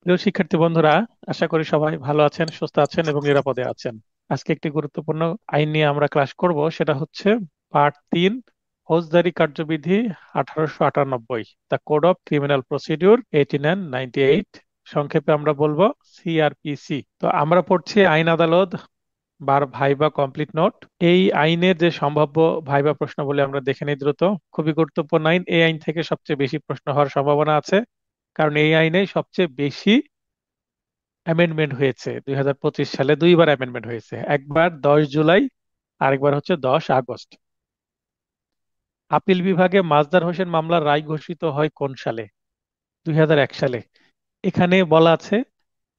প্রিয় শিক্ষার্থী বন্ধুরা, আশা করি সবাই ভালো আছেন, সুস্থ আছেন এবং নিরাপদে আছেন। আজকে একটি গুরুত্বপূর্ণ আইন নিয়ে আমরা ক্লাস করব, সেটা হচ্ছে পার্ট 3, ফৌজদারি কার্যবিধি 1898, the code of criminal procedure 1898, সংক্ষেপে আমরা বলবো সিআরপিসি। তো আমরা পড়ছি আইন আদালত বার ভাইবা কমপ্লিট নোট। এই আইনের যে সম্ভাব্য ভাইবা প্রশ্ন বলে আমরা দেখে নিই দ্রুত। খুবই গুরুত্বপূর্ণ আইন। এই আইন থেকে সবচেয়ে বেশি প্রশ্ন হওয়ার সম্ভাবনা আছে, কারণ এই আইনে সবচেয়ে বেশি অ্যামেন্ডমেন্ট হয়েছে। 2025 সালে দুইবার অ্যামেন্ডমেন্ট হয়েছে, একবার 10 জুলাই, আরেকবার হচ্ছে 10 আগস্ট। আপিল বিভাগে মাজদার হোসেন মামলার রায় ঘোষিত হয় কোন সালে? 2001 সালে। এখানে বলা আছে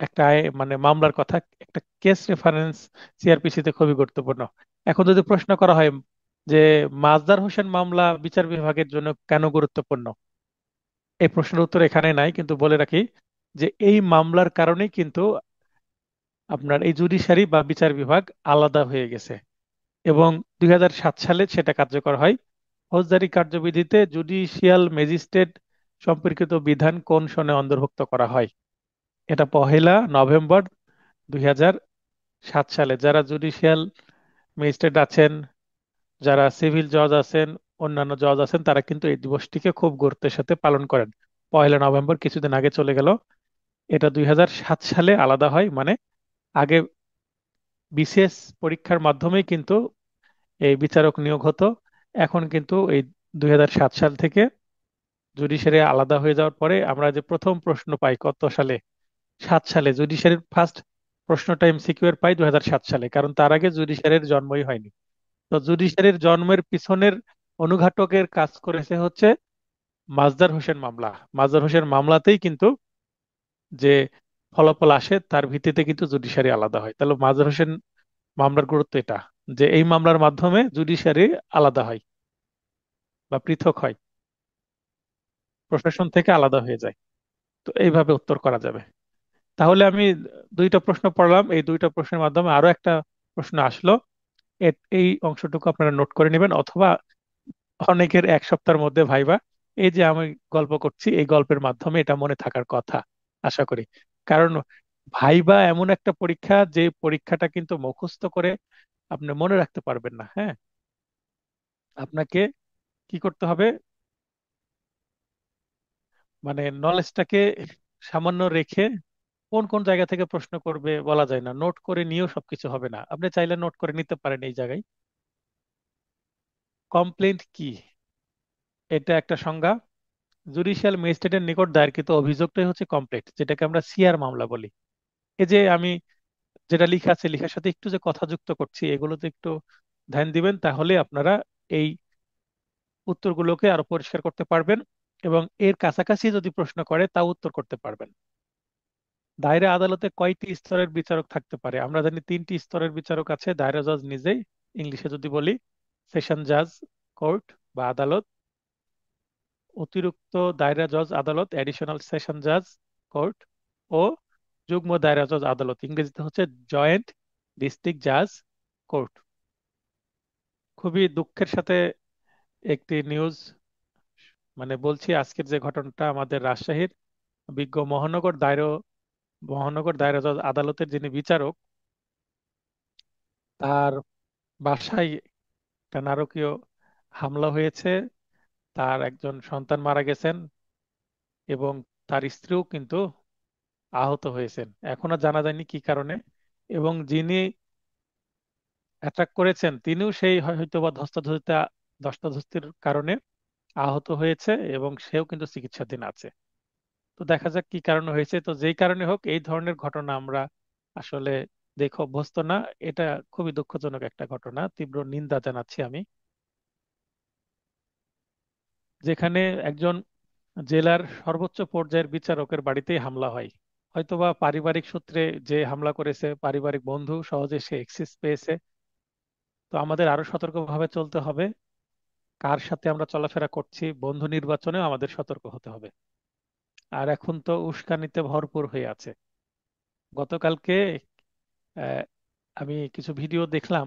একটা মানে মামলার কথা, একটা কেস রেফারেন্স সিআরপিসি তে খুবই গুরুত্বপূর্ণ। এখন যদি প্রশ্ন করা হয় যে মাজদার হোসেন মামলা বিচার বিভাগের জন্য কেন গুরুত্বপূর্ণ, এই প্রশ্নের উত্তর এখানে নাই, কিন্তু বলে রাখি যে এই মামলার কারণেই কিন্তু আপনার এই জুডিশিয়ারি বা বিচার বিভাগ আলাদা হয়ে গেছে, এবং 2007 সালে সেটা কার্যকর হয়। ফৌজদারি কার্যবিধিতে জুডিশিয়াল ম্যাজিস্ট্রেট সম্পর্কিত বিধান কোন সনে অন্তর্ভুক্ত করা হয়? এটা 1 নভেম্বর 2007 সালে। যারা জুডিশিয়াল ম্যাজিস্ট্রেট আছেন, যারা সিভিল জজ আছেন, অন্যান্য জজ আছেন, তারা কিন্তু এই দিবসটিকে খুব গুরুত্বের সাথে পালন করেন। 1 নভেম্বর কিছুদিন আগে চলে গেল। এটা 2007 সালে আলাদা হয়, মানে আগে বিসিএস পরীক্ষার মাধ্যমেই কিন্তু এই বিচারক নিয়োগ হতো। এখন কিন্তু এই 2007 সাল থেকে জুডিশিয়ারি আলাদা হয়ে যাওয়ার পরে আমরা যে প্রথম প্রশ্ন পাই কত সালে, 7 সালে জুডিশিয়ারির ফার্স্ট প্রশ্নটা এমসিকিউ এর পাই 2007 সালে, কারণ তার আগে জুডিশিয়ারির জন্মই হয়নি। তো জুডিশিয়ারির জন্মের পিছনের অনুঘাটকের কাজ করেছে হচ্ছে মাজদার হোসেন মামলা। মাজদার হোসেন মামলাতেই কিন্তু যে ফলাফল আসে তার ভিত্তিতে কিন্তু জুডিশিয়ারি আলাদা হয়। তাহলে মাজদার হোসেন মামলার গুরুত্ব এটা, যে এই মামলার মাধ্যমে জুডিশিয়ারি আলাদা হয় বা পৃথক হয়, প্রশাসন থেকে আলাদা হয়ে যায়। তো এইভাবে উত্তর করা যাবে। তাহলে আমি দুইটা প্রশ্ন পড়লাম, এই দুইটা প্রশ্নের মাধ্যমে আরো একটা প্রশ্ন আসলো। এই অংশটুকু আপনারা নোট করে নেবেন, অথবা অনেকের 1 সপ্তাহের মধ্যে ভাইবা। এই যে আমি গল্প করছি, এই গল্পের মাধ্যমে এটা মনে থাকার কথা, আশা করি। কারণ ভাইবা এমন একটা পরীক্ষা, যে পরীক্ষাটা কিন্তু মুখস্থ করে আপনি মনে রাখতে পারবেন না। হ্যাঁ, আপনাকে কি করতে হবে, মানে নলেজটাকে সামান্য রেখে, কোন কোন জায়গা থেকে প্রশ্ন করবে বলা যায় না, নোট করে নিয়েও সবকিছু হবে না। আপনি চাইলে নোট করে নিতে পারেন এই জায়গায়। কমপ্লেন্ট কি? এটা একটা সংজ্ঞা। জুডিশিয়াল ম্যাজিস্ট্রেটের নিকট দায়েরকৃত অভিযোগটাই হচ্ছে কমপ্লেন্ট, যেটাকে আমরা সিআর মামলা বলি। এই যে আমি যেটা লিখা আছে, লেখার সাথে একটু যে কথা যুক্ত করছি, এগুলোতে একটু ধ্যান দিবেন, তাহলে আপনারা এই উত্তরগুলোকে আরো পরিষ্কার করতে পারবেন, এবং এর কাছাকাছি যদি প্রশ্ন করে তাও উত্তর করতে পারবেন। দায়রা আদালতে কয়টি স্তরের বিচারক থাকতে পারে? আমরা জানি 3টি স্তরের বিচারক আছে। দায়রা জজ নিজেই, ইংলিশে যদি বলি সেশন জাজ কোর্ট বা আদালত, অতিরিক্ত দায়রা জজ আদালত অ্যাডিশনাল সেশন জাজ কোর্ট, ও যুগ্ম দায়রা জজ আদালত, ইংরেজিতে হচ্ছে জয়েন্ট ডিস্ট্রিক্ট জাজ কোর্ট। খুবই দুঃখের সাথে একটি নিউজ মানে বলছি, আজকের যে ঘটনাটা আমাদের রাজশাহীর বিজ্ঞ মহানগর দায়রা জজ আদালতের যিনি বিচারক, তার বাসায় একটা নারকীয় হামলা হয়েছে। তার একজন সন্তান মারা গেছেন, এবং তার স্ত্রীও কিন্তু আহত হয়েছেন। এখনো জানা যায়নি কি কারণে, এবং যিনি অ্যাটাক করেছেন তিনিও সেই হয়তো বা ধস্তাধস্তির কারণে আহত হয়েছে, এবং সেও কিন্তু চিকিৎসাধীন আছে। তো দেখা যাক কি কারণে হয়েছে। তো যেই কারণে হোক, এই ধরনের ঘটনা আমরা আসলে দেখে অভ্যস্ত না। এটা খুবই দুঃখজনক একটা ঘটনা, তীব্র নিন্দা জানাচ্ছি আমি। যেখানে একজন জেলার সর্বোচ্চ পর্যায়ের বিচারকের বাড়িতেই হামলা হয়, হয়তোবা পারিবারিক সূত্রে যে হামলা করেছে, পারিবারিক বন্ধু সহজে সে অ্যাক্সেস পেয়েছে। তো আমাদের আরো সতর্কভাবে চলতে হবে। কার সাথে আমরা চলাফেরা করছি, বন্ধু নির্বাচনেও আমাদের সতর্ক হতে হবে। আর এখন তো উস্কানিতে ভরপুর হয়ে আছে। গতকালকে আহ, আমি কিছু ভিডিও দেখলাম,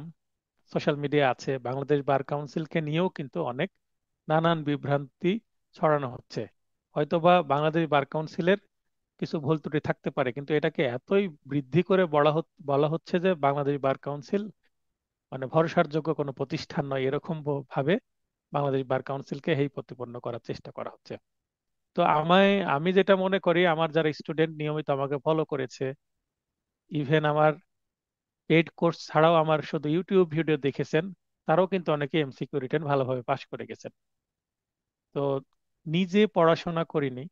সোশ্যাল মিডিয়া আছে, বাংলাদেশ বার কাউন্সিলকে নিয়েও কিন্তু অনেক নানান বিভ্রান্তি ছড়ানো হচ্ছে। হয়তোবা বাংলাদেশ বার কাউন্সিলের কিছু ভুল ত্রুটি থাকতে পারে, কিন্তু এটাকে এতই বৃদ্ধি করে বলা হচ্ছে যে বাংলাদেশ বার কাউন্সিল মানে ভরসার যোগ্য কোনো প্রতিষ্ঠান নয়, এরকম ভাবে বাংলাদেশ বার কাউন্সিলকে হেয় প্রতিপন্ন করার চেষ্টা করা হচ্ছে। তো আমি যেটা মনে করি, আমার যারা স্টুডেন্ট নিয়মিত আমাকে ফলো করেছে, ইভেন আমার পেইড কোর্স ছাড়াও আমার শুধু ইউটিউব ভিডিও দেখেছেন, তারাও কিন্তু অনেকে এমসিকিউ রিটেন ভালোভাবে পাশ করে গেছেন। তো নিজে পড়াশোনা করিনি,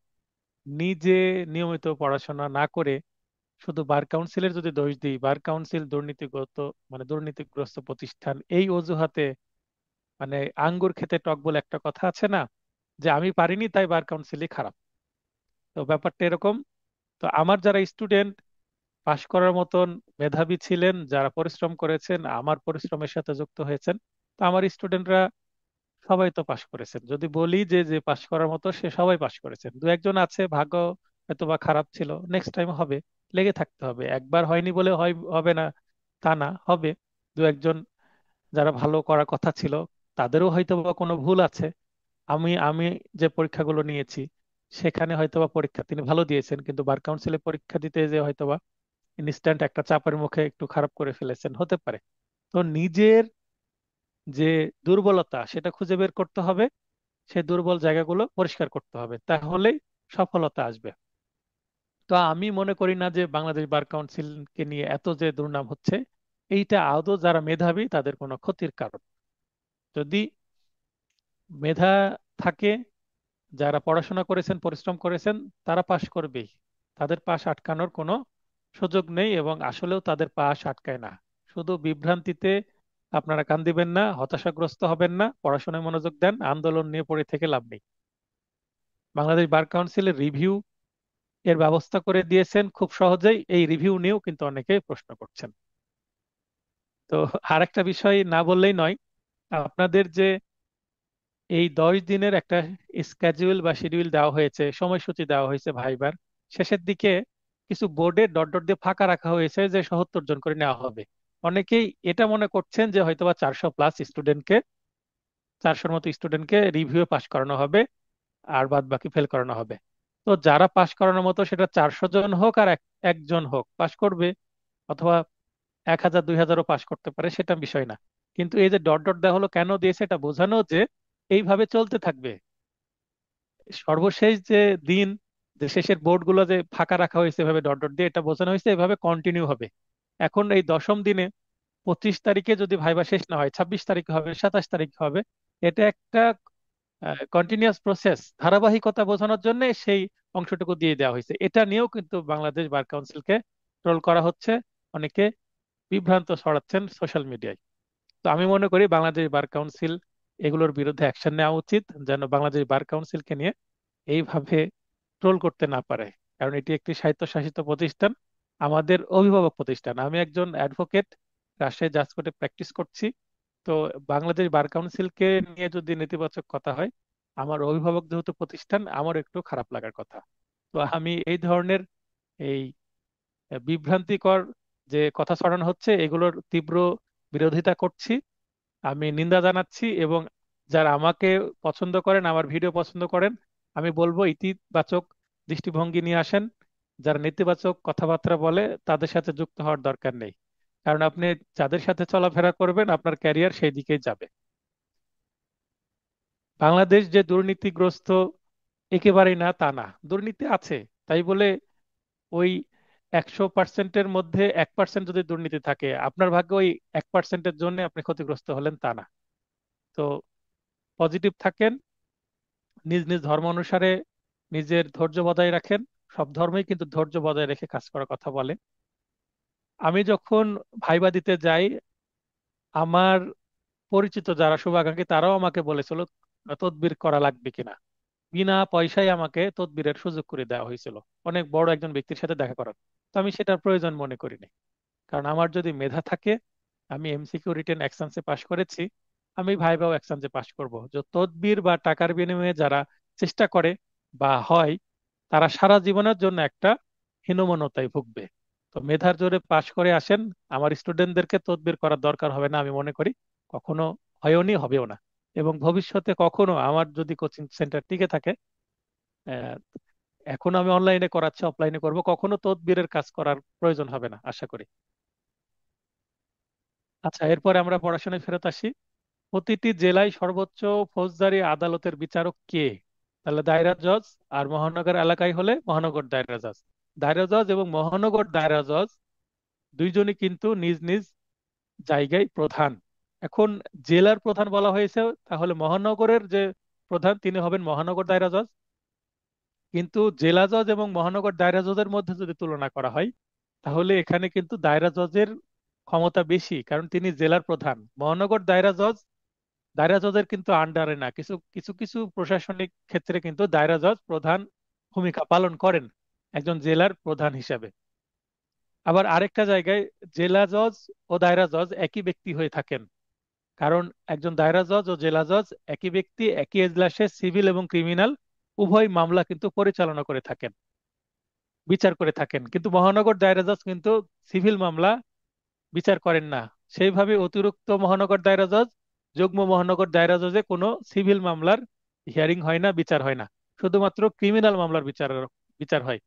নিজে নিয়মিত পড়াশোনা না করে শুধু বার কাউন্সিলের যদি দোষ দিই, বার কাউন্সিল দুর্নীতিগ্রস্ত মানে দুর্নীতিগ্রস্ত প্রতিষ্ঠান এই অজুহাতে, মানে আঙ্গুর খেতে টক বলে একটা কথা আছে না, যে আমি পারিনি তাই বার কাউন্সিলই খারাপ। তো ব্যাপারটা এরকম। তো আমার যারা স্টুডেন্ট পাশ করার মতন মেধাবী ছিলেন, যারা পরিশ্রম করেছেন, আমার পরিশ্রমের সাথে যুক্ত হয়েছেন, তো আমার স্টুডেন্টরা সবাই তো পাশ করেছেন। যদি বলি যে যে পাশ করার মতো, সে সবাই পাশ করেছেন। দু একজন আছে ভাগ্য হয়তো বা খারাপ ছিল, নেক্সট টাইম হবে, লেগে থাকতে হবে। একবার হয়নি বলে হবে না তা না, হবে। দু একজন যারা ভালো করার কথা ছিল, তাদেরও হয়তো বা কোনো ভুল আছে। আমি আমি যে পরীক্ষাগুলো নিয়েছি, সেখানে হয়তোবা পরীক্ষা তিনি ভালো দিয়েছেন, কিন্তু বার কাউন্সিলে পরীক্ষা দিতে যে হয়তোবা ইনস্ট্যান্ট একটা চাপের মুখে একটু খারাপ করে ফেলেছেন, হতে পারে। তো নিজের যে দুর্বলতা সেটা খুঁজে বের করতে হবে, সেই দুর্বল জায়গাগুলো পরিষ্কার করতে হবে, তাহলেই সফলতা আসবে। তো আমি মনে করি না যে বাংলাদেশ বার কাউন্সিলকে নিয়ে এত যে দুর্নাম হচ্ছে, এইটা আদৌ যারা মেধাবী তাদের কোনো ক্ষতির কারণ। যদি মেধা থাকে, যারা পড়াশোনা করেছেন পরিশ্রম করেছেন, তারা পাশ করবেই। তাদের পাশ আটকানোর কোনো সুযোগ নেই, এবং আসলেও তাদের পাশ আটকায় না। শুধু বিভ্রান্তিতে আপনারা কান দিবেন না, হতাশাগ্রস্ত হবেন না, পড়াশোনায় মনোযোগ দেন, আন্দোলন নিয়ে পড়ে থেকে লাভ নেই। বাংলাদেশ বার কাউন্সিলের রিভিউ এর ব্যবস্থা করে দিয়েছেন খুব সহজেই, এই রিভিউ নিয়েও কিন্তু অনেকে প্রশ্ন করছেন। তো আরেকটা বিষয় না বললেই নয়, আপনাদের যে এই 10 দিনের একটা স্কেডিউল বা শিডিউল দেওয়া হয়েছে, সময়সূচি দেওয়া হয়েছে ভাইবার, শেষের দিকে কিছু বোর্ডে ডট ডট দিয়ে ফাঁকা রাখা হয়েছে যে 77 জন করে নেওয়া হবে। অনেকেই এটা মনে করছেন যে হয়তোবা 400 মতো স্টুডেন্টকে রিভিউ পাস করানো হবে, আর বাদ বাকি ফেল করানো হবে। তো যারা পাস করানোর মতো, সেটা 400 জন হোক আর একজন হোক, পাস করবে। অথবা 1000 2000ও পাস করতে পারে, সেটা বিষয় না। কিন্তু এই যে ডট ডট দেওয়া হলো, কেন দিয়েছে? এটা বোঝানো যে এইভাবে চলতে থাকবে। সর্বশেষ যে দিন, যে শেষের বোর্ড গুলো যে ফাঁকা রাখা হয়েছে এভাবে ডট ডট দিয়ে, এটা বোঝানো হয়েছে এভাবে কন্টিনিউ হবে। এখন এই 10ম দিনে 25 তারিখে যদি ভাইবা শেষ না হয়, 26 তারিখে হবে, 27 তারিখে হবে। এটা একটা কন্টিনিউয়াস প্রসেস, ধারাবাহিকতা বোঝানোর জন্য সেই অংশটুকু দিয়ে দেওয়া হয়েছে। এটা নিয়েও কিন্তু বাংলাদেশ বার কাউন্সিলকে ট্রোল করা হচ্ছে, অনেকে বিভ্রান্ত ছড়াচ্ছেন সোশ্যাল মিডিয়ায়। তো আমি মনে করি বাংলাদেশ বার কাউন্সিল এগুলোর বিরুদ্ধে অ্যাকশন নেওয়া উচিত, যেন বাংলাদেশ বার কাউন্সিলকে নিয়ে এইভাবে ট্রোল করতে না পারে। কারণ এটি একটি স্বায়ত্তশাসিত প্রতিষ্ঠান, আমাদের অভিভাবক প্রতিষ্ঠান। আমি একজন অ্যাডভোকেট, রাজশাহী জাজ কোর্টে প্র্যাকটিস করছি। তো বাংলাদেশ বার কাউন্সিলকে নিয়ে যদি নেতিবাচক কথা হয়, আমার অভিভাবক যেহেতু প্রতিষ্ঠান, আমার একটু খারাপ লাগার কথা। তো আমি এই ধরনের এই বিভ্রান্তিকর যে কথা ছড়ানো হচ্ছে, এগুলোর তীব্র বিরোধিতা করছি, আমি নিন্দা জানাচ্ছি। এবং যারা আমাকে পছন্দ করেন, আমার ভিডিও পছন্দ করেন, আমি বলবো ইতিবাচক দৃষ্টিভঙ্গি নিয়ে আসেন। যারা নেতিবাচক কথাবার্তা বলে, তাদের সাথে যুক্ত হওয়ার দরকার নেই। কারণ আপনি যাদের সাথে চলাফেরা করবেন, আপনার ক্যারিয়ার সেই দিকেই যাবে। বাংলাদেশ যে দুর্নীতিগ্রস্ত, একেবারেই না তা না, দুর্নীতি আছে। তাই বলে ওই 100%-এর মধ্যে 1% যদি দুর্নীতি থাকে, আপনার ভাগ্যে ওই 1%-এর জন্য আপনি ক্ষতিগ্রস্ত হলেন তা না। তো পজিটিভ থাকেন, নিজ নিজ ধর্ম অনুসারে নিজের ধৈর্য বজায় রাখেন। সব ধর্মই কিন্তু ধৈর্য বজায় রেখে কাজ করার কথা বলে। আমি যখন ভাইবা দিতে যাই, আমার পরিচিত যারা শুভাকাঙ্ক্ষী, তারাও আমাকে বলেছিল তদবির করা লাগবে কিনা। বিনা পয়সায় আমাকে তদবিরের সুযোগ করে দেওয়া হয়েছিল, অনেক বড় একজন ব্যক্তির সাথে দেখা করার। তো আমি সেটার প্রয়োজন মনে করিনি। কারণ আমার যদি মেধা থাকে, আমি এমসিকিউ রিটেন এক চান্সে পাশ করেছি, আমি ভাইভাও এক চান্সে পাশ করব। যে তদবির বা টাকার বিনিময়ে যারা চেষ্টা করে বা হয়, তারা সারা জীবনের জন্য একটা হীনমন্যতায় ভুগবে। তো মেধার জোরে পাশ করে আসেন, আমার স্টুডেন্টদেরকে তদবির করার দরকার হবে না আমি মনে করি, কখনো হয়ওনি, হবেও না। এবং ভবিষ্যতে কখনো আমার যদি কোচিং সেন্টার টিকে থাকে, আহ, এখন আমি অনলাইনে করাচ্ছি, অফলাইনে করব, কখনো তদবিরের কাজ করার প্রয়োজন হবে না আশা করি। আচ্ছা, এরপরে আমরা পড়াশোনায় ফেরত আসি। প্রতিটি জেলায় সর্বোচ্চ ফৌজদারি আদালতের বিচারক কে? তাহলে দায়রা জজ, আর মহানগর এলাকায় হলে মহানগর দায়রা জজ। দায়রা জজ এবং মহানগর দায়রা জজ দুইজনই কিন্তু নিজ নিজ জায়গায় প্রধান। এখন জেলার প্রধান বলা হয়েছে, তাহলে মহানগরের যে প্রধান তিনি হবেন মহানগর দায়রা জজ। কিন্তু জেলা জজ এবং মহানগর দায়রা জজের মধ্যে যদি তুলনা করা হয়, তাহলে এখানে কিন্তু দায়রা জজের ক্ষমতা বেশি, কারণ তিনি জেলার প্রধান। মহানগর দায়রা জজ দায়রা জজের কিন্তু আন্ডারে না, কিছু কিছু কিছু প্রশাসনিক ক্ষেত্রে কিন্তু দায়রা জজ প্রধান ভূমিকা পালন করেন একজন জেলার প্রধান হিসাবে। আবার আরেকটা জায়গায় জেলা জজ ও দায়রা জজ একই ব্যক্তি হয়ে থাকেন, কারণ একজন দায়রা জজ ও জেলা জজ একই ব্যক্তি একই এজলাসে সিভিল এবং ক্রিমিনাল উভয় মামলা কিন্তু পরিচালনা করে থাকেন, বিচার করে থাকেন। কিন্তু মহানগর দায়রা জজ কিন্তু সিভিল মামলা বিচার করেন না। সেইভাবে অতিরিক্ত মহানগর দায়রা জজ যুগ্ম মহানগর দায়রা জজে কোনো সিভিল মামলার হিয়ারিং হয় না, বিচার হয় না, শুধুমাত্র ক্রিমিনাল মামলার বিচার বিচার হয়।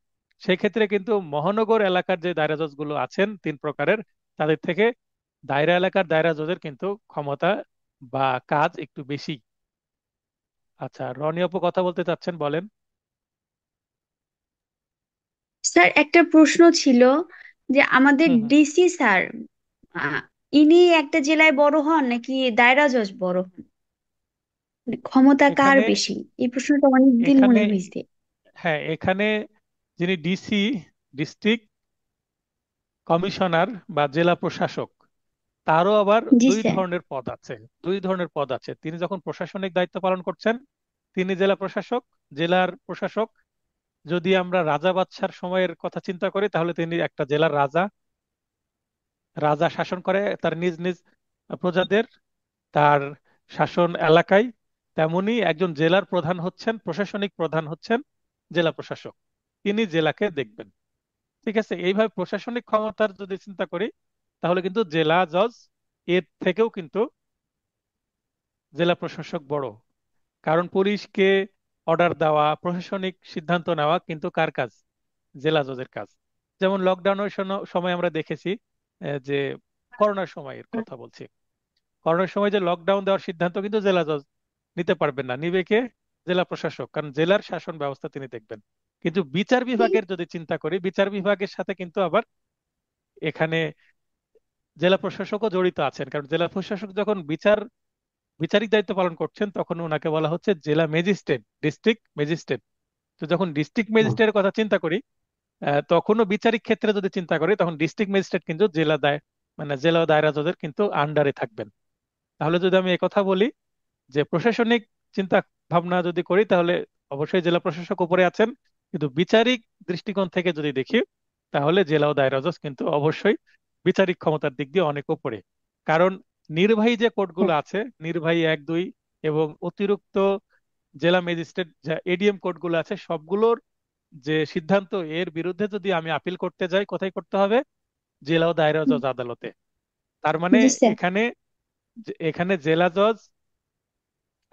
সেই ক্ষেত্রে কিন্তু মহানগর এলাকার যে দায়রা জজ গুলো আছেন তিন প্রকারের, তাদের থেকে দায়রা এলাকার দায়রা জজের কিন্তু ক্ষমতা বা কাজ একটু বেশি। আচ্ছা, রনি আপু কথা বলতে চাচ্ছেন, বলেন। স্যার, একটা প্রশ্ন ছিল যে আমাদের হুম হুম। ডিসি স্যার, আহ, ইনি একটা জেলায় বড় হন নাকি দায়রা জজ বড় হন? মানে ক্ষমতা কার এখানে বেশি? এই প্রশ্নটা অনেকদিন এখানে মনে হয়েছে। হ্যাঁ, এখানে যিনি ডিসি, ডিস্ট্রিক্ট কমিশনার বা জেলা প্রশাসক, তারও আবার জি দুই স্যার। ধরনের পদ আছে। দুই ধরনের পদ আছে। তিনি যখন প্রশাসনিক দায়িত্ব পালন করছেন তিনি জেলা প্রশাসক। জেলার প্রশাসক, যদি আমরা রাজা বাদশার সময়ের কথা চিন্তা করি, তাহলে তিনি একটা জেলার রাজা। রাজা শাসন করে তার নিজ নিজ প্রজাদের তার শাসন এলাকায়। তেমনি একজন জেলার প্রধান হচ্ছেন, প্রশাসনিক প্রধান হচ্ছেন জেলা প্রশাসক। তিনি জেলাকে দেখবেন। ঠিক আছে, এইভাবে প্রশাসনিক ক্ষমতার যদি চিন্তা করি, তাহলে কিন্তু জেলা জজ এর থেকেও কিন্তু জেলা প্রশাসক বড়। কারণ পুলিশকে অর্ডার দেওয়া, প্রশাসনিক সিদ্ধান্ত নেওয়া কিন্তু কার কাজ? জেলা জজের কাজ। যেমন লকডাউনের সময় আমরা দেখেছি, যে করোনার সময়ের কথা বলছি, করোনার সময় যে লকডাউন দেওয়ার সিদ্ধান্ত কিন্তু জেলা জজ নিতে পারবেন না, নিবে কে? জেলা প্রশাসক, কারণ জেলার শাসন ব্যবস্থা তিনি দেখবেন। কিন্তু বিচার বিভাগের যদি চিন্তা করি, বিচার বিভাগের সাথে কিন্তু আবার এখানে জেলা প্রশাসকও জড়িত আছেন, কারণ জেলা প্রশাসক যখন বিচারিক দায়িত্ব পালন করছেন তখন ওনাকে বলা হচ্ছে জেলা ম্যাজিস্ট্রেট, ডিস্ট্রিক্ট ম্যাজিস্ট্রেট। তো যখন ডিস্ট্রিক্ট ম্যাজিস্ট্রেটের কথা চিন্তা করি, তখনও বিচারিক ক্ষেত্রে যদি চিন্তা করি, তখন ডিস্ট্রিক্ট ম্যাজিস্ট্রেট কিন্তু জেলা দায় মানে জেলা ও দায়রা জজের কিন্তু আন্ডারে থাকবেন। তাহলে যদি আমি কথা বলি যে প্রশাসনিক চিন্তা ভাবনা যদি করি, তাহলে অবশ্যই জেলা প্রশাসক উপরে আছেন। কিন্তু বিচারিক দৃষ্টিকোণ থেকে যদি দেখি, তাহলে জেলা ও দায়রা জজ কিন্তু অবশ্যই বিচারিক ক্ষমতার দিক দিয়ে অনেক উপরে। কারণ নির্বাহী যে কোর্টগুলো আছে, নির্বাহী এক দুই এবং অতিরিক্ত জেলা ম্যাজিস্ট্রেট যা এডিএম কোর্টগুলো আছে, সবগুলোর যে সিদ্ধান্ত, এর বিরুদ্ধে যদি আমি আপিল করতে যাই, কোথায় করতে হবে? জেলা ও দায়রা জজ আদালতে। তার মানে জি স্যার। এখানে এখানে জেলা জজ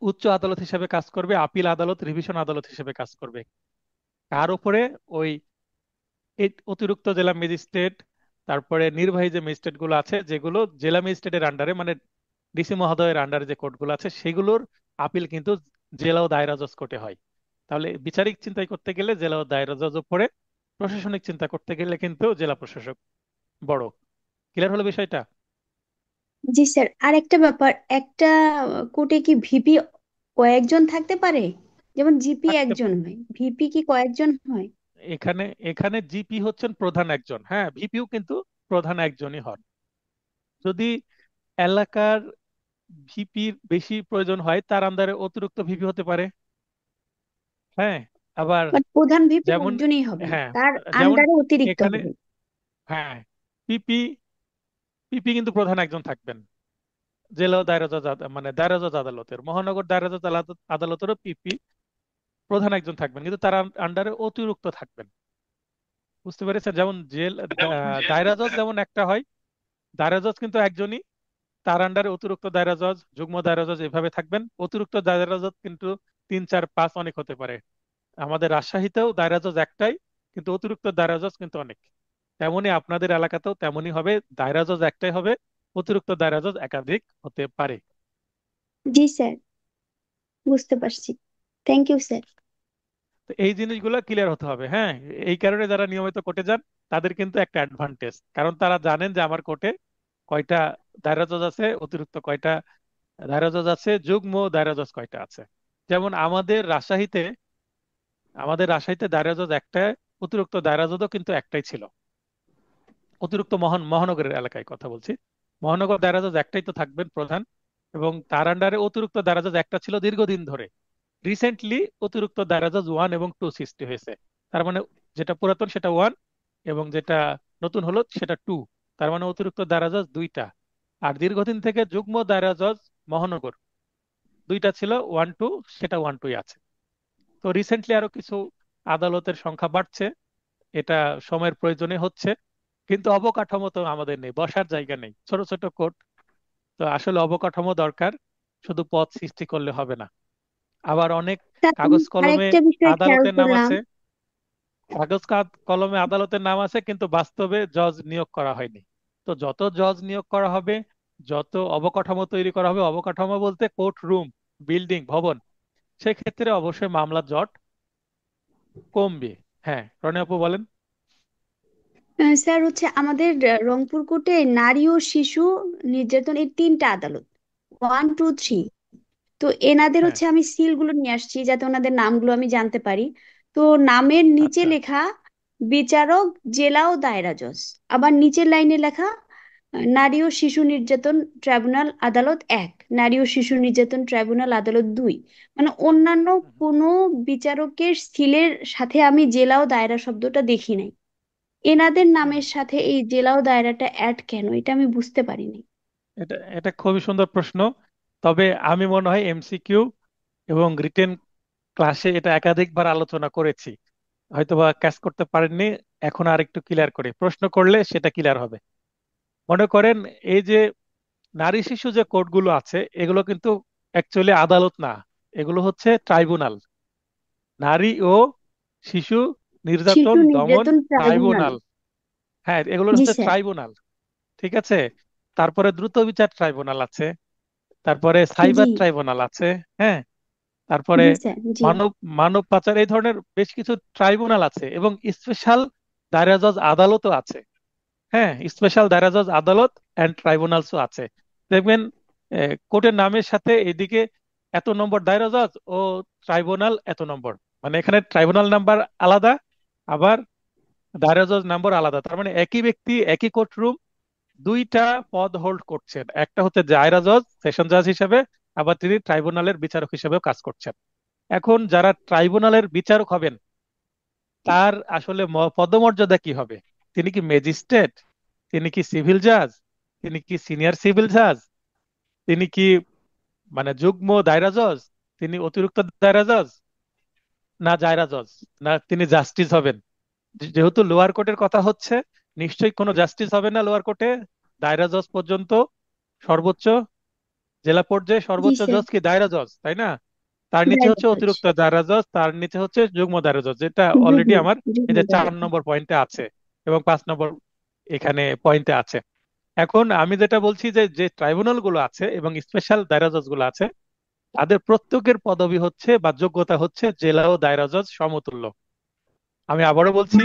উচ্চ আদালত হিসেবে কাজ করবে, আপিল আদালত রিভিশন আদালত হিসেবে কাজ করবে। কার উপরে? ওই এই অতিরিক্ত জেলা ম্যাজিস্ট্রেট, তারপরে নির্বাহী যে ম্যাজিস্ট্রেট গুলো আছে, যেগুলো জেলা ম্যাজিস্ট্রেটের আন্ডারে, মানে ডিসি মহোদয়ের আন্ডারে যে কোর্টগুলো আছে, সেগুলোর আপিল কিন্তু জেলা ও দায়রা জজ কোর্টে হয়। তাহলে বিচারিক চিন্তায় করতে গেলে জেলা ও দায়রা জজ উপরে, প্রশাসনিক চিন্তা করতে গেলে কিন্তু জেলা প্রশাসক বড়। ক্লিয়ার হলো বিষয়টা? জি স্যার, আর একটা ব্যাপার, একটা কোর্টে কি ভিপি কয়েকজন থাকতে পারে? যেমন জিপি থাকতে একজন হয়, ভিপি কি কয়েকজন হয়? এখানে এখানে জিপি হচ্ছেন প্রধান একজন, হ্যাঁ, ভিপিও কিন্তু প্রধান একজনই হন। যদি এলাকার ভিপির বেশি প্রয়োজন হয়, তার আন্ডারে অতিরিক্ত ভিপি হতে পারে। হ্যাঁ, আবার বাট প্রধান ভিপি যেমন, একজনই হবেন, হ্যাঁ, তার যেমন আন্ডারে অতিরিক্ত এখানে, হবে। হ্যাঁ, পিপি পিপি কিন্তু প্রধান একজন থাকবেন। জেলা ও দায়রা জজ মানে দায়রা জজ আদালতের, মহানগর দায়রা জজ আদালতেরও পিপি প্রধান একজন থাকবেন, কিন্তু তার আন্ডারে অতিরিক্ত থাকবেন। বুঝতে পেরেছেন? যেমন দায়রা জজ যেমন একটা হয়, দায়রা জজ কিন্তু একজনই, তার আন্ডারে অতিরিক্ত দায়রা জজ, যুগ্ম দায়রা জজ এভাবে থাকবেন। অতিরিক্ত দায়রা জজ কিন্তু তিন চার পাঁচ অনেক হতে পারে। আমাদের রাজশাহীতেও দায়রা জজ একটাই, কিন্তু অতিরিক্ত দায়রা জজ কিন্তু অনেক। তেমনি আপনাদের এলাকাতেও তেমনি হবে, দায়রা জজ একটাই হবে, অতিরিক্ত দায়রা জজ একাধিক হতে পারে। জি স্যার, বুঝতে পারছি। Thank you sir. তো এই জিনিসগুলো ক্লিয়ার হতে হবে, হ্যাঁ। এই কারণে যারা নিয়মিত কোর্টে যান তাদের কিন্তু একটা অ্যাডভান্টেজ, কারণ তারা জানেন যে আমার কোর্টে কয়টা দায়রা জজ আছে, অতিরিক্ত কয়টা দায়রা জজ আছে, যুগ্ম দায়রা জজ কয়টা আছে। যেমন আমাদের রাজশাহীতে দায়রা জজ একটা, অতিরিক্ত দায়রা জজও কিন্তু একটাই ছিল। অতিরিক্ত মহানগরের এলাকায় কথা বলছি। মহানগর দায়রা জজ একটাই তো থাকবেন প্রধান, এবং তার আন্ডারে অতিরিক্ত দায়রা জজ একটা ছিল দীর্ঘদিন ধরে। রিসেন্টলি অতিরিক্ত দায়রা জজ 1 এবং 2 সৃষ্টি হয়েছে। তার মানে যেটা পুরাতন সেটা 1, এবং যেটা নতুন হলো সেটা 2। তার মানে অতিরিক্ত দায়রা জজ দুইটা। আর দীর্ঘদিন থেকে যুগ্ম দায়রা জজ মহানগর দুইটা ছিল, 1 2, সেটা 1 2 আছে। তো রিসেন্টলি আরো কিছু আদালতের সংখ্যা বাড়ছে, এটা সময়ের প্রয়োজনে হচ্ছে। কিন্তু অবকাঠামো তো আমাদের নেই, বসার জায়গা নেই, ছোট ছোট কোর্ট। তো আসলে অবকাঠামো দরকার, শুধু পদ সৃষ্টি করলে হবে না। আবার অনেক স্যার, আমি কাগজ কলমে আরেকটা বিষয় খেয়াল আদালতের নাম করলাম। আছে, কলমে আদালতের নাম আছে, কিন্তু বাস্তবে জজ নিয়োগ করা হয়নি। তো যত জজ নিয়োগ করা হবে, যত অবকাঠামো তৈরি করা হবে, অবকাঠামো বলতে কোর্ট রুম, বিল্ডিং, ভবন, সেক্ষেত্রে অবশ্যই মামলা জট কমবে। হ্যাঁ, রনি আপু বলেন। স্যার হচ্ছে আমাদের রংপুর কোর্টে নারী ও শিশু নির্যাতন এই তিনটা আদালত, 1 2 3। তো এনাদের হ্যাঁ, হচ্ছে আমি সিলগুলো নিয়ে আসছি যাতে ওনাদের নামগুলো আমি জানতে পারি। তো নামের নিচে আচ্ছা। লেখা বিচারক জেলা ও দায়রা জজ, আবার নিচের লাইনে লেখা নারী ও শিশু নির্যাতন ট্রাইব্যুনাল আদালত 1, নারী ও শিশু নির্যাতন ট্রাইব্যুনাল আদালত 2। মানে অন্যান্য হুম, হুম, কোনো বিচারকের সিলের সাথে আমি জেলা ও দায়রা শব্দটা দেখি নাই। এনাদের হুম, নামের হুম। সাথে এই জেলা ও দায়রাটা অ্যাড কেন, এটা আমি বুঝতে পারিনি। এটা এটা খুবই সুন্দর প্রশ্ন। তবে আমি মনে হয় এমসিকিউ এবং রিটেন ক্লাসে এটা একাধিকবার আলোচনা করেছি, হয়তোবা ক্যাচ করতে পারেননি। এখন আর একটু ক্লিয়ার করে প্রশ্ন করলে সেটা ক্লিয়ার হবে। মনে করেন, এই যে নারী শিশু যে কোর্টগুলো আছে, এগুলো কিন্তু অ্যাকচুয়ালি আদালত না, এগুলো হচ্ছে ট্রাইব্যুনাল। নারী ও শিশু শিশু নির্যাতন দমন নির্যাতন ট্রাইব্যুনাল। ট্রাইব্যুনাল। হ্যাঁ, এগুলো জি হচ্ছে স্যার। ট্রাইব্যুনাল। ঠিক আছে। তারপরে দ্রুত বিচার ট্রাইব্যুনাল আছে, তারপরে জি সাইবার ট্রাইব্যুনাল আছে। হ্যাঁ, তারপরে জি স্যার। জি মানব মানব পাচার, এই ধরনের বেশ কিছু ট্রাইব্যুনাল আছে, এবং স্পেশাল দায়রা জজ আদালতও আছে। হ্যাঁ, স্পেশাল দায়রা জজ আদালত অ্যান্ড ট্রাইব্যুনালসও আছে। দেখবেন কোর্টের নামের সাথে এদিকে এত নম্বর দায়রা জজ ও ট্রাইব্যুনাল এত নম্বর, মানে এখানে ট্রাইব্যুনাল নাম্বার আলাদা, আবার দায়রা জজ নাম্বার আলাদা। তার মানে একই ব্যক্তি একই কোর্ট রুম দুইটা পদ হোল্ড করছেন, একটা হচ্ছে দায়রা জজ সেশন জাজ হিসেবে, আবার তিনি ট্রাইব্যুনালের বিচারক হিসেবেও কাজ করছেন। এখন যারা ট্রাইব্যুনালের বিচারক হবেন, তার আসলে পদমর্যাদা কি হবে? তিনি কি ম্যাজিস্ট্রেট? তিনি কি সিভিল জাজ? তিনি কি সিনিয়র সিভিল জাজ? তিনি কি মানে যুগ্ম দায়রা জজ? তিনি অতিরিক্ত দায়রা জজ, না দায়রা জজ, না তিনি জাস্টিস হবেন? যেহেতু লোয়ার কোর্টের কথা হচ্ছে, নিশ্চয়ই কোনো জাস্টিস হবে না লোয়ার কোর্টে। দায়রা জজ পর্যন্ত সর্বোচ্চ, জেলা পর্যায়ে জি সর্বোচ্চ স্যার। জজ কি দায়রা জজ, তাই না? তার নিচে দায়রা হচ্ছে জজ। অতিরিক্ত দায়রা জজ, তার নিচে হচ্ছে যুগ্ম দায়রা জজ, যেটা যুগ্ম অলরেডি আমার এই যুগ্ম যে চার দায়রা জজ। নম্বর পয়েন্টে আছে, এবং 5 নম্বর এখানে পয়েন্টে আছে। এখন আমি যেটা বলছি যে যে ট্রাইব্যুনাল গুলো আছে এবং স্পেশাল দায়রা জজ গুলো আছে, তাদের প্রত্যেকের পদবি হচ্ছে বা যোগ্যতা হচ্ছে জেলা ও দায়রা জজ সমতুল্য। আমি আবারও বলছি,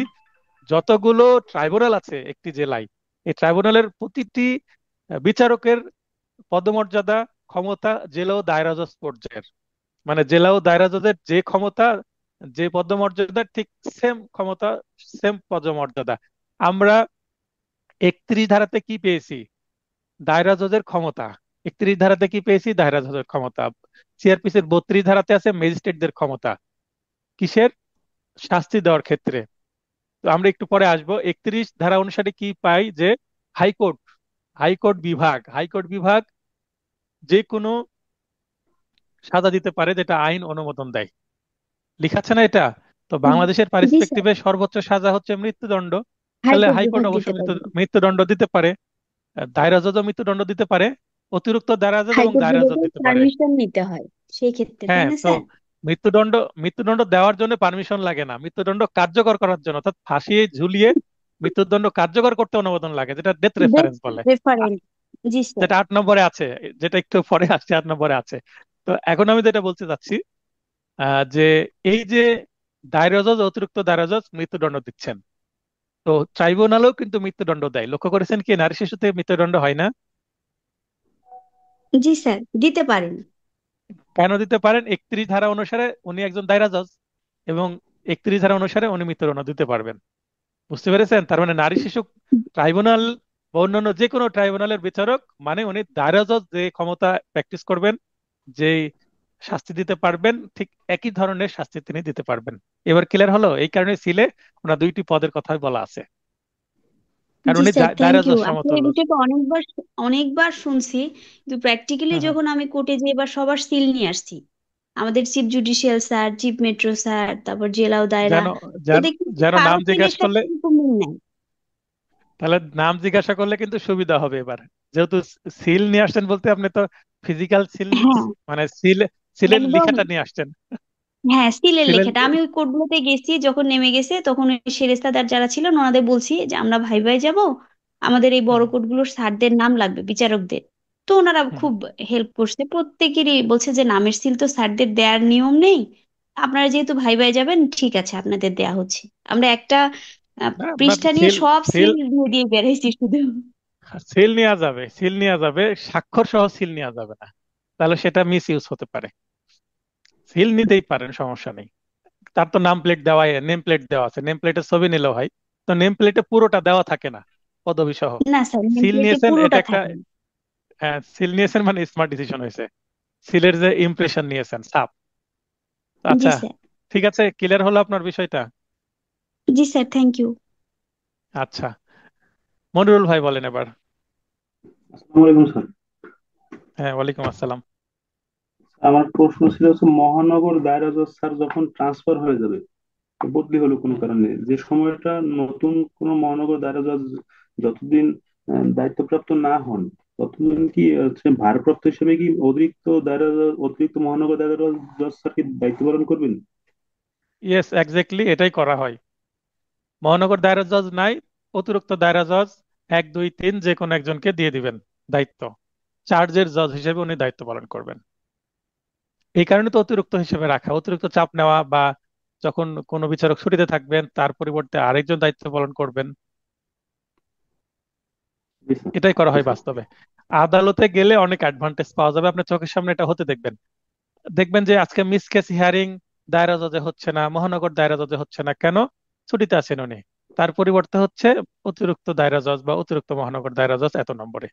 যতগুলো ট্রাইব্যুনাল আছে একটি জেলায়, এই ট্রাইব্যুনালের প্রতিটি বিচারকের পদমর্যাদা, ক্ষমতা জেলা ও দায়রা জজ পর্যায়ের। মানে জেলা ও দায়রা জজের যে ক্ষমতা, যে পদমর্যাদা, ঠিক সেম ক্ষমতা, সেম পদমর্যাদা। আমরা 31 ধারাতে কি পেয়েছি? দায়রা জজের ক্ষমতা। 31 ধারাতে কি পেয়েছি? দায়রা জজের ক্ষমতা। সিআরপিসির 32 ধারাতে আছে ম্যাজিস্ট্রেটদের ক্ষমতা, কিসের? শাস্তি দেওয়ার ক্ষেত্রে। তো আমরা একটু পরে আসবো 31 ধারা অনুসারে কি পাই, যে হাইকোর্ট, হাইকোর্ট বিভাগ যে কোনো সাজা দিতে পারে যেটা আইন অনুমোদন দেয়। লিখা আছে না এটা? তো হুম, বাংলাদেশের জি স্যার। পার্সপেক্টিভে সর্বোচ্চ সাজা হচ্ছে মৃত্যুদণ্ড। তাহলে হাইকোর্ট হাইকোর্ট বিভাগ অবশ্য দিতে পারবে। মৃত্যুদণ্ড দিতে পারে। দায়রা জজও মৃত্যুদণ্ড দিতে পারে, অতিরিক্ত দায়রা জজ এবং হাইকোর্ট দায়রা জজ বিভাগের দিতে পারে। পারমিশন নিতে হয় সেই ক্ষেত্রে, তাই হ্যাঁ, না তো স্যার? মৃত্যুদণ্ড মৃত্যুদণ্ড দেওয়ার জন্য পারমিশন লাগে না, মৃত্যুদণ্ড কার্যকর করার জন্য অর্থাৎ ফাঁসিয়ে ঝুলিয়ে মৃত্যুদণ্ড কার্যকর করতে অনুমোদন লাগে, যেটা ডেথ ডেথ রেফারেন্স বলে। আ- রেফারেন্স। জি স্যার। যেটা 8 নম্বরে আছে, যেটা একটু পরে আসছে, 8 নম্বরে আছে। তো এখন আমি যেটা বলতে চাচ্ছি, যে এই যে দায়রা জজ, অতিরিক্ত দায়রা জজ মৃত্যুদণ্ড দিচ্ছেন, তো ট্রাইব্যুনালও কিন্তু মৃত্যুদণ্ড দেয়। লক্ষ্য করেছেন কি, নারী শিশুতে মৃত্যুদণ্ড হয় না? জি স্যার, দিতে পারেন। কেন দিতে পারেন? 31 ধারা অনুসারে উনি একজন দায়রা জজ, এবং 31 ধারা অনুসারে উনি মৃত্যুদণ্ড দিতে পারবেন। বুঝতে পেরেছেন? তার মানে নারী শিশু ট্রাইব্যুনাল বা অন্যান্য যে কোনো ট্রাইব্যুনালের বিচারক মানে উনি দায়রা জজ যে ক্ষমতা প্র্যাকটিস করবেন, যে শাস্তি দিতে পারবেন, ঠিক একই ধরনের শাস্তি তিনি দিতে পারবেন। এবার ক্লিয়ার হলো? এই কারণে সিলে ওনার দুইটি পদের কথাই বলা আছে, কারণ জি উনি স্যার, থ্যাংক দায়রা ইউ। জজ আসলে এই সমতুল্য। বিষয়টা অনেকবার অনেকবার শুনছি, কিন্তু প্র্যাকটিক্যালি হুম হুম। যখন আমি কোর্টে যে এবার সবার সিল নিয়ে আসছি, আমাদের chief judicial sir, chief metro sir, তারপর জেলা ও দায়রা, যেন তো যেন দেখি যে যেন কারো নাম সিলের জিজ্ঞাসা সাথে করলে, কিন্তু মিল নাই। তাহলে নাম জিজ্ঞাসা করলে কিন্তু সুবিধা হবে এবার। যেহেতু সিল নিয়ে আসছেন বলতে আপনি তো ফিজিক্যাল সিল, হ্যাঁ, মানে সিলের একদম। লেখাটা নিয়ে আসছেন। হ্যাঁ, সিলের সিলের, লেখাটা আমি ওই কোর্টগুলোতে গেছি, যখন নেমে গেছে তখন ওই সেরেস্তাদার যারা ছিল ওনাদের বলছি যে আমরা ভাই ভাই যাব, আমাদের এই বড় হুম কোর্টগুলোর স্যারদের নাম লাগবে, বিচারকদের। তো ওনারা হুম খুব হেল্প করছে, প্রত্যেকেরই বলছে যে নামের সিল তো স্যারদের দেওয়ার নিয়ম নেই, আপনারা যেহেতু ভাই ভাই যাবেন, ঠিক আছে আপনাদের দেয়া হচ্ছে। আমরা একটা না, আপনার পৃষ্ঠা নিয়ে সিল সব সিল সিল দিয়ে দিয়ে বেড়াইছি শুধু। সিল নেওয়া যাবে, সিল নেওয়া যাবে, স্বাক্ষর সহ সিল নেওয়া যাবে না, তাহলে সেটা মিস ইউজ হতে পারে। সিল নিতেই পারেন, সমস্যা নেই। তার তো নাম প্লেট দেওয়া, নেম প্লেট দেওয়া আছে, নেম প্লেটের ছবি নিলেও হয়। তো নেম প্লেটে পুরোটা দেওয়া থাকে না, পদবি সহ। না স্যার, সিল নেমপ্লেটে নিয়েছেন, এটা পুরোটা একটা, থাকে না। হ্যাঁ, সিল নিয়েছেন মানে স্মার্ট ডিসিশন হয়েছে। সিলের যে ইমপ্রেশন নিয়েছেন, ছাপ। জি আচ্ছা, স্যার। ঠিক আছে, ক্লিয়ার হলো আপনার বিষয়টা? জি স্যার, থ্যাংক ইউ। আচ্ছা, মনিরুল ভাই বলেন এবার। আসসালামু আলাইকুম স্যার। হ্যাঁ, ওয়ালাইকুম আসসালাম। আমার প্রশ্ন ছিল হচ্ছে মহানগর দায়রা জজ স্যার যখন ট্রান্সফার হয়ে যাবে, বদলি হলো কোনো হুম। কারণে, যে সময়টা নতুন কোনো মহানগর দায়রা জজ যতদিন দায়িত্বপ্রাপ্ত না হন, ততদিন কি হচ্ছে ভারপ্রাপ্ত হিসেবে কি অতিরিক্ত মহানগর দায়রা জজ স্যার কি দায়িত্ব পালন করবেন? ইয়েস, এক্স্যাক্টলি এটাই করা হয়। মহানগর দায়রা জজ নাই, অতিরিক্ত দায়রা জজ 1 2 3 যে কোনো একজনকে দিয়ে দিবেন দায়িত্ব। চার্জের জজ হিসেবে উনি দায়িত্ব পালন করবেন। এই কারণে তো অতিরিক্ত হিসেবে রাখা, অতিরিক্ত চাপ নেওয়া, বা যখন কোনো বিচারক ছুটিতে থাকবেন তার পরিবর্তে আরেকজন দায়িত্ব পালন করবেন, জি স্যার। এটাই করা জি হয় স্যার। বাস্তবে। আদালতে গেলে অনেক অ্যাডভান্টেজ পাওয়া যাবে, আপনার চোখের সামনে এটা হতে দেখবেন। দেখবেন যে আজকে মিস কেস হিয়ারিং দায়রা জজে হচ্ছে না, মহানগর দায়রা জজে হচ্ছে না, কেন? ছুটিতে আছেন উনি। তার পরিবর্তে হচ্ছে অতিরিক্ত দায়রা জজ বা অতিরিক্ত মহানগর দায়রা জজ এত নম্বরে।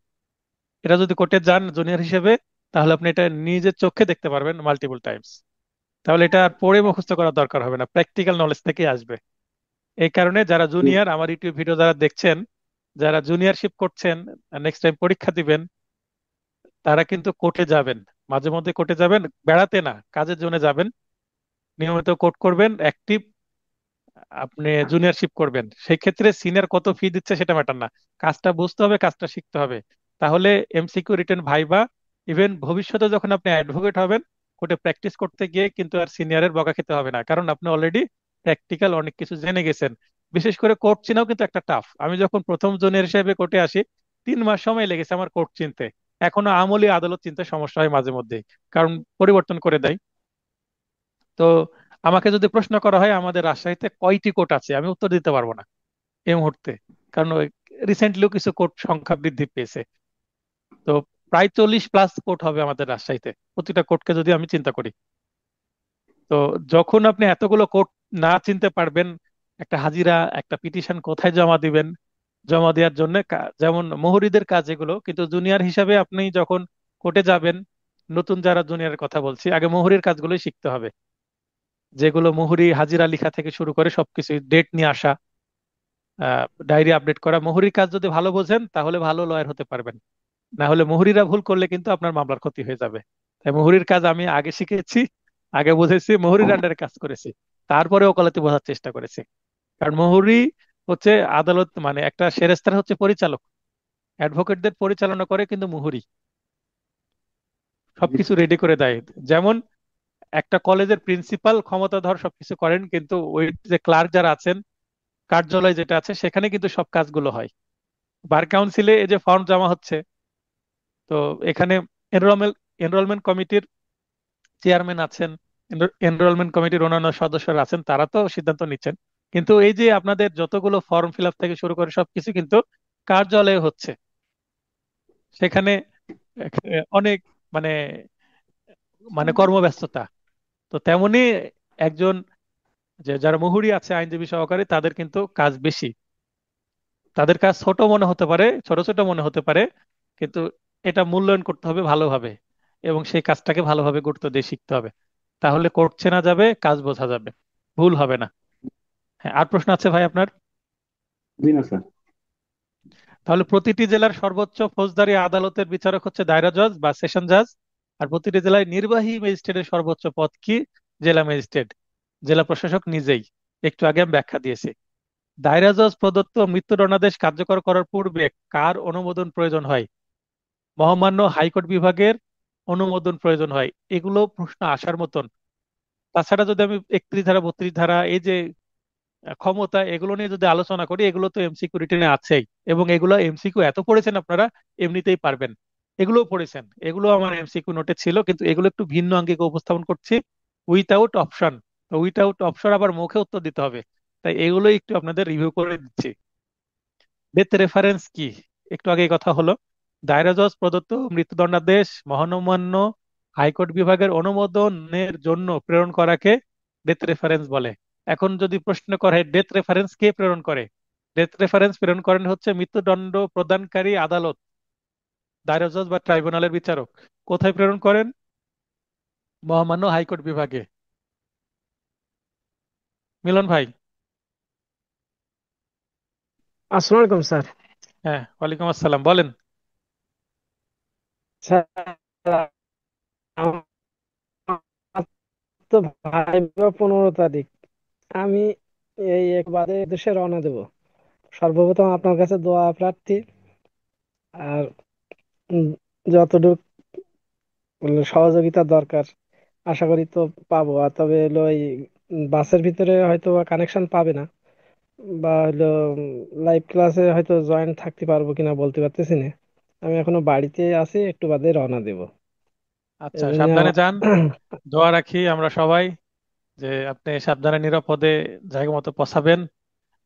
এটা যদি কোর্টে যান জুনিয়র হিসেবে, তাহলে আপনি এটা নিজের চোখে দেখতে পারবেন মাল্টিপল টাইমস। তাহলে এটা আর পড়ে মুখস্থ করার দরকার হবে না, প্র্যাকটিক্যাল নলেজ থেকেই আসবে। এই কারণে যারা জি জুনিয়র, আমার ইউটিউব ভিডিও যারা দেখছেন, যারা জুনিয়রশিপ করছেন, নেক্সট টাইম পরীক্ষা দিবেন, তারা কিন্তু কোর্টে যাবেন, মাঝে মধ্যে কোর্টে যাবেন, বেড়াতে না, কাজের জন্য যাবেন। নিয়মিত কোর্ট করবেন, অ্যাক্টিভ আপনি জুনিয়রশিপ করবেন। সেই ক্ষেত্রে সিনিয়র কত ফি দিচ্ছে সেটা ম্যাটার না, কাজটা বুঝতে হবে, কাজটা শিখতে হবে। তাহলে এমসিকিউ, রিটেন, ভাইবা, ইভেন ভবিষ্যতে যখন আপনি অ্যাডভোকেট হবেন, কোর্টে প্র্যাকটিস করতে গিয়ে কিন্তু আর সিনিয়রের বকা খেতে হবে না, কারণ আপনি অলরেডি প্র্যাকটিক্যাল অনেক কিছু জেনে গেছেন। বিশেষ করে কোর্ট চেনাও কিন্তু একটা টাফ। আমি যখন প্রথম জুনিয়র হিসেবে কোর্টে আসি, 3 মাস সময় লেগেছে আমার কোর্ট চিনতে। এখনো আমলি আদালত চিনতে সমস্যা হয় মাঝে মধ্যে, কারণ পরিবর্তন করে দেয়। তো আমাকে যদি প্রশ্ন করা হয় আমাদের রাজশাহীতে কয়টি কোর্ট আছে, আমি উত্তর দিতে পারবো না এই মুহূর্তে, কারণ রিসেন্টলিও কিছু কোর্ট সংখ্যা বৃদ্ধি পেয়েছে। তো প্রায় 40+ কোর্ট হবে আমাদের রাজশাহীতে, প্রতিটা কোর্টকে যদি আমি চিন্তা করি। তো যখন আপনি এতগুলো কোর্ট না চিনতে পারবেন, একটা হাজিরা, একটা পিটিশন কোথায় জমা দিবেন, জমা দেওয়ার জন্য যেমন মুহুরিদের কাজ এগুলো, কিন্তু জুনিয়র হিসাবে আপনি যখন কোর্টে যাবেন, নতুন যারা জুনিয়রের কথা বলছি, আগে মুহুরির কাজগুলোই শিখতে হবে, যেগুলো মুহুরি হাজিরা লিখা থেকে শুরু করে সবকিছু, ডেট নিয়ে আসা, ডায়েরি আপডেট করা। মুহুরির কাজ যদি ভালো বোঝেন তাহলে ভালো লয়ার হতে পারবেন, না হলে মুহুরিরা ভুল করলে কিন্তু আপনার মামলার ক্ষতি হয়ে যাবে। তাই মুহুরির কাজ আমি আগে শিখেছি, আগে বুঝেছি, মুহুরির আন্ডারে কাজ করেছি, তারপরে ওকালতি বোঝার চেষ্টা করেছি। কারণ মুহুরি হচ্ছে আদালত, মানে একটা সেরেস্তার হচ্ছে পরিচালক, অ্যাডভোকেটদের পরিচালনা করে কিন্তু মুহুরি জি সবকিছু স্যার। রেডি করে দেয়। যেমন একটা কলেজের প্রিন্সিপাল ক্ষমতাধর সবকিছু করেন, কিন্তু ওই যে ক্লার্ক যারা আছেন, কার্যালয় যেটা আছে সেখানে কিন্তু সব কাজগুলো হয়। বার কাউন্সিলে এই যে ফর্ম জমা হচ্ছে, তো এখানে এনরোলমেন্ট এনরোলমেন্ট কমিটির চেয়ারম্যান আছেন, এনরোলমেন্ট কমিটির অন্যান্য সদস্যরা আছেন, তারা তো সিদ্ধান্ত নিচ্ছেন। কিন্তু এই যে আপনাদের যতগুলো ফর্ম ফিল আপ থেকে শুরু করে সবকিছু কিন্তু কার্যালয়ে হচ্ছে। সেখানে অনেক মানে মানে কর্মব্যস্ততা। তো তেমনি একজন যে যারা মুহুরি আছে আইনজীবী সহকারী, তাদের কিন্তু কাজ বেশি। তাদের কাজ ছোট মনে হতে পারে, ছোট ছোট মনে হতে পারে, কিন্তু এটা মূল্যায়ন করতে হবে ভালোভাবে, এবং সেই কাজটাকে ভালোভাবে গুরুত্ব দিয়ে শিখতে হবে। তাহলে কোর্ট চেনা যাবে, কাজ বোঝা যাবে, ভুল হবে না। হ্যাঁ, আর প্রশ্ন আছে ভাই আপনার? জি না স্যার। তাহলে প্রতিটি জেলার সর্বোচ্চ ফৌজদারি আদালতের বিচারক হচ্ছে দায়রা জজ বা সেশন জাজ। আর প্রতিটি জেলায় নির্বাহী ম্যাজিস্ট্রেটের সর্বোচ্চ পদ কি? জেলা ম্যাজিস্ট্রেট, জেলা প্রশাসক নিজেই। একটু আগে আমি ব্যাখ্যা দিয়েছি। দায়রা জজ প্রদত্ত মৃত্যুদণ্ডাদেশ কার্যকর করার পূর্বে কার অনুমোদন প্রয়োজন হয়? মহামান্য হাইকোর্ট বিভাগের অনুমোদন প্রয়োজন হয়। এগুলো প্রশ্ন আসার মতন। তাছাড়া যদি আমি 31 ধারা 32 ধারা এই যে ক্ষমতা, এগুলো নিয়ে যদি আলোচনা করি, এগুলো তো এমসিকিউ রিটেনে আছেই। এবং এগুলো এমসিকিউ এত পড়েছেন আপনারা, এমনিতেই পারবেন। এগুলোও পড়েছেন, এগুলো আমার এমসিকিউ নোটে ছিল, কিন্তু এগুলো একটু ভিন্ন আঙ্গিকে উপস্থাপন করছি, উইথাউট অপশন। তো উইথাউট অপশন আবার মুখে উত্তর দিতে হবে, তাই এগুলো একটু আপনাদের রিভিউ করে দিচ্ছি। ডেথ রেফারেন্স কি? একটু আগে এই কথা হলো। দায়রা জজ প্রদত্ত মৃত্যুদণ্ডাদেশ মহামান্য হাইকোর্ট বিভাগের অনুমোদনের জন্য প্রেরণ করাকে ডেথ রেফারেন্স বলে। এখন যদি প্রশ্ন করে ডেথ রেফারেন্স কে প্রেরণ করে, ডেথ রেফারেন্স প্রেরণ করেন হচ্ছে মৃত্যুদণ্ড প্রদানকারী আদালত, দায়রা জজ বা ট্রাইব্যুনালের বিচারক। কোথায় প্রেরণ করেন? মহামান্য হাইকোর্ট বিভাগে। মিলন ভাই? আসসালামু আলাইকুম স্যার। হ্যাঁ, ওয়ালাইকুম আসসালাম, বলেন। স্যার, আমার তো ভাইবা 15 তারিখ। আমি এই একবারে দেশে রওনা দেব। সর্বপ্রথম আপনার কাছে দোয়া প্রার্থী। আর উম, যতটুকু সহযোগিতা দরকার আশা করি তো পাবো। আর তবে হলো এই বাসের ভিতরে হয়তো কানেকশন পাবে না, বা হলো লাইভ ক্লাসে হয়তো জয়েন থাকতে পারবো কিনা বলতে পারতেছি না। আমি এখনো বাড়িতে আছি, একটু বাদে রওনা দেব। আচ্ছা, এজন্য সাবধানে যান। দোয়া রাখি আমরা সবাই যে আপনি সাবধানে নিরাপদে জায়গা মতো পৌঁছাবেন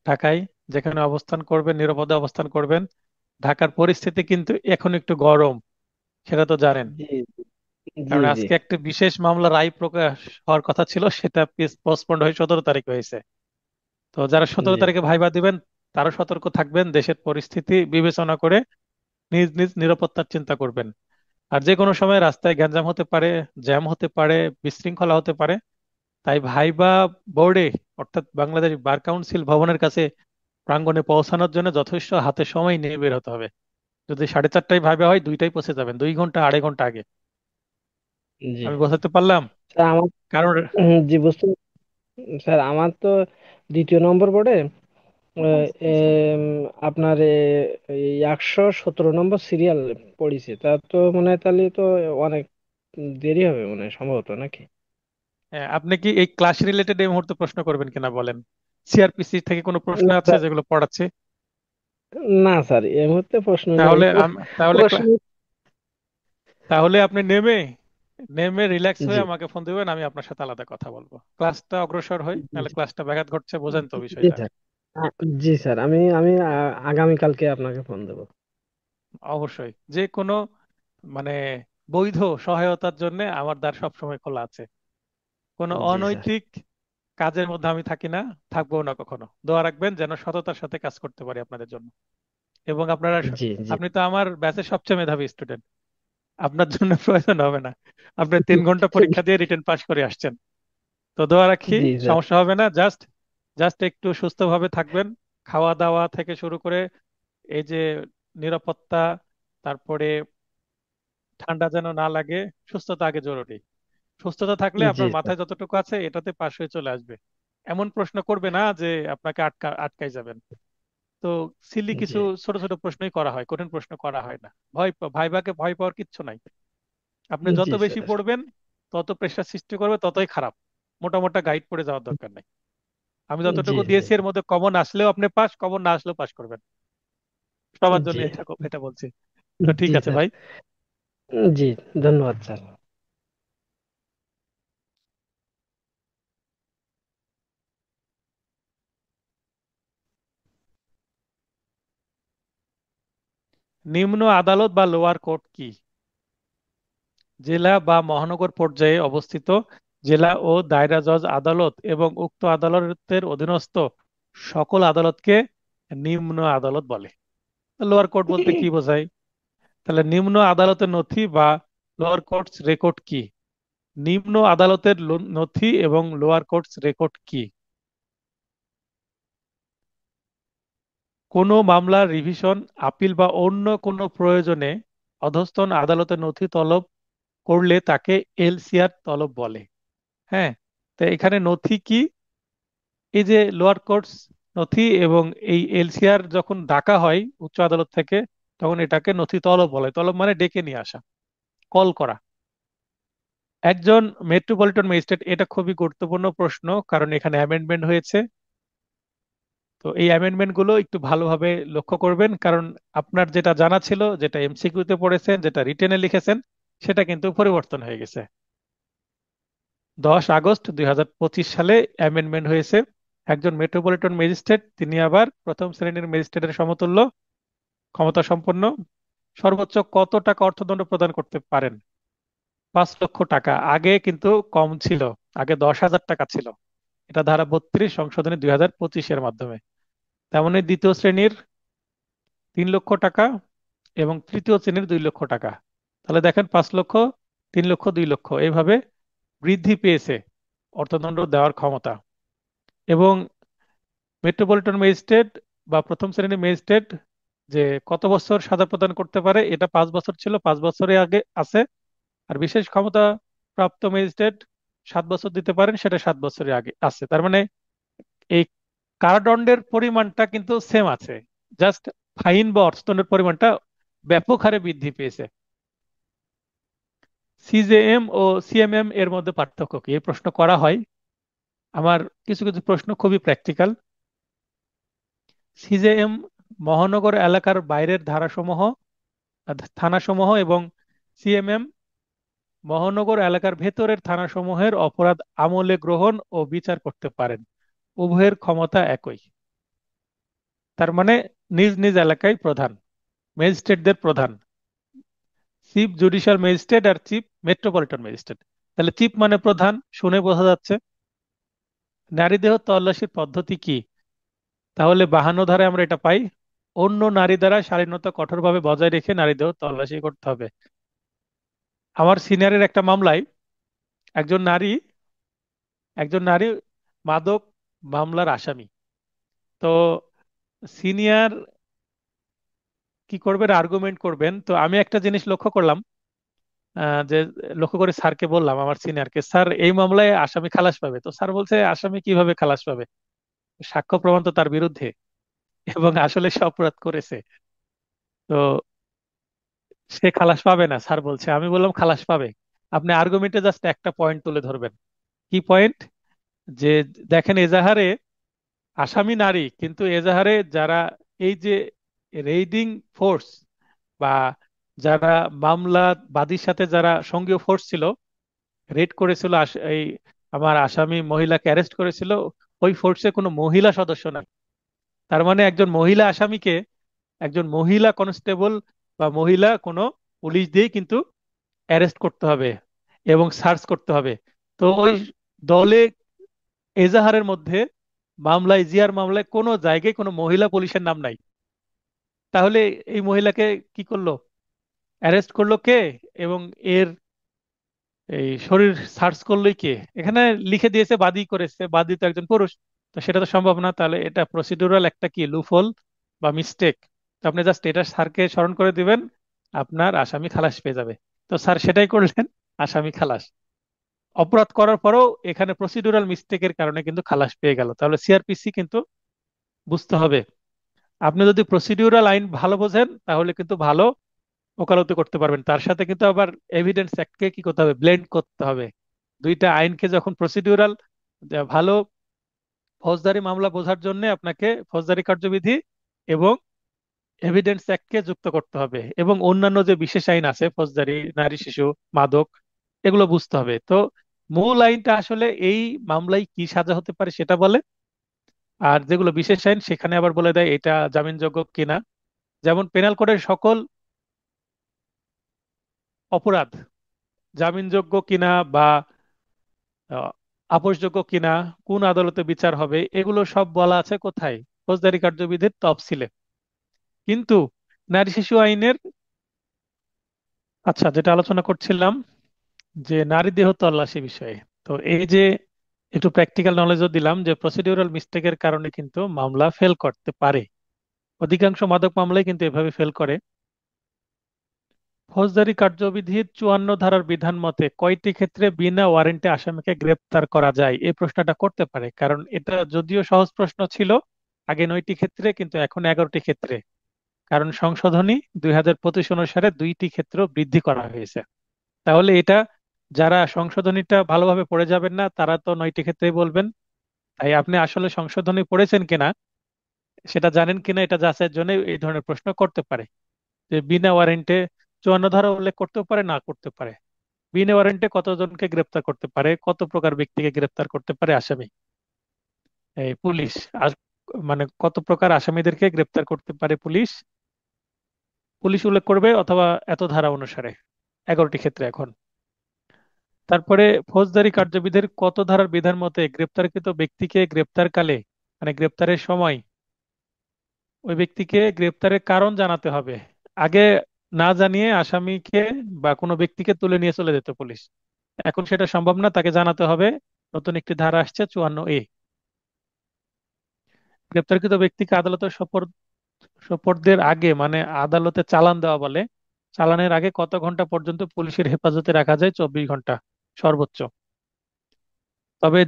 ঢাকায়। যেখানে অবস্থান করবেন নিরাপদে অবস্থান করবেন। ঢাকার পরিস্থিতি কিন্তু এখন একটু গরম, সেটা তো জানেন। জি জি কারণ জি আজকে একটা বিশেষ মামলা রায় প্রকাশ হওয়ার কথা ছিল, সেটা পোস্টপন্ড হয়ে 17 তারিখ হয়েছে। তো যারা 17 তারিখে ভাইবা দিবেন, তারা সতর্ক থাকবেন, দেশের পরিস্থিতি বিবেচনা করে নিজ নিজ নিরাপত্তার চিন্তা করবেন। আর যে কোনো সময় রাস্তায় গ্যাঞ্জাম হতে পারে, জ্যাম হতে পারে, বিশৃঙ্খলা হতে পারে। তাই ভাইবা বোর্ডে, অর্থাৎ বাংলাদেশ বার কাউন্সিল ভবনের কাছে প্রাঙ্গণে পৌঁছানোর জন্য যথেষ্ট হাতে সময় নিয়ে বের হতে হবে। যদি 4:30টায় ভাইবা হয়, 2টায় পৌঁছে যাবেন, 2 ঘন্টা 2.5 ঘন্টা আগে। জি আমি বোঝাতে পারলাম? স্যার আমার কারণ জি বুঝতে। স্যার আমার তো 2 নম্বর বোর্ডে আপনার এই 117 নম্বর সিরিয়াল পড়েছে। তা তো মনে হয় তাহলে তো অনেক দেরি হবে মনে হয় সম্ভবত, নাকি? আপনি কি এই ক্লাস রিলেটেড এই মুহূর্তে প্রশ্ন করবেন কিনা বলেন? সিআরপিসি থেকে কোনো প্রশ্ন না আছে স্যার, যেগুলো পড়াচ্ছে? না স্যার, এই মুহূর্তে প্রশ্ন নেই। তাহলে তাহলে প্রশ্ন। তাহলে আপনি নেমে নেমে রিল্যাক্স জি হয়ে আমাকে ফোন দিবেন, আমি আপনার সাথে আলাদা কথা বলবো। ক্লাসটা অগ্রসর হই, নাহলে ক্লাসটা ব্যাঘাত ঘটছে, বোঝেন তো জি বিষয়টা। স্যার। জি স্যার, আমি আমি আগামীকালকে আপনাকে ফোন দেবো। অবশ্যই যে কোনো মানে বৈধ সহায়তার জন্য আমার দ্বার সবসময় খোলা আছে। কোনো জি স্যার। অনৈতিক কাজের মধ্যে আমি থাকি না, থাকবো না কখনো। দোয়া রাখবেন যেন সততার সাথে কাজ করতে পারি আপনাদের জন্য। এবং আপনারা জি জি আপনি তো আমার ব্যাচের সবচেয়ে মেধাবী স্টুডেন্ট, আপনার জন্য প্রয়োজন হবে না। আপনি 3 ঘন্টা পরীক্ষা দিয়ে রিটেন পাস করে আসছেন। তো দোয়া রাখি, জি স্যার। সমস্যা হবে না। জাস্ট জাস্ট একটু সুস্থভাবে থাকবেন। খাওয়া দাওয়া থেকে শুরু করে এই যে নিরাপত্তা, তারপরে ঠান্ডা যেন না লাগে, সুস্থতা আগে জরুরি। সুস্থতা থাকলে জি আপনার স্যার। মাথায় যতটুকু আছে এটাতে পাশ হয়ে চলে আসবে। এমন প্রশ্ন করবে না যে আপনাকে আটকাই যাবেন। তো সিলি জি কিছু ছোট ছোট প্রশ্নই করা হয়, কঠিন প্রশ্ন করা হয় না। ভাইবাকে ভয় পাওয়ার কিচ্ছু নাই। আপনি যত জি বেশি স্যার। পড়বেন তত প্রেশার সৃষ্টি করবে, ততই খারাপ। মোটা মোটা গাইড পড়ে যাওয়ার দরকার নেই। আমি জি যতটুকু জি। দিয়েছি এর মধ্যে কমন আসলেও আপনি পাস, কমন না আসলেও পাস করবেন। সবার জন্য জি এটা এটা বলছি। তো ঠিক জি আছে স্যার। ভাই। জি, ধন্যবাদ স্যার। নিম্ন আদালত বা লোয়ার কোর্ট কি? জেলা বা মহানগর পর্যায়ে অবস্থিত জেলা ও দায়রা জজ আদালত এবং উক্ত আদালতের অধীনস্থ সকল আদালতকে নিম্ন আদালত বলে। লোয়ার কোর্ট বলতে কি বোঝায়? তাহলে নিম্ন আদালতের নথি বা লোয়ার কোর্টস রেকর্ড কি? নিম্ন আদালতের নথি এবং লোয়ার কোর্টস রেকর্ড কি? কোনো মামলার রিভিশন, আপিল বা অন্য কোনো প্রয়োজনে অধস্তন আদালতের নথি তলব করলে তাকে এলসিআর তলব বলে। হ্যাঁ, তো এখানে নথি কি? এই যে লোয়ার কোর্টস নথি এবং এই এলসিআর যখন ডাকা হয় উচ্চ আদালত থেকে, তখন এটাকে নথি তলব বলে। তলব মানে ডেকে নিয়ে আসা, কল করা। একজন মেট্রোপলিটন ম্যাজিস্ট্রেট, এটা খুবই গুরুত্বপূর্ণ প্রশ্ন, কারণ এখানে অ্যামেন্ডমেন্ট হয়েছে। তো এই অ্যামেন্ডমেন্ট গুলো একটু ভালোভাবে লক্ষ্য করবেন, কারণ আপনার যেটা জানা ছিল, যেটা এমসিকিউতে পড়েছেন, যেটা রিটেনে লিখেছেন, সেটা কিন্তু পরিবর্তন হয়ে গেছে। 10 আগস্ট 2025 সালে অ্যামেন্ডমেন্ট হয়েছে। একজন মেট্রোপলিটন ম্যাজিস্ট্রেট তিনি আবার প্রথম শ্রেণীর ম্যাজিস্ট্রেটের সমতুল্য ক্ষমতা সম্পন্ন। সর্বোচ্চ কত টাকা অর্থদণ্ড প্রদান করতে পারেন? 5 লক্ষ টাকা। আগে কিন্তু কম ছিল, আগে 10,000 টাকা ছিল। এটা ধারা 32 সংশোধনী 2025-এর মাধ্যমে। তেমনি দ্বিতীয় শ্রেণীর 3 লক্ষ টাকা এবং তৃতীয় শ্রেণীর 2 লক্ষ টাকা। তাহলে দেখেন 5 লক্ষ, 3 লক্ষ, 2 লক্ষ এইভাবে বৃদ্ধি পেয়েছে অর্থদণ্ড দেওয়ার ক্ষমতা। এবং মেট্রোপলিটন ম্যাজিস্ট্রেট বা প্রথম শ্রেণীর ম্যাজিস্ট্রেট যে কত বছর সাজা প্রদান করতে পারে, এটা 5 বছর ছিল, 5 বছরে আগে আছে। আর বিশেষ ক্ষমতা প্রাপ্ত ম্যাজিস্ট্রেট 7 বছর দিতে পারেন, সেটা 7 বছরে আগে আছে। তার মানে এই কারাদণ্ডের পরিমাণটা কিন্তু সেম আছে, জাস্ট ফাইন বা অর্থদণ্ডের পরিমাণটা ব্যাপক হারে বৃদ্ধি পেয়েছে। সিজেএম ও সিএমএম এর মধ্যে পার্থক্য কি, এই প্রশ্ন করা হয়। আমার কিছু কিছু প্রশ্ন খুবই প্র্যাকটিক্যাল। সিজেএম মহানগর এলাকার বাইরের ধারাসমূহ থানাসমূহ এবং সিএমএম মহানগর এলাকার ভেতরের থানাসমূহের অপরাধ আমলে গ্রহণ ও বিচার করতে পারেন। উভয়ের ক্ষমতা একই। তার মানে নিজ নিজ এলাকায় প্রধান, ম্যাজিস্ট্রেটদের প্রধান, চিফ জুডিশিয়াল ম্যাজিস্ট্রেট আর চিফ মেট্রোপলিটন ম্যাজিস্ট্রেট। তাহলে চিফ মানে প্রধান, শুনে বোঝা যাচ্ছে। নারী দেহ তল্লাশির পদ্ধতি কি? তাহলে 52 ধারায় আমরা এটা পাই, অন্য নারী দ্বারা শালীনতা কঠোরভাবে বজায় রেখে নারী দেহ তল্লাশি করতে হবে। আমার সিনিয়রের একটা মামলায় একজন নারী একজন নারী মাদক মামলার আসামি। তো সিনিয়র কি করবেন, আর্গুমেন্ট করবেন। তো আমি একটা জিনিস লক্ষ্য করলাম, যে লক্ষ্য করে স্যারকে বললাম, আমার সিনিয়রকে, স্যার এই মামলায় আসামি খালাস পাবে। তো স্যার বলছে, আসামি কিভাবে খালাস পাবে? সাক্ষ্য প্রমাণ তো তার বিরুদ্ধে, এবং আসলে সে অপরাধ করেছে। তো সে খালাস পাবে না স্যার বলছে। আমি বললাম খালাস পাবে। আপনি আর্গুমেন্টে জাস্ট একটা পয়েন্ট তুলে ধরবেন। কি পয়েন্ট? যে দেখেন, এজাহারে আসামি নারী, কিন্তু এজাহারে যারা এই যে রেইডিং ফোর্স বা যারা মামলা বাদীর সাথে যারা সঙ্গীয় ফোর্স ছিল, রেড করেছিল, এই আমার আসামি মহিলাকে অ্যারেস্ট করেছিল, ওই ফোর্সে কোনো মহিলা সদস্য না। তার মানে একজন মহিলা আসামিকে একজন মহিলা কনস্টেবল বা মহিলা কোনো পুলিশ দিয়ে কিন্তু অ্যারেস্ট করতে হবে এবং সার্চ করতে হবে। তো ওই দলে এজাহারের মধ্যে মামলায়, জিয়ার মামলায় কোনো জায়গায় কোনো মহিলা পুলিশের নাম নাই। তাহলে এই মহিলাকে কি করলো, অ্যারেস্ট করলো কে? এবং এর এই শরীর সার্চ করলোই কে? এখানে লিখে দিয়েছে বাদী করেছে, বাদী তো একজন পুরুষ। তো সেটা তো সম্ভব না। তাহলে এটা প্রসিডিউরাল একটা কি লুফল বা মিস্টেক। তো আপনি জাস্ট এটা স্যারকে স্মরণ করে দিবেন, আপনার আসামি খালাস পেয়ে যাবে। তো স্যার সেটাই করলেন, আসামি খালাস। অপরাধ করার পরেও এখানে প্রসিডিউরাল মিস্টেকের কারণে কিন্তু খালাস পেয়ে গেল। তাহলে সিআরপিসি কিন্তু বুঝতে হবে। আপনি যদি প্রসিডিউরাল আইন ভালো বোঝেন, তাহলে কিন্তু ভালো ওকালতি করতে পারবেন। তার সাথে কিন্তু আবার এভিডেন্স অ্যাক্টকে কি করতে হবে, ব্লেন্ড করতে হবে। দুইটা আইনকে যখন প্রসিডিউরাল ভালো ফৌজদারি মামলা বোঝার জন্য আপনাকে ফৌজদারি কার্যবিধি এবং এভিডেন্স অ্যাক্টকে যুক্ত করতে হবে, এবং অন্যান্য যে বিশেষ আইন আছে ফৌজদারি, নারী শিশু, মাদক, এগুলো বুঝতে হবে। তো মূল আইনটা আসলে এই মামলায় কি সাজা হতে পারে সেটা বলে, আর যেগুলো বিশেষ আইন সেখানে আবার বলে দেয় এটা জামিনযোগ্য কিনা। যেমন পেনাল কোডের সকল অপরাধ জামিনযোগ্য কিনা বা আহ, আপোষযোগ্য কিনা, কোন আদালতে বিচার হবে, এগুলো সব বলা আছে কোথায়? ফৌজদারি কার্যবিধির তফসিলে। কিন্তু নারী শিশু আইনের, আচ্ছা, যেটা আলোচনা করছিলাম যে নারী দেহ তল্লাশি বিষয়ে, তো এই যে একটু প্র্যাকটিক্যাল নলেজও দিলাম যে প্রসিডিউরাল মিস্টেকের কারণে কিন্তু মামলা ফেল করতে পারে। অধিকাংশ মাদক মামলাই কিন্তু এভাবে ফেল করে। ফৌজদারি কার্যবিধির 54 ধারার বিধান মতে কয়টি ক্ষেত্রে বিনা ওয়ারেন্টে আসামিকে গ্রেপ্তার করা যায়, এই প্রশ্নটা করতে পারে। কারণ এটা যদিও সহজ প্রশ্ন ছিল আগে 9টি ক্ষেত্রে, কিন্তু এখন 11টি ক্ষেত্রে। কারণ সংশোধনী 2025 অনুসারে 2টি ক্ষেত্র বৃদ্ধি করা হয়েছে। তাহলে এটা যারা সংশোধনীটা ভালোভাবে পড়ে যাবেন না তারা তো 9টি ক্ষেত্রেই বলবেন। তাই আপনি আসলে সংশোধনী পড়েছেন কিনা, সেটা জানেন কিনা, এটা যাচাইয়ের জন্য এই ধরনের প্রশ্ন করতে পারে। যে বিনা ওয়ারেন্টে 54 ধারা উল্লেখ করতেও পারে, না করতে পারে। বিনা ওয়ারেন্টে কতজনকে গ্রেপ্তার করতে পারে, কত প্রকার ব্যক্তিকে গ্রেপ্তার করতে পারে আসামি, এই পুলিশ, আর মানে কত প্রকার আসামিদেরকে গ্রেপ্তার করতে পারে পুলিশ, পুলিশ উল্লেখ করবে, অথবা এত ধারা অনুসারে 11টি ক্ষেত্রে এখন। তারপরে ফৌজদারি কার্যবিধির কত ধারার বিধান মতে গ্রেপ্তারকৃত ব্যক্তিকে গ্রেপ্তারকালে, মানে গ্রেপ্তারের সময়, ওই ব্যক্তিকে গ্রেপ্তারের কারণ জানাতে হবে। আগে না জানিয়ে আসামিকে বা কোনো ব্যক্তিকে তুলে নিয়ে চলে যেত পুলিশ, এখন সেটা সম্ভব না, তাকে জানাতে হবে। নতুন একটি ধারা আসছে 54A। গ্রেপ্তারকৃত ব্যক্তিকে আদালতে সোপর্দের আগে, মানে আদালতে চালান দেওয়া বলে, চালানের আগে কত ঘন্টা পর্যন্ত পুলিশের হেফাজতে রাখা যায়? 24 ঘন্টা সর্বোচ্চ। তবে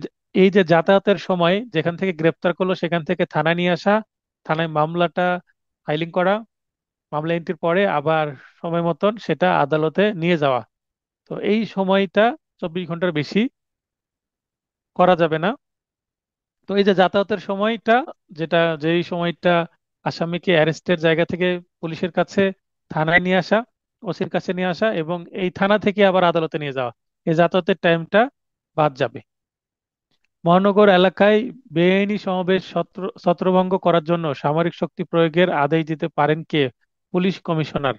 এই যে যাতায়াতের সময়, যেখান থেকে গ্রেপ্তার করলো সেখান থেকে থানায় নিয়ে আসা, থানায় মামলাটা ফাইলিং করা, মামলা এন্ট্রির পরে আবার সময় মতন সেটা আদালতে নিয়ে যাওয়া, তো এই সময়টা 24 ঘন্টার বেশি করা যাবে না। তো এই যে যাতায়াতের সময়টা, যেটা যেই সময়টা আসামিকে অ্যারেস্টের জায়গা থেকে পুলিশের কাছে থানায় নিয়ে আসা, ওসির কাছে নিয়ে আসা, এবং এই থানা থেকে আবার আদালতে নিয়ে যাওয়া, এই যাতায়াতের টাইমটা বাদ যাবে। মহানগর এলাকায় বেআইনি সমাবেশ ছত্রভঙ্গ করার জন্য সামরিক শক্তি প্রয়োগের আদেশ দিতে পারেন কে? Police commissioner.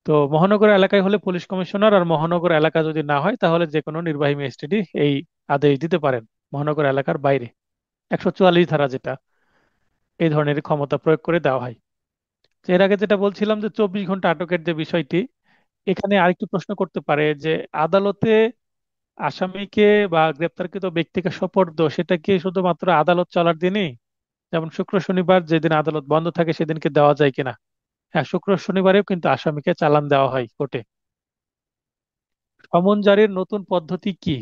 তো মহানগর এলাকায় হলে পুলিশ কমিশনার, আর মহানগর এলাকা যদি না হয় তাহলে যে কোনো নির্বাহী ম্যাজিস্ট্রেটই এই আদেশ দিতে পারেন মহানগর এলাকার বাইরে। 144 ধারা যেটা, এই ধরনের ক্ষমতা প্রয়োগ করে দেওয়া হয়। তো এর আগে যেটা বলছিলাম যে 24 ঘন্টা আটকের যে বিষয়টি, এখানে আরেকটু প্রশ্ন করতে পারে যে আদালতে আসামিকে বা গ্রেপ্তারকৃত ব্যক্তিকে সোপর্দ, সেটা কি শুধুমাত্র আদালত চলার দিনই, যেমন শুক্র শনিবার যেদিন আদালত বন্ধ থাকে সেদিনকে দেওয়া যায় কিনা? হ্যাঁ, শুক্র শনিবারেও কিন্তু আসামিকে চালান দেওয়া হয় কোর্টে। সমন জারির নতুন পদ্ধতি কি?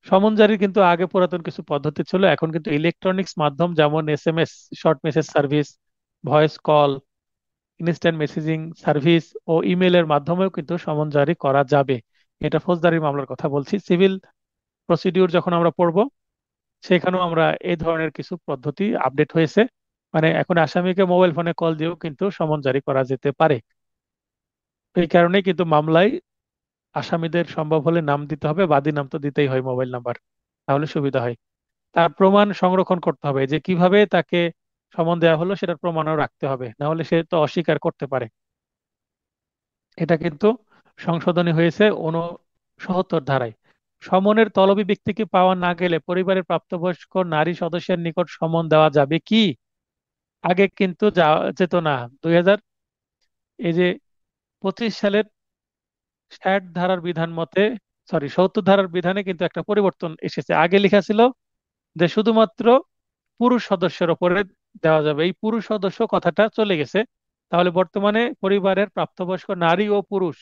সমন জারির কিন্তু আগে পুরাতন কিছু পদ্ধতি ছিল, এখন কিন্তু ইলেকট্রনিক্স মাধ্যম, যেমন SMS, short message service, voice call, instant messaging service ও ইমেলের মাধ্যমেও কিন্তু সমন জারি করা যাবে। এটা ফৌজদারি মামলার কথা বলছি। সিভিল প্রসিডিউর যখন আমরা পড়ব সেখানেও আমরা এই ধরনের কিছু পদ্ধতি আপডেট হয়েছে। মানে এখন আসামিকে মোবাইল ফোনে কল দিয়েও কিন্তু সমন জারি করা যেতে পারে। এই কারণে কিন্তু মামলায় আসামিদের সম্ভব হলে নাম দিতে হবে, বাদী নাম তো দিতেই হয়, মোবাইল নাম্বার, তাহলে সুবিধা হয়। তার প্রমাণ সংরক্ষণ করতে হবে, যে কিভাবে তাকে সমন দেওয়া হলো সেটার প্রমাণও রাখতে হবে, না হলে সে তো অস্বীকার করতে পারে। এটা কিন্তু সংশোধনী হয়েছে 69 ধারায়। সমনের তলবি ব্যক্তিকে পাওয়া না গেলে পরিবারের প্রাপ্তবয়স্ক নারী সদস্যের নিকট সমন দেওয়া যাবে কি? আগে কিন্তু যাওয়া যেত না। 2000, এই যে 25 সালের 60 ধারার বিধান মতে, সরি 70 ধারার বিধানে কিন্তু একটা পরিবর্তন এসেছে। আগে লেখা ছিল যে শুধুমাত্র পুরুষ সদস্যের ওপরে দেওয়া যাবে, এই পুরুষ সদস্য কথাটা চলে গেছে। তাহলে বর্তমানে পরিবারের প্রাপ্তবয়স্ক নারী ও পুরুষ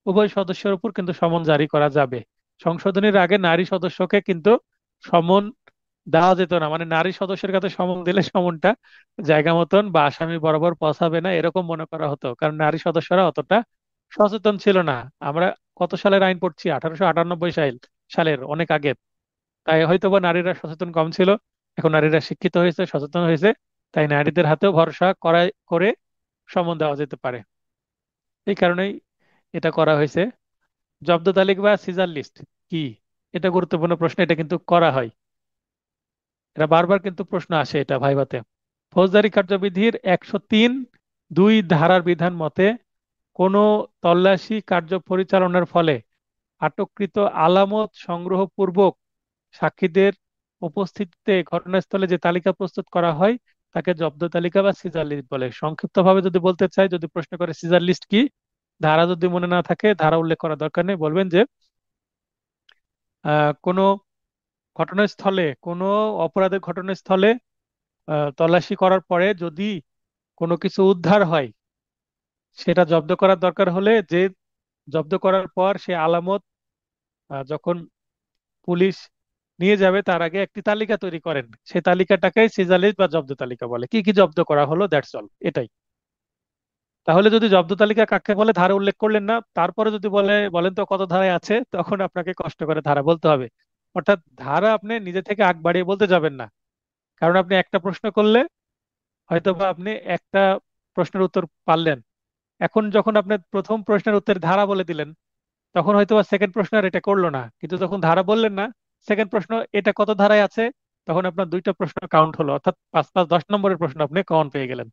উভয় সদস্যের উপর কিন্তু সমন জারি করা যাবে। সংশোধনীর আগে নারী সদস্যকে কিন্তু সমন দেওয়া যেত না, মানে নারী সদস্যের কাছে সমন দিলে সমনটা জায়গা মতন বা আসামি বরাবর পৌঁছাবে না, এরকম মনে করা হতো, কারণ নারী সদস্যরা অতটা সচেতন ছিল না। আমরা কত সালের আইন পড়ছি, 1898 সালের, অনেক আগে। তাই হয়তোবা নারীরা সচেতন কম ছিল, এখন নারীরা শিক্ষিত হয়েছে, সচেতন হয়েছে, তাই নারীদের হাতেও ভরসা করে সমন দেওয়া যেতে পারে। এই কারণেই এটা করা হয়েছে। জব্দ তালিকা বা সিজার লিস্ট কি, এটা গুরুত্বপূর্ণ প্রশ্ন, এটা কিন্তু করা হয়। এটা বারবার কিন্তু প্রশ্ন আসে এটা ভাইভাতে। ফৌজদারি কার্যবিধির 103(2) ধারার বিধান মতে কোনো তল্লাশি কার্য পরিচালনার ফলে আটককৃত আলামত সংগ্রহ পূর্বক সাক্ষীদের উপস্থিতিতে ঘটনাস্থলে যে তালিকা প্রস্তুত করা হয় তাকে জব্দ তালিকা বা সিজার লিস্ট বলে। সংক্ষিপ্ত ভাবে যদি বলতে চাই, যদি প্রশ্ন করে সিজার লিস্ট কি, ধারা যদি মনে না থাকে, ধারা উল্লেখ করার দরকার নেই, বলবেন যে কোনো ঘটনাস্থলে, কোনো অপরাধের ঘটনাস্থলে তল্লাশি করার পরে যদি কোনো কিছু উদ্ধার হয়, সেটা জব্দ করার দরকার হলে যে জব্দ করার পর সে আলামত যখন পুলিশ নিয়ে যাবে তার আগে একটি তালিকা তৈরি করেন, সেই তালিকাটাকে সিজার লিস্ট বা জব্দ তালিকা বলে। কি কি জব্দ করা হলো, দ্যাটস অল, এটাই। তাহলে যদি জব্দ তালিকা কাকে বলে ধারা উল্লেখ করলেন না, তারপরে যদি বলেন তো কত ধারায় আছে, তখন আপনাকে কষ্ট করে ধারা বলতে হবে। অর্থাৎ ধারা আপনি নিজে থেকে আগ বাড়িয়ে বলতে যাবেন না। কারণ আপনি একটা প্রশ্ন করলে হয়তোবা আপনি একটা প্রশ্নের উত্তর পারলেন, এখন যখন আপনি প্রথম প্রশ্নের উত্তর ধারা বলে দিলেন, তখন হয়তোবা সেকেন্ড প্রশ্ন আর এটা করলো না, কিন্তু যখন ধারা বললেন না, সেকেন্ড প্রশ্ন এটা কত ধারায় আছে, তখন আপনার দুইটা প্রশ্ন কাউন্ট হলো, অর্থাৎ 5 5 10 নম্বরের প্রশ্ন আপনি কমন পেয়ে গেলেন।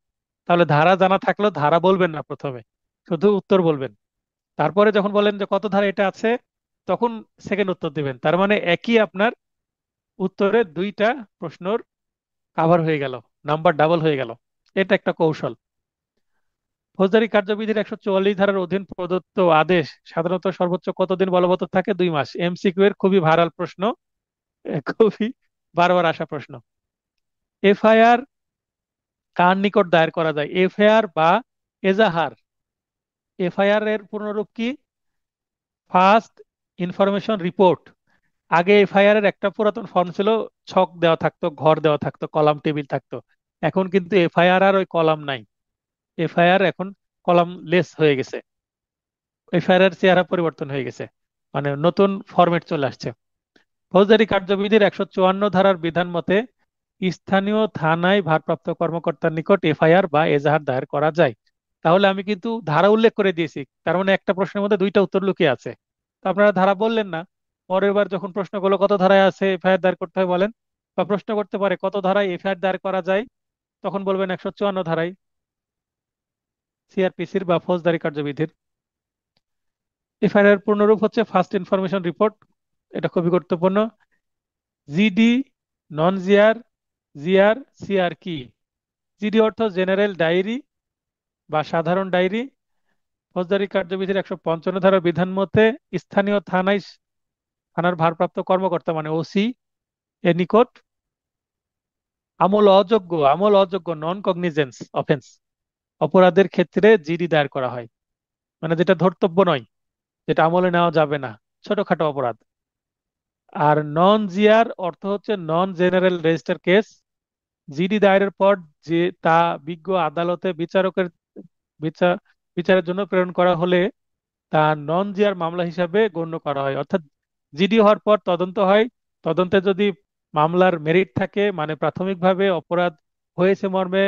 তাহলে ধারা জানা থাকলেও ধারা বলবেন না প্রথমে, শুধু উত্তর বলবেন। তারপরে যখন বলেন যে কত ধারা এটা আছে, তখন সেকেন্ড উত্তর দিবেন। তার মানে একই আপনার উত্তরে দুইটা প্রশ্নর কাভার হয়ে গেল, নাম্বার ডাবল হয়ে গেল। এটা একটা কৌশল। ফৌজদারি কার্যবিধির 144 ধারার অধীন প্রদত্ত আদেশ সাধারণত সর্বোচ্চ কতদিন বলবৎ থাকে? 2 মাস। এমসিকিউ এর খুবই ভাইরাল প্রশ্ন, খুবই বারবার আসা প্রশ্ন। এফআইআর কার নিকট দায়ের করা যায়? এফআইআর বা এজাহার। এফআইআর এর পূর্ণরূপ কি? First information report. আগে এফআইআর এর একটা পুরাতন ফর্ম ছিল, ছক দেওয়া থাকতো, ঘর দেওয়া থাকতো, কলাম টেবিল থাকতো। এখন কিন্তু এফআইআর আর ওই কলাম নাই, এফআইআর এখন কলাম লেস হয়ে গেছে, এফআইআর এর চেহারা পরিবর্তন হয়ে গেছে, মানে নতুন ফরম্যাট চলে আসছে। ফৌজদারি কার্যবিধির 154 ধারার বিধান মতে স্থানীয় থানায় ভারপ্রাপ্ত কর্মকর্তার নিকট এফআইআর বা এজাহার দায়ের করা যায়। তাহলে আমি কিন্তু ধারা উল্লেখ করে দিয়েছি, তার মানে একটা প্রশ্নের মধ্যে দুইটা উত্তর লুকিয়ে আছে। তো আপনারা ধারা বললেন না, পরের বার যখন প্রশ্ন করলো কত ধারায় আছে এফআইআর দায়ের করতে হয় বলেন, বা প্রশ্ন করতে পারে কত ধারায় এফআইআর দায়ের করা যায়, তখন বলবেন 154 ধারায়, সিআরপিসির বা ফৌজদারি কার্যবিধির। এফআইআর পূর্ণরূপ হচ্ছে ফার্স্ট ইনফরমেশন রিপোর্ট, এটা খুবই গুরুত্বপূর্ণ। জিডি, নন জিআর, জিআর, সিআর কি? জিডি অর্থ জেনারেল ডায়েরি বা সাধারণ ডায়েরি। ফৌজদারি কার্যবিধির 155 ধারার বিধান মতে স্থানীয় থানার ভারপ্রাপ্ত কর্মকর্তা মানে ওসি এর নিকট আমল অযোগ্য নন কগনিজেন্স অফেন্স অপরাধের ক্ষেত্রে জিডি দায়ের করা হয়, মানে যেটা ধর্তব্য নয়, যেটা আমলে নেওয়া যাবে না, ছোটখাটো অপরাধ। আর নন জিআর অর্থ হচ্ছে নন জেনারেল রেজিস্টার কেস। জিডি দায়েরের পর যে তা বিজ্ঞ আদালতে বিচারকের বিচার বিচারের জন্য প্রেরণ করা হলে তা নন জিআর মামলা হিসাবে গণ্য করা হয়। অর্থাৎ জিডি হওয়ার পর তদন্ত হয়, তদন্তে যদি মামলার মেরিট থাকে, মানে প্রাথমিকভাবে অপরাধ হয়েছে মর্মে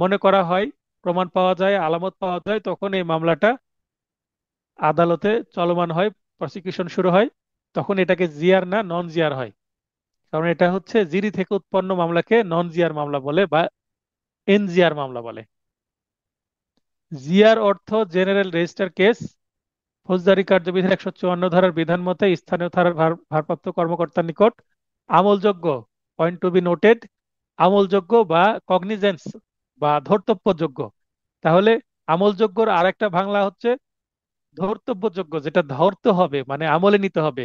মনে করা হয়, প্রমাণ পাওয়া যায়, আলামত পাওয়া যায়, তখন এই মামলাটা আদালতে চলমান হয়, প্রসিকিউশন শুরু হয়। তখন এটাকে জিআর না নন জিআর হয়, কারণ এটা হচ্ছে জিডি থেকে উৎপন্ন মামলাকে নন জিআর মামলা বলে বা এনজিআর মামলা বলে। জিআর অর্থ জেনারেল রেজিস্টার কেস। ফৌজদারি কার্যবিধির 154 ধারার বিধান মতে স্থানীয় থানার ভারপ্রাপ্ত কর্মকর্তার নিকট আমলযোগ্য, পয়েন্ট টু বি নোটেড, আমলযোগ্য বা কগনিজেন্স বা ধর্তব্যযোগ্য। তাহলে আমলযোগ্যর আর একটা বাংলা হচ্ছে ধর্তব্যযোগ্য, যেটা ধরতে হবে মানে আমলে নিতে হবে,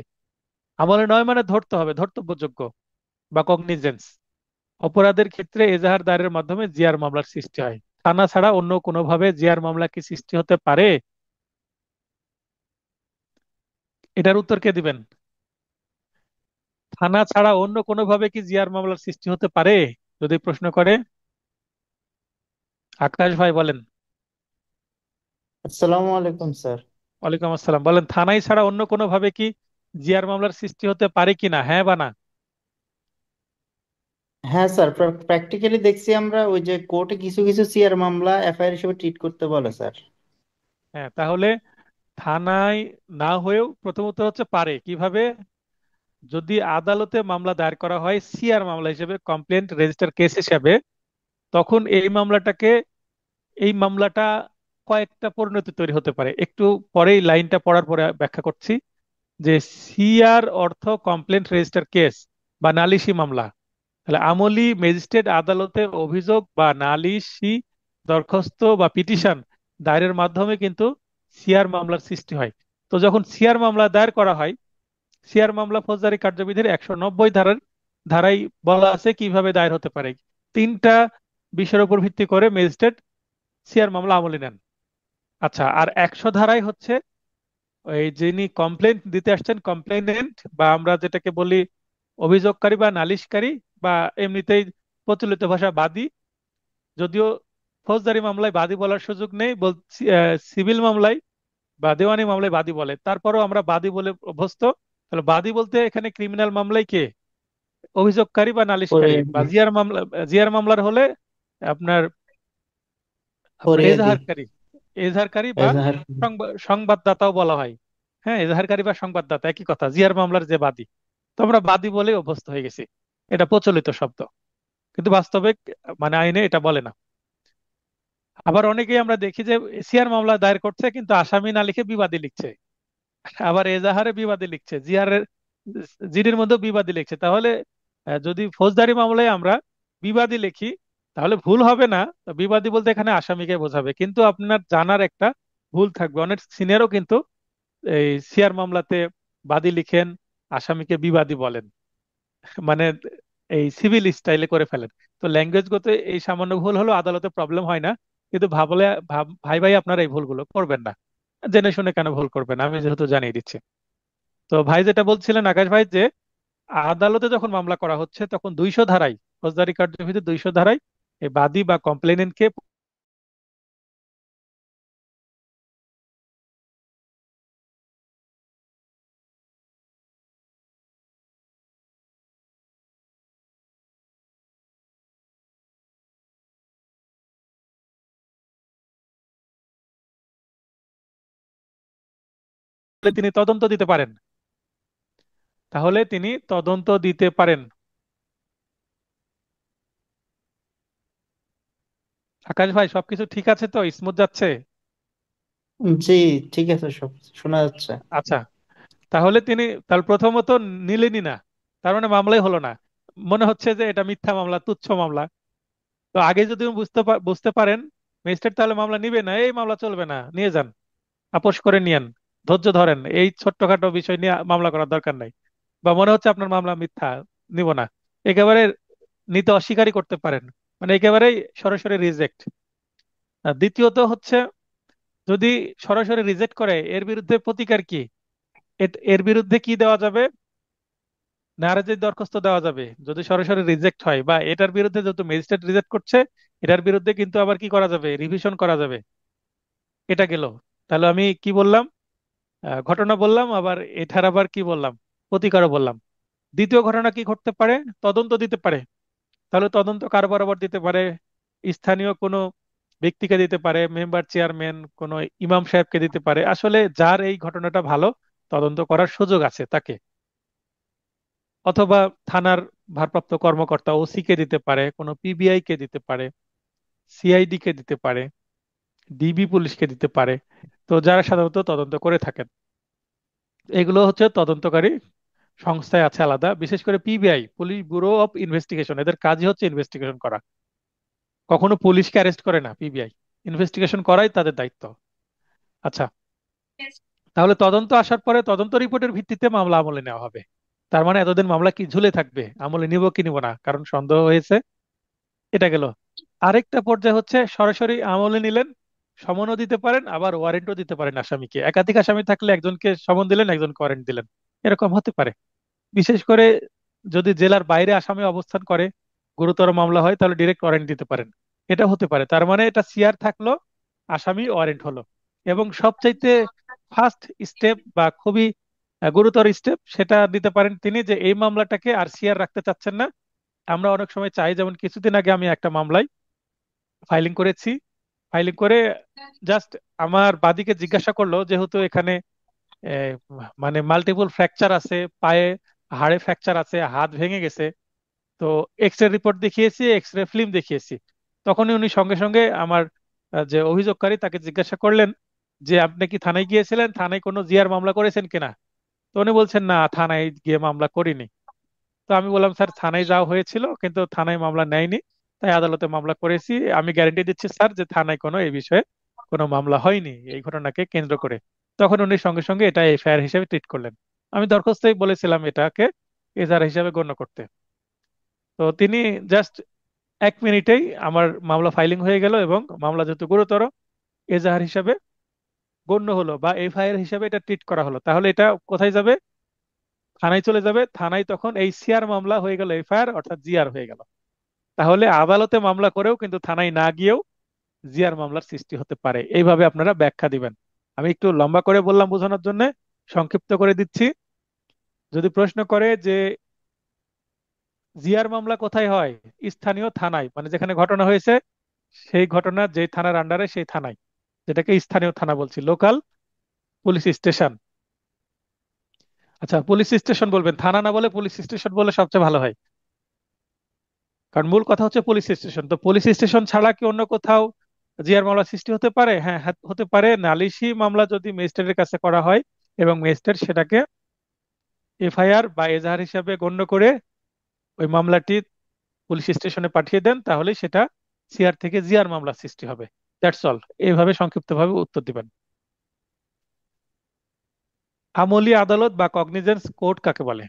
আমলে নয় মানে ধরতে হবে, ধর্তব্যযোগ্য বা কগনিজেন্স। অপরাধের ক্ষেত্রে এজাহার দায়েরের মাধ্যমে জিআর মামলার সৃষ্টি হয়। থানা ছাড়া অন্য কোনোভাবে জিআর মামলা কি সৃষ্টি হতে পারে? এটার উত্তর কে দিবেন? থানা ছাড়া অন্য কোনোভাবে কি জিআর মামলার সৃষ্টি হতে পারে যদি প্রশ্ন করে? আকাশ ভাই বলেন। আসসালামু আলাইকুম স্যার। ওয়ালাইকুম আসসালাম। বলেন, থানায় ছাড়া অন্য কোনো ভাবে কি জিআর মামলার সৃষ্টি হতে পারে কিনা, হ্যাঁ বা না? হ্যাঁ স্যার, প্র্যাকটিক্যালি দেখছি আমরা ওই যে কোর্টে কিছু কিছু সিআর মামলা এফআইআর হিসেবে ট্রিট করতে বলে স্যার। হ্যাঁ, তাহলে থানায় না হয়েও প্রথমত হচ্ছে পারে কিভাবে, যদি আদালতে মামলা দায়ের করা হয় সিআর মামলা হিসেবে, কমপ্লেন্ট রেজিস্টার কেস হিসেবে, তখন এই মামলাটা কয়েকটা পরিণতি তৈরি হতে পারে। একটু পরেই লাইনটা পড়ার পরে ব্যাখ্যা করছি। যে সিআর অর্থ কমপ্লেন্ট রেজিস্টার কেস বা নালিশি মামলা। তাহলে আমলি ম্যাজিস্ট্রেট আদালতে অভিযোগ বা নালিশি দরখাস্ত বা পিটিশন দায়েরের মাধ্যমে কিন্তু সিআর মামলার সৃষ্টি হয়। তো যখন সিআর মামলা দায়ের করা হয়, সিআর মামলা ফৌজদারি কার্যবিধির 190 ধারায় বলা আছে কিভাবে দায়ের হতে পারে। তিনটা বিষয়ের উপর ভিত্তি করে ম্যাজিস্ট্রেট সিআর মামলা আমলে নেন। আচ্ছা, আর 100 ধারায় হচ্ছে ওই যিনি কমপ্লেন্ট দিতে আসছেন, কমপ্লেনেন্ট বা আমরা যেটাকে বলি অভিযোগকারী বা নালিশকারী, বা এমনিতেই প্রচলিত ভাষা বাদী, যদিও ফৌজদারি মামলায় বাদী বলার সুযোগ নেই, সিভিল মামলায় বা দেওয়ানি মামলায় বাদী বলে, তারপরেও আমরা বাদী বলে অভ্যস্ত। তাহলে বাদী বলতে এখানে ক্রিমিনাল মামলায় কে, অভিযোগকারী বা পরে নালিশকারী, বা জিআর মামলার হলে আপনার আপনার ফরিয়াদি। এজাহারকারী বা এজাহার। সংবাদদাতাও বলা হয়। হ্যাঁ, এজাহারকারী বা সংবাদদাতা একই কথা, জিআর মামলার যে বাদী। তো আমরা বাদী বলে অভ্যস্ত হয়ে গেছি, এটা প্রচলিত শব্দ, কিন্তু বাস্তবে মানে আইনে এটা বলে না। আবার অনেকেই আমরা দেখি যে সিআর মামলা দায়ের করছে কিন্তু আসামি না লিখে বিবাদী লিখছে, আবার এজাহারে বিবাদী লিখছে, জিডির মধ্যে বিবাদী লিখছে। তাহলে যদি ফৌজদারি মামলায় আমরা বিবাদী লিখি তাহলে ভুল হবে না। তো বিবাদী বলতে এখানে আসামিকে বোঝাবে, কিন্তু আপনার জানার একটা ভুল থাকবে, অনেক সিনিয়রও কিন্তু এই সিআর মামলাতে বাদী লিখেন, আসামিকে বিবাদী বলেন, মানে এই সিভিল স্টাইলে করে ফেলেন। তো ল্যাঙ্গুয়েজগত এই সামান্য ভুল হলো আদালতে প্রবলেম হয় না, কিন্তু ভাই ভাই আপনারা এই ভুলগুলো করবেন না। জেনে শুনে কেন ভুল করবেন, আমি যেহেতু জানিয়ে দিচ্ছি। তো ভাই যেটা বলছিলেন আকাশ ভাই, যে আদালতে যখন মামলা করা হচ্ছে তখন 200 ধারায়, ফৌজদারি কার্যবিধি 200 ধারায় এই বাদী বা কমপ্লেনেন্টকে তিনি তদন্ত দিতে পারেন, তাহলে তিনি তদন্ত দিতে পারেন। আকাশ ভাই, সবকিছু ঠিক আছে তো, স্মুথ যাচ্ছে? জি, ঠিক আছে, সব শোনা যাচ্ছে। আচ্ছা, তাহলে প্রথমত নিলেনই না, তার মানে মামলাই হলো না। মনে হচ্ছে যে এটা মিথ্যা মামলা, তুচ্ছ মামলা। তো আগে যদি বুঝতে পারেন ম্যাজিস্ট্রেট, তাহলে মামলা নিবে না, এই মামলা চলবে না, নিয়ে যান, আপোষ করে নিয়েন, ধৈর্য ধরেন, এই ছোট্টখাটো বিষয় নিয়ে মামলা করার দরকার নাই। বা মনে হচ্ছে আপনার মামলা মিথ্যা, নিব না, একেবারে নিতে অস্বীকারই করতে পারেন, মানে একেবারেই সরাসরি রিজেক্ট। আর দ্বিতীয়ত হচ্ছে, যদি সরাসরি রিজেক্ট করে এর বিরুদ্ধে প্রতিকার কি, এর বিরুদ্ধে কি দেওয়া যাবে, নারাজি দরখাস্ত দেওয়া যাবে যদি সরাসরি রিজেক্ট হয়, বা এটার বিরুদ্ধে যেহেতু ম্যাজিস্ট্রেট রিজেক্ট করছে, এটার বিরুদ্ধে কিন্তু আবার কি করা যাবে, রিভিশন করা যাবে। এটা গেল। তাহলে আমি কি বললাম, ঘটনা বললাম, আবার এটার আবার কি বললাম, প্রতিকারও বললাম। দ্বিতীয় ঘটনা কি ঘটতে পারে, তদন্ত দিতে পারে। তাহলে তদন্ত কার বরাবর দিতে পারে, স্থানীয় কোনো ব্যক্তিকে দিতে পারে, মেম্বার চেয়ারম্যান কোনো ইমাম সাহেবকে দিতে পারে, আসলে যার এই ঘটনাটা ভালো তদন্ত করার সুযোগ আছে তাকে। অথবা থানার ভারপ্রাপ্ত কর্মকর্তা ওসি কে দিতে পারে, কোনো পিবিআই কে দিতে পারে, সিআইডি কে দিতে পারে, ডিবি পুলিশকে দিতে পারে। তো যারা সাধারণত তদন্ত করে থাকেন, এগুলো হচ্ছে তদন্তকারী সংস্থায় আছে আলাদা, বিশেষ করে PBI, police bureau of investigation, এদের কাজই হচ্ছে ইনভেস্টিগেশন করা। কখনো পুলিশকে অ্যারেস্ট করে না পিবিআই, ইনভেস্টিগেশন করাই তাদের দায়িত্ব। আচ্ছা, তাহলে তদন্ত আসার পরে তদন্ত রিপোর্টের ভিত্তিতে মামলা আমলে নেওয়া হবে। তার মানে এতদিন মামলা কি ঝুলে থাকবে, আমলে নিব কি নিব না, কারণ সন্দেহ হয়েছে, এটা গেল। আরেকটা পর্যায়ে হচ্ছে সরাসরি আমলে নিলেন, সমনও দিতে পারেন, আবার ওয়ারেন্টও দিতে পারেন আসামিকে। একাধিক আসামি থাকলে একজনকে সমন দিলেন, একজনকে ওয়ারেন্ট দিলেন, এরকম হতে পারে। বিশেষ করে যদি জেলার বাইরে আসামি অবস্থান করে, গুরুতর মামলা হয়, তাহলে ডিরেক্ট ওয়ারেন্ট দিতে পারেন। এটা হতে পারে, তার মানে এটা সিআর থাকলো, আসামি ওয়ারেন্ট হলো। এবং সবচাইতে ফার্স্ট স্টেপ বা খুবই গুরুতর স্টেপ সেটা দিতে পারেন তিনি, যে এই মামলাটাকে আর সিআর রাখতে চাচ্ছেন না। আমরা অনেক সময় চাই, যেমন কিছুদিন আগে আমি একটা মামলায় ফাইলিং করেছি, ফাইলিং করে জাস্ট আমার বাদীকে জিজ্ঞাসা করলো, যেহেতু এখানে মানে মাল্টিপল ফ্র্যাকচার আছে পায়ে, হাড়ে ফ্র্যাকচার আছে, হাত ভেঙে গেছে, তো এক্স রে রিপোর্ট দেখিয়েছি, এক্স রে ফিল্ম দেখিয়েছি। তখনই উনি সঙ্গে সঙ্গে আমার যে অভিযোগকারী তাকে জিজ্ঞাসা করলেন যে আপনি কি থানায় গিয়েছিলেন, থানায় কোনো জিআর মামলা করেছেন কিনা। তো উনি বলছেন না, থানায় গিয়ে মামলা করিনি। তো আমি বললাম স্যার, থানায় যাওয়া হয়েছিল কিন্তু থানায় মামলা নেয়নি, তাই আদালতে মামলা করেছি। আমি গ্যারান্টি দিচ্ছি স্যার যে থানায় কোনো এই বিষয়ে কোনো মামলা হয়নি এই ঘটনাকে কেন্দ্র করে। তখন উনি সঙ্গে সঙ্গে এটা এফআইআর হিসেবে ট্রিট করলেন। আমি দরখাস্তই বলেছিলাম এটাকে এজাহার হিসেবে গণ্য করতে। তো তিনি জাস্ট 1 মিনিটেই আমার মামলা ফাইলিং হয়ে গেল, এবং মামলা যেহেতু গুরুতর এজাহার হিসাবে গণ্য হলো বা এফআইআর হিসাবে এটা ট্রিট করা হলো, তাহলে এটা কোথায় যাবে? থানায় চলে যাবে। থানায় তখন এই সিআর মামলা হয়ে গেল এফআইআর, অর্থাৎ জিআর হয়ে গেল। তাহলে আদালতে মামলা করেও কিন্তু থানায় না গিয়েও জিআর মামলার সৃষ্টি হতে পারে। এইভাবে আপনারা ব্যাখ্যা দিবেন। আমি একটু লম্বা করে বললাম বোঝানোর জন্য, সংক্ষিপ্ত করে দিচ্ছি। যদি প্রশ্ন করে যে জিআর মামলা কোথায় হয়, স্থানীয় থানায়, মানে যেখানে ঘটনা হয়েছে সেই ঘটনা যে থানার আন্ডারে সেই থানায়, যেটাকে স্থানীয় থানা বলছি, লোকাল পুলিশ স্টেশন। আচ্ছা, পুলিশ স্টেশন বলবেন, থানা না বলে পুলিশ স্টেশন বলে সবচেয়ে ভালো হয়, কারণ মূল কথা হচ্ছে পুলিশ স্টেশন। তো পুলিশ স্টেশন ছাড়া কি অন্য কোথাও জিআর মামলা সৃষ্টি হতে পারে? হ্যাঁ, হতে পারে। নালিশি মামলা যদি ম্যাজিস্ট্রেটের কাছে করা হয় এবং ম্যাজিস্ট্রেট সেটাকে এফআইআর বা এজাহার হিসাবে গণ্য করে ওই মামলাটি পুলিশ স্টেশনে পাঠিয়ে দেন, তাহলে সেটা সিআর থেকে জিআর মামলা সৃষ্টি হবে। That's all. এইভাবে সংক্ষিপ্তভাবে উত্তর দিবেন। আমলি আদালত বা কগনিজেন্স কোর্ট কাকে বলে?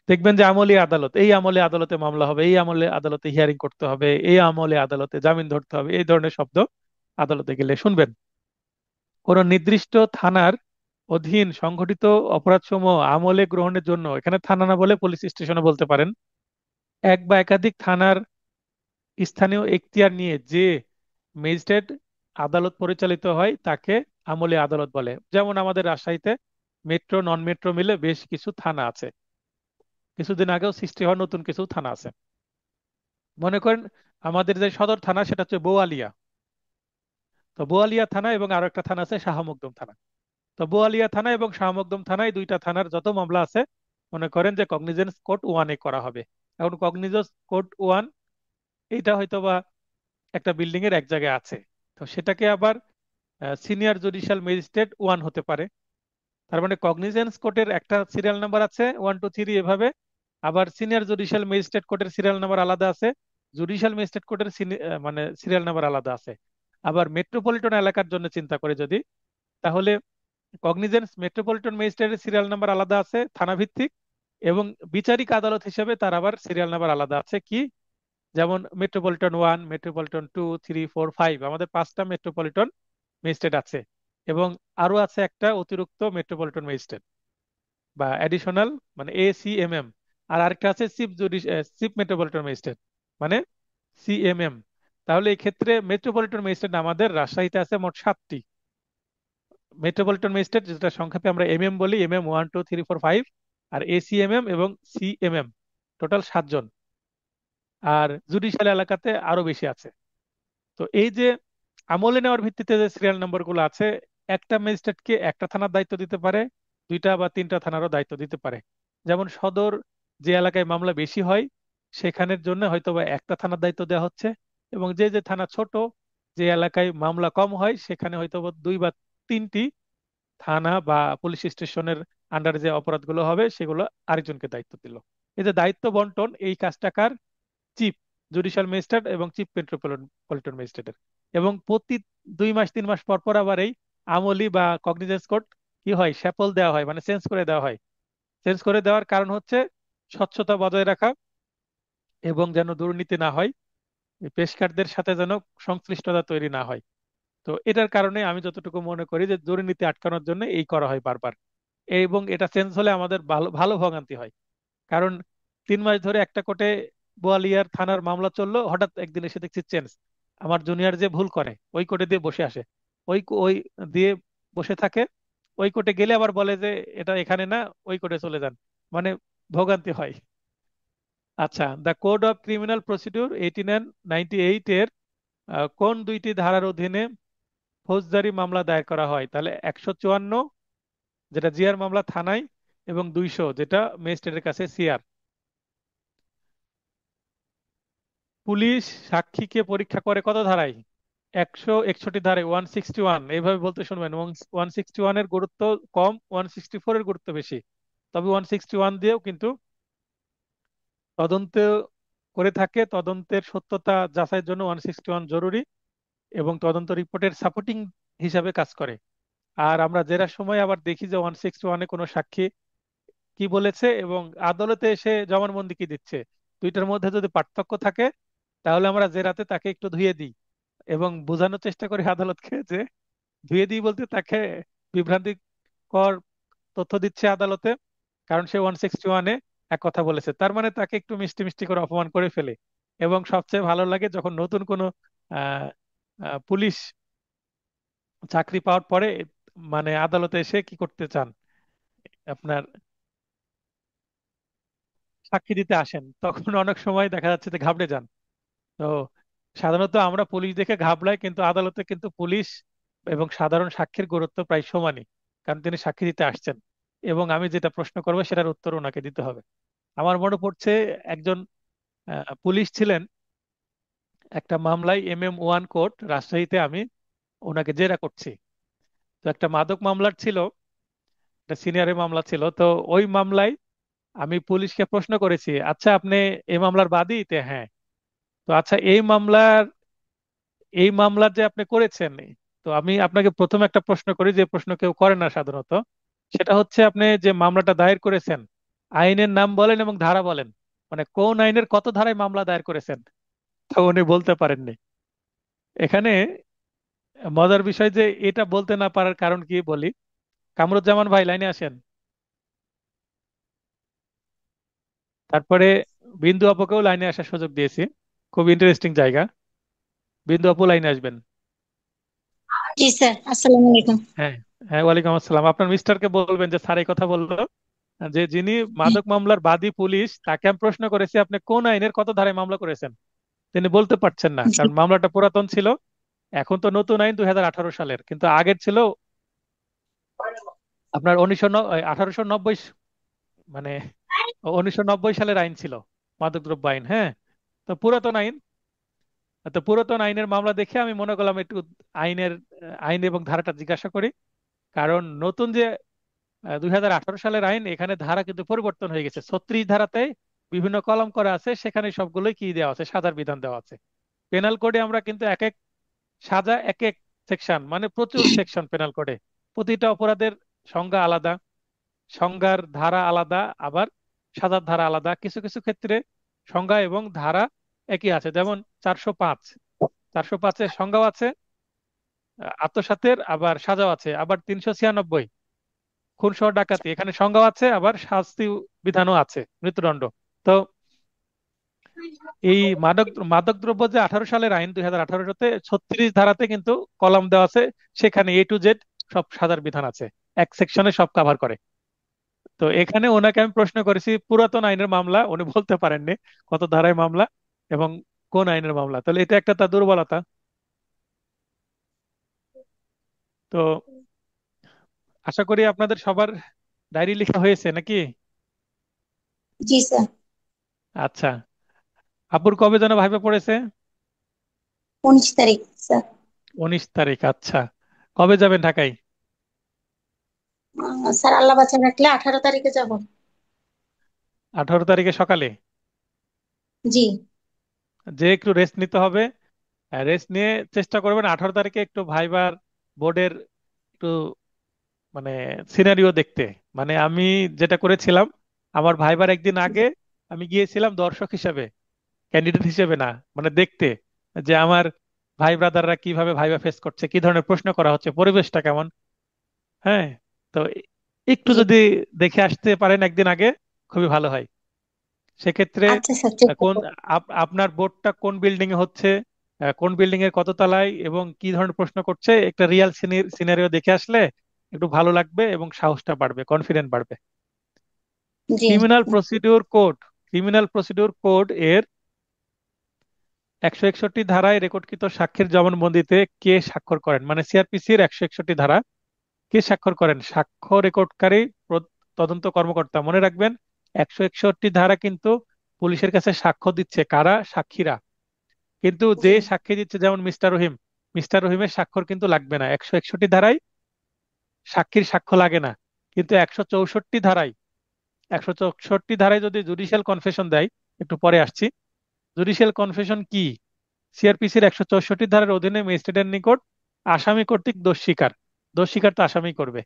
দেখবেন যে আমলি আদালত, এই আমলে আদালতে মামলা হবে, এই আমলে আদালতে হিয়ারিং করতে হবে, এই আমলে আদালতে জামিন ধরতে হবে, এই ধরনের শব্দ আদালতে গেলে শুনবেন। কোন নির্দিষ্ট থানার অধীন সংঘটিত অপরাধসমূহ আমলে গ্রহণের জন্য, এখানে থানা না বলে পুলিশ স্টেশনে বলতে পারেন, এক বা একাধিক থানার স্থানীয় এখতিয়ার নিয়ে যে ম্যাজিস্ট্রেট আদালত পরিচালিত হয় তাকে আমলে আদালত বলে। যেমন আমাদের রাজশাহীতে মেট্রো নন মেট্রো মিলে বেশ কিছু থানা আছে, কিছুদিন আগেও সৃষ্টি হওয়া নতুন কিছু থানা আছে। মনে করেন আমাদের যে সদর থানা সেটা হচ্ছে বোয়ালিয়া, তো বোয়ালিয়া থানা এবং আরো একটা থানা আছে শাহমখদুম থানা। তো বোয়ালিয়া থানা এবং শাহমখদুম থানায়, দুইটা থানার যত মামলা আছে মনে করেন যে কগনিজেন্স কোর্ট ওয়ানে করা হবে। এখন কগনিজেন্স কোর্ট ওয়ান এইটা হয়তো বা একটা বিল্ডিং এর এক জায়গায় আছে, তো সেটাকে আবার সিনিয়র জুডিশিয়াল ম্যাজিস্ট্রেট ওয়ান হতে পারে। তার মানে কগনিজেন্স কোর্টের একটা সিরিয়াল নাম্বার আছে 1 2 3 এভাবে, আবার সিনিয়র জুডিশিয়াল ম্যাজিস্ট্রেট কোর্টের সিরিয়াল নাম্বার আলাদা আছে, জুডিশিয়াল ম্যাজিস্ট্রেট কোর্টের মানে সিরিয়াল নাম্বার আলাদা আছে। আবার মেট্রোপলিটন এলাকার জন্য চিন্তা করে যদি, তাহলে কগনিজেন্স মেট্রোপলিটন ম্যাজিস্ট্রেটের সিরিয়াল নাম্বার আলাদা আছে থানা ভিত্তিক, এবং বিচারিক আদালত হিসেবে তার আবার সিরিয়াল নাম্বার আলাদা আছে কি, যেমন মেট্রোপলিটন ওয়ান, মেট্রোপলিটন 2 3 4 5, আমাদের 5টা মেট্রোপলিটন ম্যাজিস্ট্রেট আছে। এবং আরো আছে একটা অতিরিক্ত মেট্রোপলিটন ম্যাজিস্ট্রেট বা অ্যাডিশনাল, মানে ACMM। আর আরেকটা আছে চিফ মেট্রোপলিটন ম্যাজিস্ট্রেট, মানে CMM। তাহলে এই ক্ষেত্রে মেট্রোপলিটন ম্যাজিস্ট্রেট আমাদের রাজশাহীতে আছে মোট 7টি মেট্রোপলিটন ম্যাজিস্ট্রেট, যেটা সংক্ষেপে আমরা MM বলি, MM 1 2 3 4 5। আর ACMM এবং CMM টোটাল 7জন। আর জুডিশিয়াল এলাকাতে আরো বেশি আছে। তো এই যে আমলে নেওয়ার ভিত্তিতে যে সিরিয়াল নাম্বার গুলো আছে, একটা ম্যাজিস্ট্রেটকে একটা থানার দায়িত্ব দিতে পারে, 2টা বা 3টা থানারও দায়িত্ব দিতে পারে। যেমন সদর যে এলাকায় মামলা বেশি হয় সেখানের জন্য হয়তো বা একটা থানার দায়িত্ব দেওয়া হচ্ছে, এবং যে যে থানা ছোট, যে এলাকায় মামলা কম হয় সেখানে হয়তো বা 2 বা 3টি থানা বা পুলিশ স্টেশনের আন্ডারে যে অপরাধগুলো হবে সেগুলো আরেকজনকে দায়িত্ব দিল। এই যে দায়িত্ব বন্টন, এই কাজটা কার? চিফ জুডিশিয়াল ম্যাজিস্ট্রেট এবং চিফ মেট্রোপলিটন ম্যাজিস্ট্রেটের। এবং প্রতি 2 মাস 3 মাস পর পর আবার এই আমলি বা কগনিজেন্স কোর্ট কি হয়, শ্যাপল দেওয়া হয়, মানে চেঞ্জ করে দেওয়া হয়। চেঞ্জ করে দেওয়ার কারণ হচ্ছে স্বচ্ছতা বজায় রাখা, এবং যেন দুর্নীতি না হয়, এই পেশকারদের সাথে যেন সংশ্লিষ্টতা তৈরি না হয়। তো এটার কারণে আমি যতটুকু মনে করি যে দুর্নীতি আটকানোর জন্য এই করা হয় বারবার। এবং এটা চেঞ্জ হলে আমাদের ভালো ভালো ভোগান্তি হয়। কারণ 3 মাস ধরে একটা কোর্টে বোয়ালিয়ার থানার মামলা চললো, হঠাৎ একদিন এসে দেখছি চেঞ্জ, আমার জুনিয়র যে ভুল করে ওই কোর্টে দিয়ে বসে আসে, ওই দিয়ে বসে থাকে, ওই কোর্টে গেলে আবার বলে যে এটা এখানে না, ওই কোর্টে চলে যান, মানে ভোগান্তি হয়। আচ্ছা, the code of criminal procedure 1898 এর কোন দুইটি ধারার অধীনে ফৌজদারি মামলা দায়ের করা হয়? তাহলে 154, যেটা জিআর মামলা থানায়, এবং 200, যেটা ম্যাজিস্ট্রেটের কাছে সিআর। পুলিশ সাক্ষীকে পরীক্ষা করে কত ধারায়? 161 ধারায়, 161, এইভাবে বলতে শুনবেন। 161 এর গুরুত্ব কম, 164 এর গুরুত্ব বেশি। তবে 161 দিয়েও কিন্তু তদন্ত করে থাকে, তদন্তের সত্যতা যাচাইয়ের জন্য 161 জরুরি, এবং তদন্ত রিপোর্টের সাপোর্টিং হিসাবে কাজ করে। আর আমরা জেরার সময় আবার দেখি যে 161-এ কোনো সাক্ষী কি বলেছে এবং আদালতে এসে জবানবন্দি কি দিচ্ছে, দুইটার মধ্যে যদি পার্থক্য থাকে, তাহলে আমরা জেরাতে তাকে একটু ধুয়ে দিই এবং বোঝানোর চেষ্টা করি আদালতকে যে, ধুয়ে দিই বলতে তাকে বিভ্রান্তিকর তথ্য দিচ্ছে আদালতে, কারণ সে 161-এ এক কথা বলেছে, তার মানে তাকে একটু মিষ্টি মিষ্টি করে অপমান করে ফেলে। এবং সবচেয়ে ভালো লাগে যখন নতুন কোনো আহ, পুলিশ চাকরি পাওয়ার পরে মানে আদালতে এসে কি করতে চান, আপনার সাক্ষী দিতে আসেন, তখন অনেক সময় দেখা যাচ্ছে যে ঘাবড়ে যান। তো সাধারণত আমরা পুলিশ দেখে ঘাবড়াই, কিন্তু আদালতে কিন্তু পুলিশ এবং সাধারণ সাক্ষীর গুরুত্ব প্রায় সমানই, কারণ তিনি সাক্ষী দিতে আসছেন এবং আমি যেটা প্রশ্ন করবো সেটার উত্তর ওনাকে দিতে হবে। আমার মনে পড়ছে একজন পুলিশ ছিলেন, একটা মামলায় MM 1 কোর্ট রাজশাহীতে, আমি ওনাকে জেরা করছি। তো একটা মাদক মামলার ছিল, একটা সিনিয়রের মামলা ছিল। তো ওই মামলায় আমি পুলিশকে প্রশ্ন করেছি, আচ্ছা আপনি এই মামলার বাদী? হ্যাঁ। তো আচ্ছা, এই মামলার যে আপনি করেছেন, তো আমি আপনাকে প্রথম একটা প্রশ্ন করি, যে প্রশ্ন কেউ করে না সাধারণত, সেটা হচ্ছে আপনি যে মামলাটা দায়ের করেছেন, আইনের নাম বলেন এবং ধারা বলেন, মানে কোন আইনের কত ধারায় মামলা দায়ের করেছেন। তো উনি বলতে পারেননি। এখানে মজার বিষয় যে এটা বলতে না পারার কারণ কি বলি। কামরুজ্জামান ভাই, লাইনে আসেন। তারপরে বিন্দু আপুকেও লাইনে আসার সুযোগ দিয়েছি, খুব ইন্টারেস্টিং জায়গা। বিন্দু আপু, লাইনে আসবেন। জি স্যার, আসসালামু আলাইকুম। হ্যাঁ, হ্যাঁ, ওয়ালাইকুম আসসালাম। আপনার মিস্টারকে বলবেন যে স্যার এই কথা বললো, যে যিনি মাদক মামলার বাদী পুলিশ, তাকে আমি প্রশ্ন করেছি আপনি কোন আইনের কত ধারায় মামলা করেছেন, তিনি বলতে পারছেন না, জি কারণ মামলাটা পুরাতন ছিল। এখন তো নতুন আইন 2018 সালের, কিন্তু আগের ছিল আপনার 1890, মানে 1990 সালের আইন ছিল, মাদকদ্রব্য আইন। হ্যাঁ, তো পুরাতন আইন। তো পুরাতন আইনের মামলা দেখে আমি মনে করলাম একটু আইন এবং ধারাটা জিজ্ঞাসা করি, কারণ নতুন যে 2018 সালের আইন, এখানে ধারা কিন্তু পরিবর্তন হয়ে গেছে। 36 ধারাতে বিভিন্ন কলম করা আছে, সেখানে সবগুলোই কি দেওয়া আছে, সাজার বিধান দেওয়া আছে। পেনাল কোডে আমরা কিন্তু এক এক সাজা, এক এক সেকশন, মানে প্রচুর সেকশন পেনাল কোডে। প্রতিটা অপরাধের সংজ্ঞা আলাদা, সংজ্ঞার ধারা আলাদা, আবার সাজার ধারা আলাদা। কিছু কিছু ক্ষেত্রে সংজ্ঞা এবং ধারা একই আছে, যেমন 405, 405-এর সংজ্ঞাও আছে, আত্মসাতের আবার সাজাও আছে। আবার 396 খুন সহ ডাকাতি, এখানে সংজ্ঞাও আছে, আবার শাস্তি বিধানও আছে, মৃত্যুদণ্ড। তো এই মাদক দ্রব্য যে 18 সালের আইন, 2018-তে 36 ধারাতে কিন্তু কলাম দেওয়া আছে, সেখানে A to Z সব সাজার বিধান আছে, এক সেকশনে সব কভার করে। তো এখানে ওনাকে আমি প্রশ্ন করেছি পুরাতন আইনের মামলা, উনি বলতে পারেননি কত ধারায় মামলা এবং কোন আইনের মামলা। তাহলে এটা একটা তার দুর্বলতা। তো আশা করি আপনাদের সবার ডায়েরি লেখা হয়েছে নাকি? জি স্যার। আচ্ছা, আপুর কবে যেন ভাইবা পড়েছে? 19 তারিখ স্যার। 19 তারিখ, আচ্ছা। কবে যাবেন ঢাকায়? স্যার আল্লাহ বাঁচা রাখলে 18 তারিখে যাব। 18 তারিখে সকালে? জি। যে একটু রেস্ট নিতে হবে, রেস্ট নিয়ে চেষ্টা করবেন 18 তারিখে একটু ভাইবার বোর্ডের একটু মানে সিনারিও দেখতে। মানে আমি যেটা করেছিলাম, আমার ভাইবার একদিন আগে আমি গিয়েছিলাম দর্শক হিসেবে, ক্যান্ডিডেট হিসেবে না, মানে দেখতে যে আমার ভাই ব্রাদাররা কিভাবে ভাইবা ফেস করছে, কি ধরনের প্রশ্ন করা হচ্ছে, পরিবেশটা কেমন। হ্যাঁ, তো একটু জি। যদি দেখে আসতে পারেন একদিন আগে, খুবই ভালো হয়। সেক্ষেত্রে আচ্ছা স্যার, চেষ্টা কোন করব। আপনার বোর্ডটা কোন বিল্ডিং এ হচ্ছে, কোন বিল্ডিং এর কত তলায় এবং কি ধরনের প্রশ্ন করছে, একটা রিয়াল সিনারিও দেখে আসলে একটু ভালো লাগবে এবং সাহসটা বাড়বে, কনফিডেন্ট বাড়বে। জি ক্রিমিনাল প্রসিডিউর কোড এর 161 ধারায় রেকর্ডকৃত সাক্ষ্যের জবানবন্দিতে কে স্বাক্ষর করেন, মানে সিআরপিসির 161 ধারা কে স্বাক্ষর করেন? সাক্ষ্য রেকর্ডকারী তদন্ত কর্মকর্তা। মনে রাখবেন, 161 ধারা কিন্তু পুলিশের কাছে সাক্ষ্য দিচ্ছে কারা? সাক্ষীরা। কিন্তু যে জি সাক্ষী দিচ্ছে, যেমন মিস্টার রহিমের স্বাক্ষর কিন্তু লাগবে না 161 ধারায়, সাক্ষীর সাক্ষ্য লাগে না। কিন্তু 164 ধারায় যদি জুডিশিয়াল কনফেশন দেয়, একটু পরে আসছি। জুডিশিয়াল কনফেশন কি? সিআরপিসির 164 ধারার অধীনে ম্যাজিস্ট্রেটের নিকট আসামি কর্তৃক দোষ স্বীকার তো আসামি করবে।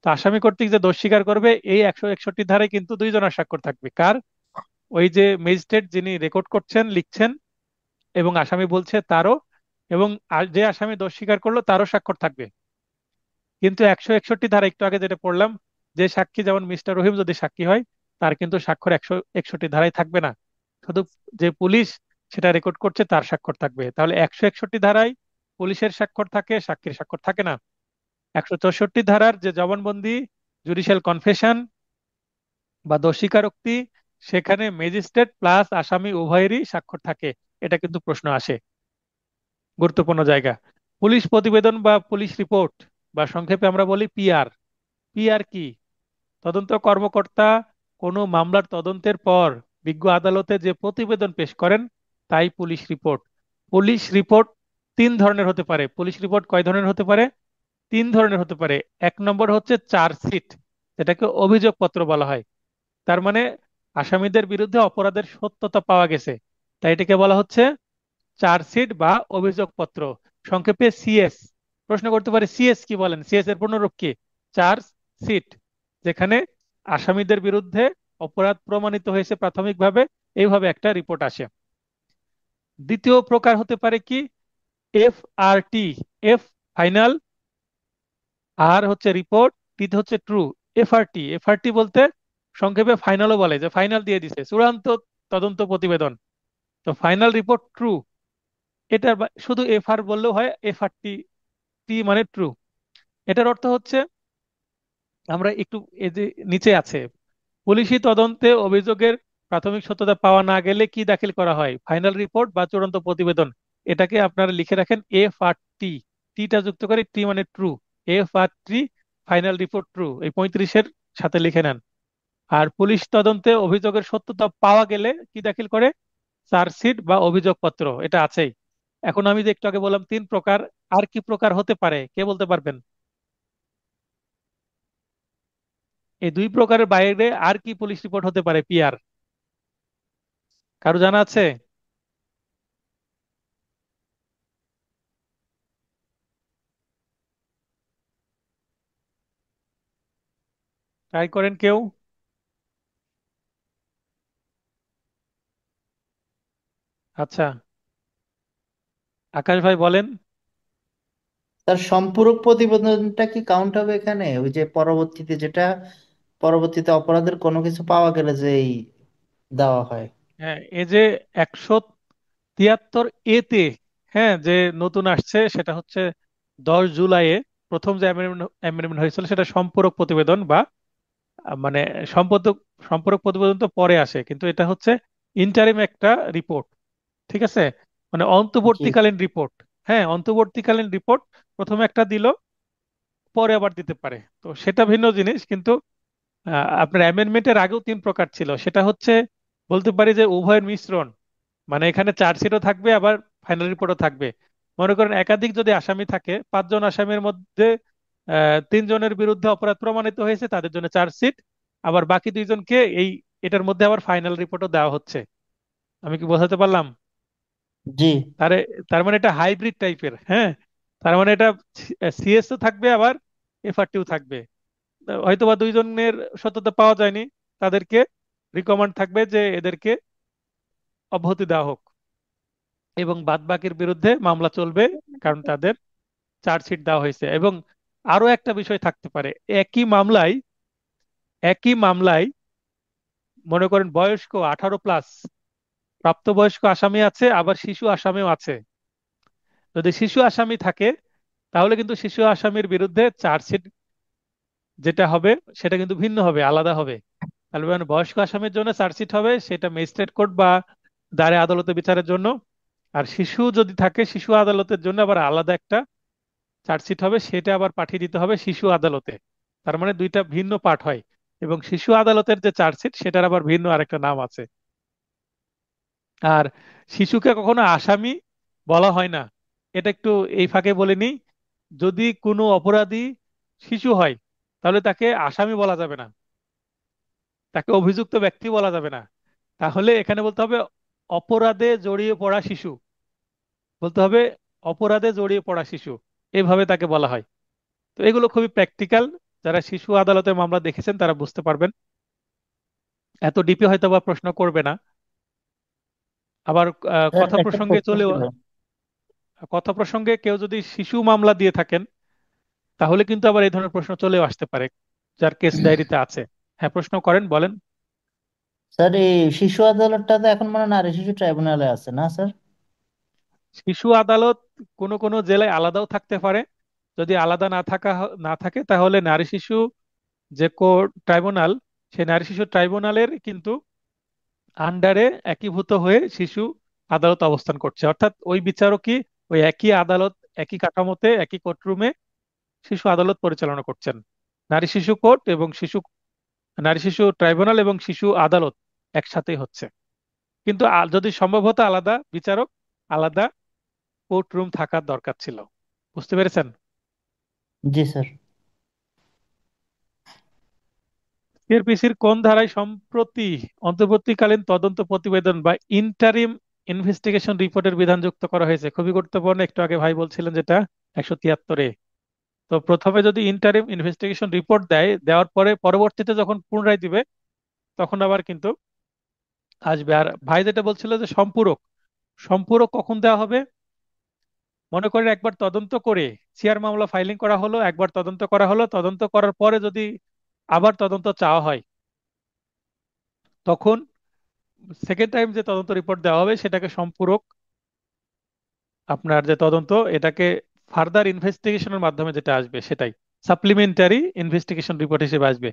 তো আসামি কর্তৃক যে দোষ স্বীকার করবে, এই 161 ধারায় কিন্তু দুইজনের স্বাক্ষর থাকবে। কার? ওই যে ম্যাজিস্ট্রেট যিনি রেকর্ড করছেন, লিখছেন, এবং আসামি বলছে তারও, এবং যে আসামি দোষ স্বীকার করলো তারও স্বাক্ষর থাকবে। কিন্তু 161 ধারা, একটু আগে যেটা পড়লাম, যে সাক্ষী, যেমন মিস্টার রহিম যদি সাক্ষী হয়, তার কিন্তু স্বাক্ষর 161 ধারায় থাকবে না। শুধু যে পুলিশ সেটা রেকর্ড করছে তার স্বাক্ষর থাকবে। তাহলে 161 ধারায় পুলিশের স্বাক্ষর থাকে, সাক্ষীর স্বাক্ষর থাকে না। 164 ধারার যে জবানবন্দি, জুডিশিয়াল কনফেশন বা দোষ স্বীকারোক্তি, সেখানে ম্যাজিস্ট্রেট প্লাস আসামি উভয়েরই স্বাক্ষর থাকে। এটা কিন্তু প্রশ্ন আসে, গুরুত্বপূর্ণ জায়গা। পুলিশ প্রতিবেদন বা পুলিশ রিপোর্ট, বা সংক্ষেপে আমরা বলি পিআর। পিআর কি? তদন্ত কর্মকর্তা কোনো মামলার তদন্তের পর বিজ্ঞ আদালতে যে প্রতিবেদন পেশ করেন, তাই পুলিশ রিপোর্ট। পুলিশ রিপোর্ট তিন ধরনের হতে পারে। পুলিশ রিপোর্ট কয় ধরনের হতে পারে? তিন ধরনের হতে পারে। এক নম্বর হচ্ছে চার্জশিট, যেটাকে অভিযোগপত্র বলা হয়। তার মানে আসামিদের বিরুদ্ধে অপরাধের সত্যতা পাওয়া গেছে, তাই এটাকে বলা হচ্ছে চার্জশিট বা অভিযোগপত্র, সংক্ষেপে সিএস। প্রশ্ন করতে পারে সিএস কি, বলেন সিএস এর পূর্ণরূপ কি? চার্জ সিট, যেখানে আসামিদের বিরুদ্ধে অপরাধ প্রমাণিত হয়েছে প্রাথমিকভাবে, এইভাবে একটা রিপোর্ট আসে। দ্বিতীয় প্রকার হতে পারে কি? এফ আর টি। এফ ফাইনাল, আর হচ্ছে রিপোর্ট, টিতে হচ্ছে ট্রু। এফআরটি বলতে সংক্ষেপে ফাইনালও বলে, যে ফাইনাল দিয়ে দিছে, চূড়ান্ত তদন্ত প্রতিবেদন। তো ফাইনাল রিপোর্ট ট্রু, এটা শুধু এফআর বললেও হয়। এফআরটি, টি মানে ট্রু। এটার অর্থ হচ্ছে, আমরা একটু এই যে নিচে আছে, পুলিশি তদন্তে অভিযোগের প্রাথমিক সত্যতা পাওয়া না গেলে কি দাখিল করা হয়? ফাইনাল রিপোর্ট বা চূড়ান্ত প্রতিবেদন। এটাকে আপনারা লিখে রাখেন এফআরটি, টিটা যুক্ত করে, টি মানে true. FRT, final report true, এই 35-এর সাথে লিখে নেন। আর পুলিশ তদন্তে অভিযোগের সত্যতা পাওয়া গেলে কি দাখিল করে? চার্জশিট বা অভিযোগপত্র, এটা আছেই। এখন আমি যে একটু আগে বললাম তিন প্রকার, আর কি প্রকার হতে পারে কে বলতে পারবেন? এই দুই প্রকারের বাইরে আর কি পুলিশ রিপোর্ট হতে পারে, পিআর? কারো জানা আছে? ট্রাই করেন কেউ। আচ্ছা, আকাশ ভাই বলেন। তার সম্পূরক প্রতিবেদনটা কি কাউন্ট হবে এখানে? ওই যে পরবর্তীতে যেটা, পরবর্তীতে অপরাধের কোনো কিছু পাওয়া গেলে যে এই দেওয়া হয়। হ্যাঁ, এই যে 173 হ্যাঁ, যে নতুন আসছে, সেটা হচ্ছে 10 জুলাইয়ে প্রথম যে অ্যামেন্ডমেন্ট হয়েছিল, সেটা সম্পূরক প্রতিবেদন বা মানে সম্পাদক সম্পূরক প্রতিবেদন তো পরে আসে, কিন্তু এটা হচ্ছে ইন্টারিম একটা রিপোর্ট। ঠিক আছে, মানে জি অন্তর্বর্তীকালীন রিপোর্ট। হ্যাঁ, অন্তর্বর্তীকালীন রিপোর্ট প্রথমে একটা দিল, পরে আবার দিতে পারে, তো সেটা ভিন্ন জিনিস। কিন্তু আপনার অ্যামেন্ডমেন্টের আগেও তিন প্রকার ছিল, সেটা হচ্ছে বলতে পারি যে উভয়ের মিশ্রণ। মানে এখানে চার্জশিটও থাকবে, আবার ফাইনাল রিপোর্টও থাকবে। মনে করেন একাধিক যদি আসামি থাকে, 5 জন আসামির মধ্যে 3 জনের বিরুদ্ধে অপরাধ প্রমাণিত হয়েছে, তাদের জন্য চার্জশিট, আবার বাকি 2 জনকে এটার মধ্যে আবার ফাইনাল রিপোর্টও দেওয়া হচ্ছে। আমি কি বোঝাতে পারলাম? জি তার তার মানে এটা হাইব্রিড টাইপের। হ্যাঁ, তার মানে এটা সিএসও থাকবে, আবার এফআরটিও থাকবে। হয়তোবা 2 জনের সত্যতা পাওয়া যায়নি, তাদেরকে রিকমান্ড থাকবে যে এদেরকে অব্যাহতি দেওয়া হোক, এবং বাদ বাকির বিরুদ্ধে মামলা চলবে, কারণ তাদের চার্জশিট দেওয়া হয়েছে। এবং আরো একটা বিষয় থাকতে পারে, একই মামলায় মনে করেন বয়স্ক 18+ প্রাপ্তবয়স্ক আসামি আছে, আবার শিশু আসামিও আছে। যদি শিশু আসামি থাকে, তাহলে কিন্তু শিশু আসামির বিরুদ্ধে চার্জশিট যেটা হবে সেটা কিন্তু ভিন্ন হবে, আলাদা হবে। তাহলে মানে বয়স্ক আসামির জন্য চার্জশিট হবে, সেটা ম্যাজিস্ট্রেট কোর্ট বা দাঁড়ে আদালতে বিচারের জন্য। আর শিশু যদি থাকে, শিশু আদালতের জন্য আবার আলাদা একটা চার্জশিট হবে, সেটা আবার পাঠিয়ে দিতে হবে শিশু আদালতে। তার মানে দুইটা ভিন্ন পার্ট হয়। এবং শিশু আদালতের যে চার্জশিট সেটার আবার ভিন্ন আরেকটা নাম আছে। আর শিশুকে কখনো আসামি বলা হয় না। এটা একটু এই ফাঁকে বলে নিই, যদি কোনো অপরাধী শিশু হয় তাহলে তাকে আসামি বলা যাবে না, তাকে অভিযুক্ত ব্যক্তি বলা যাবে না। তাহলে এখানে বলতে হবে অপরাধে জড়িয়ে পড়া শিশু, বলতে হবে অপরাধে জড়িয়ে পড়া শিশু, এইভাবে তাকে বলা হয়। তো এগুলো খুবই প্র্যাকটিক্যাল, যারা শিশু আদালতের মামলা দেখেছেন তারা বুঝতে পারবেন। এত ডিপে হয়তো বা প্রশ্ন করবে না। আবার স্যার কথা একটা প্রসঙ্গে প্রশ্ন চলেও, ছিল। কথা প্রসঙ্গে কেউ যদি শিশু মামলা দিয়ে থাকেন তাহলে কিন্তু আবার এই ধরনের প্রশ্ন চলেও আসতে পারে, যার কেস ডায়েরিতে আছে। হ্যাঁ, প্রশ্ন করেন, বলেন। স্যার এই শিশু আদালতটা তো এখন মনে হয় নারী শিশু ট্রাইব্যুনালে আছে না স্যার? শিশু আদালত কোনো কোনো জেলায় আলাদাও থাকতে পারে। যদি আলাদা না থাকে তাহলে নারী শিশু যে কোর্ট ট্রাইব্যুনাল, সেই নারী শিশু ট্রাইব্যুনালের কিন্তু আন্ডারে একীভূত হয়ে শিশু আদালত অবস্থান করছে, অর্থাৎ ওই বিচারকই ওই একই আদালত, একই কাঠামোতে, একই কোর্টরুমে শিশু আদালত পরিচালনা করছেন। নারী শিশু কোর্ট এবং নারী শিশু ট্রাইব্যুনাল এবং শিশু আদালত একসাথেই হচ্ছে। কিন্তু যদি সম্ভব হতো আলাদা বিচারক, আলাদা কোর্ট রুম থাকার দরকার ছিল। বুঝতে পেরেছেন? জি স্যার। সিআরপিসির কোন ধারায় সম্প্রতি অন্তর্বর্তীকালীন তদন্ত প্রতিবেদন বা ইন্টারিম ইনভেস্টিগেশন রিপোর্টের বিধান যুক্ত করা হয়েছে? খুবই গুরুত্বপূর্ণ, একটু আগে ভাই বলছিলেন যেটা 173-এ। তো প্রথমে যদি ইন্টারিম ইনভেস্টিগেশন রিপোর্ট দেয়, দেওয়ার পরে পরবর্তীতে যখন পুনরায় দিবে তখন আবার কিন্তু আসবে। আর ভাই যেটা বলছিল যে সম্পূরক, সম্পূরক কখন দেওয়া হবে? মনে করেন একবার তদন্ত করে সিআর মামলা ফাইলিং করা হলো, একবার তদন্ত করা হলো, তদন্ত করার পরে যদি আবার তদন্ত চাওয়া হয়, তখন সেকেন্ড টাইম যে তদন্ত রিপোর্ট দেওয়া হবে সেটাকে সম্পূরক, আপনার যে তদন্ত এটাকে ফার্দার ইনভেস্টিগেশনের মাধ্যমে যেটা আসবে সেটাই সাপ্লিমেন্টারি ইনভেস্টিগেশন রিপোর্ট হিসেবে আসবে।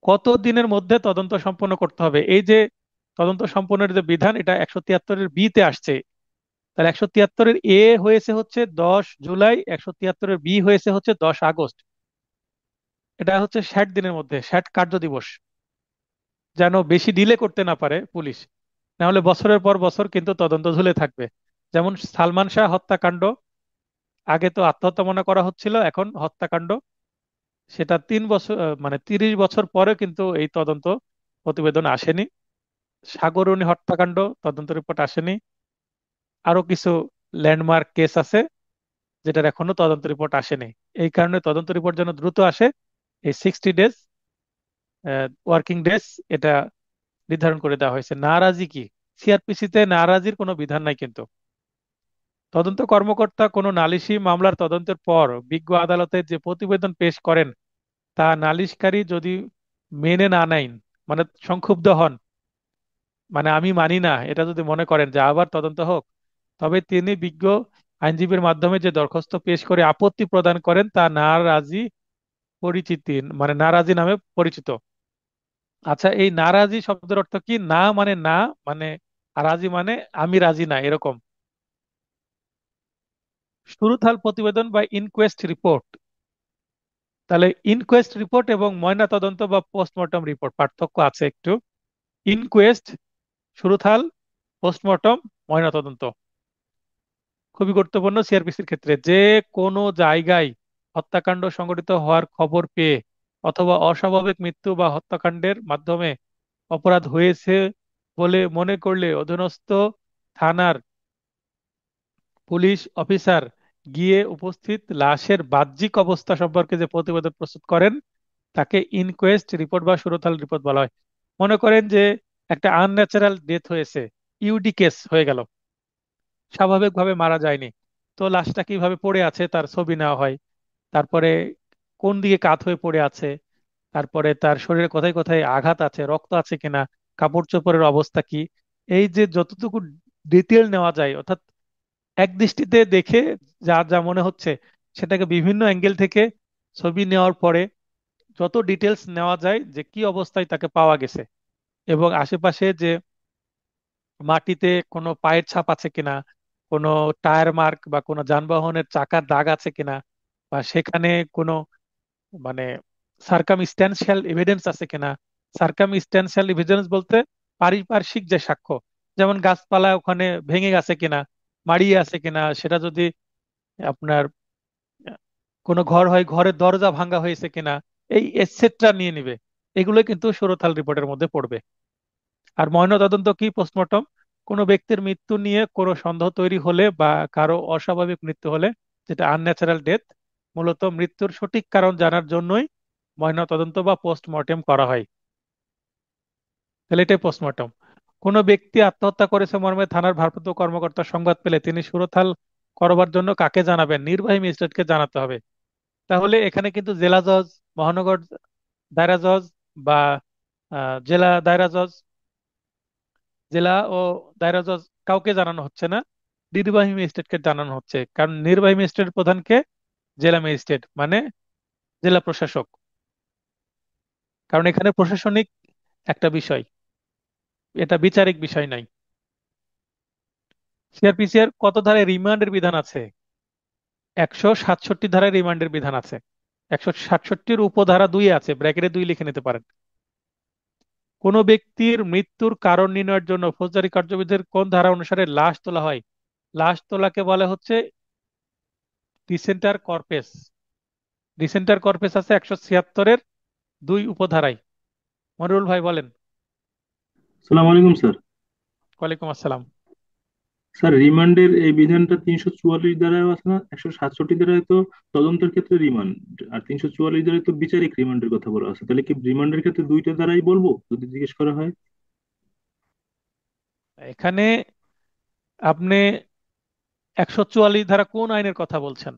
কত দিনের মধ্যে তদন্ত সম্পন্ন করতে হবে, এই যে তদন্ত সম্পন্নের যে বিধান, এটা 173-এর বি-তে আসছে। তাহলে 173-এর এ হয়েছে হচ্ছে 10 জুলাই, 173-এর বি হয়েছে হচ্ছে 10 আগস্ট। এটা হচ্ছে 60 দিনের মধ্যে, 60 কার্য দিবস, যেন বেশি ডিলে করতে না পারে পুলিশ। না হলে বছরের পর বছর কিন্তু তদন্ত ঝুলে থাকবে। যেমন সালমান শাহ হত্যাকাণ্ড, আগে তো আত্মহত্যা মনে করা হচ্ছিল, এখন হত্যাকাণ্ড। সেটা 3 বছর, মানে 30 বছর পরে কিন্তু এই তদন্ত প্রতিবেদন আসেনি। সাগররুনি হত্যাকাণ্ড তদন্ত রিপোর্ট আসেনি। আরো কিছু ল্যান্ডমার্ক কেস আছে যেটার এখনো তদন্ত রিপোর্ট আসেনি। এই কারণে তদন্ত রিপোর্ট যেন দ্রুত আসে, এই 60 ডেজ ওয়ার্কিং ডেজ এটা নির্ধারণ করে দেওয়া হয়েছে। নারাজি কি? সিআরপিসিতে নারাজির কোনো বিধান নাই কিন্তু। তদন্ত কর্মকর্তা কোনো নালিশি মামলার তদন্তের পর বিজ্ঞ আদালতে যে প্রতিবেদন পেশ করেন তা নালিশকারী যদি মেনে না নেন, মানে সংক্ষুব্ধ হন, মানে আমি মানি না, এটা যদি মনে করেন যে আবার তদন্ত হোক, তবে তিনি বিজ্ঞ আইনজীবীর মাধ্যমে যে দরখাস্ত পেশ করে আপত্তি প্রদান করেন তা নারাজি পরিচিতি, মানে নারাজি নামে পরিচিত। আচ্ছা, এই নারাজি শব্দের অর্থ কি? না মানে না, মানে আর রাজি মানে আমি রাজি না, এরকম। সুরুথাল প্রতিবেদন বা ইনকোয়েস্ট রিপোর্ট। তাহলে ইনকোয়েস্ট রিপোর্ট এবং ময়না তদন্ত বা পোস্টমর্টম রিপোর্ট পার্থক্য আছে একটু। ইনকোয়েস্ট, সুরুথাল, পোস্টমর্টম, ময়না তদন্ত খুবই গুরুত্বপূর্ণ সিআরপিসির ক্ষেত্রে। যে কোনো জায়গায় হত্যাকাণ্ড সংঘটিত হওয়ার খবর পেয়ে অথবা অস্বাভাবিক মৃত্যু বা হত্যাকাণ্ডের মাধ্যমে অপরাধ হয়েছে বলে মনে করলে অধীনস্থ থানার পুলিশ অফিসার গিয়ে উপস্থিত লাশের বাহ্যিক অবস্থা সম্পর্কে যে প্রতিবেদন প্রস্তুত করেন তাকে ইনকোয়েস্ট রিপোর্ট বা সুরতাল রিপোর্ট বলা হয়। মনে করেন যে একটা আনন্যাচারাল ডেথ হয়েছে, ইউডি কেস হয়ে গেল, স্বাভাবিকভাবে মারা যায়নি, তো লাশটা কিভাবে পড়ে আছে তার ছবি নেওয়া হয়। তারপরে কোন দিকে কাত হয়ে পড়ে আছে, তারপরে তার শরীরে কোথায় কোথায় আঘাত আছে, রক্ত আছে কিনা, কাপড় চোপড়ের অবস্থা কি, এই যে যতটুকু ডিটেল নেওয়া যায়, অর্থাৎ এক দৃষ্টিতে দেখে যা যা মনে হচ্ছে সেটাকে বিভিন্ন অ্যাঙ্গেল থেকে ছবি নেওয়ার পরে যত ডিটেলস নেওয়া যায় যে কি অবস্থায় তাকে পাওয়া গেছে, এবং আশেপাশে যে মাটিতে কোনো পায়ের ছাপ আছে কিনা, কোনো টায়ার মার্ক বা কোনো যানবাহনের চাকার দাগ আছে কিনা, বা সেখানে কোনো মানে সার্কামস্ট্যান্সিয়াল এভিডেন্স আছে কিনা। সার্কামস্ট্যান্সিয়াল এভিডেন্স বলতে পারিপার্শ্বিক যে সাক্ষ্য, যেমন গাছপালা ওখানে ভেঙে গেছে কিনা, মাড়িয়ে আছে কিনা, সেটা যদি আপনার কোনো ঘর হয় ঘরের দরজা ভাঙা হয়েছে কিনা, এই এটসেট্রা নিয়ে নিবে। এগুলো কিন্তু সুরতহাল রিপোর্টের মধ্যে পড়বে। আর ময়নাতদন্ত কি, পোস্টমর্টম, কোনো ব্যক্তির মৃত্যু নিয়ে কোনো সন্দেহ তৈরি হলে বা কারো অস্বাভাবিক মৃত্যু হলে, যেটা আনন্যাচারাল ডেথ, মূলত মৃত্যুর সঠিক কারণ জানার জন্যই ময়নাতদন্ত বা পোস্টমর্টেম করা হয়। তাহলে এটাই পোস্টমর্টম। কোনো ব্যক্তি আত্মহত্যা করেছে মর্মে থানার ভারপ্রাপ্ত কর্মকর্তা সংবাদ পেলে তিনি সুরতহাল করবার জন্য কাকে জানাবেন? নির্বাহী ম্যাজিস্ট্রেটকে জানাতে হবে। তাহলে এখানে কিন্তু জেলা জজ, মহানগর দায়রা জজ বা জেলা দায়রা জজ, জেলা ও দায়রা জজ কাউকে জানানো হচ্ছে না, নির্বাহী ম্যাজিস্ট্রেটকে জানানো হচ্ছে। কারণ নির্বাহী ম্যাজিস্ট্রেট প্রধানকে জেলা ম্যাজিস্ট্রেট মানে জেলা প্রশাসক। কারণ এখানে প্রশাসনিক একটা বিষয়, এটা বিচারিক বিষয় নাই। সিআরপিসি এর কত ধারায় রিমান্ডের বিধান আছে? 167 ধারায় রিমান্ডের বিধান আছে। 167-র উপধারা 2 আছে, ব্র্যাকেটে 2 লিখে নিতে পারেন। কোনো ব্যক্তির মৃত্যুর কারণ নির্ণয়ের জন্য ফৌজদারি কার্যবিধির কোন ধারা অনুসারে লাশ তোলা হয়? লাশ তোলাকে বলে হচ্ছে ডিসেন্টার কর্পেস। ডিসেন্টার কর্পেস আছে 176-এর 2 উপধারায়। মনিরুল ভাই বলেন। সালাম আলাইকুম স্যার। ওয়ালাইকুম আসসালাম। স্যার, রিমান্ডের এই বিধানটা 344 ধারায় আছে না? 167 ধারায় তো তদন্তের ক্ষেত্রে রিমান্ড, আর 344 ধারায় তো বিচারিক রিমান্ডের কথা বলা আছে। তাহলে কি রিমান্ডের ক্ষেত্রে দুইটা ধারাই বলবো যদি জিজ্ঞেস করা হয়? এখানে আপনি 144 ধারা কোন আইনের কথা বলছেন?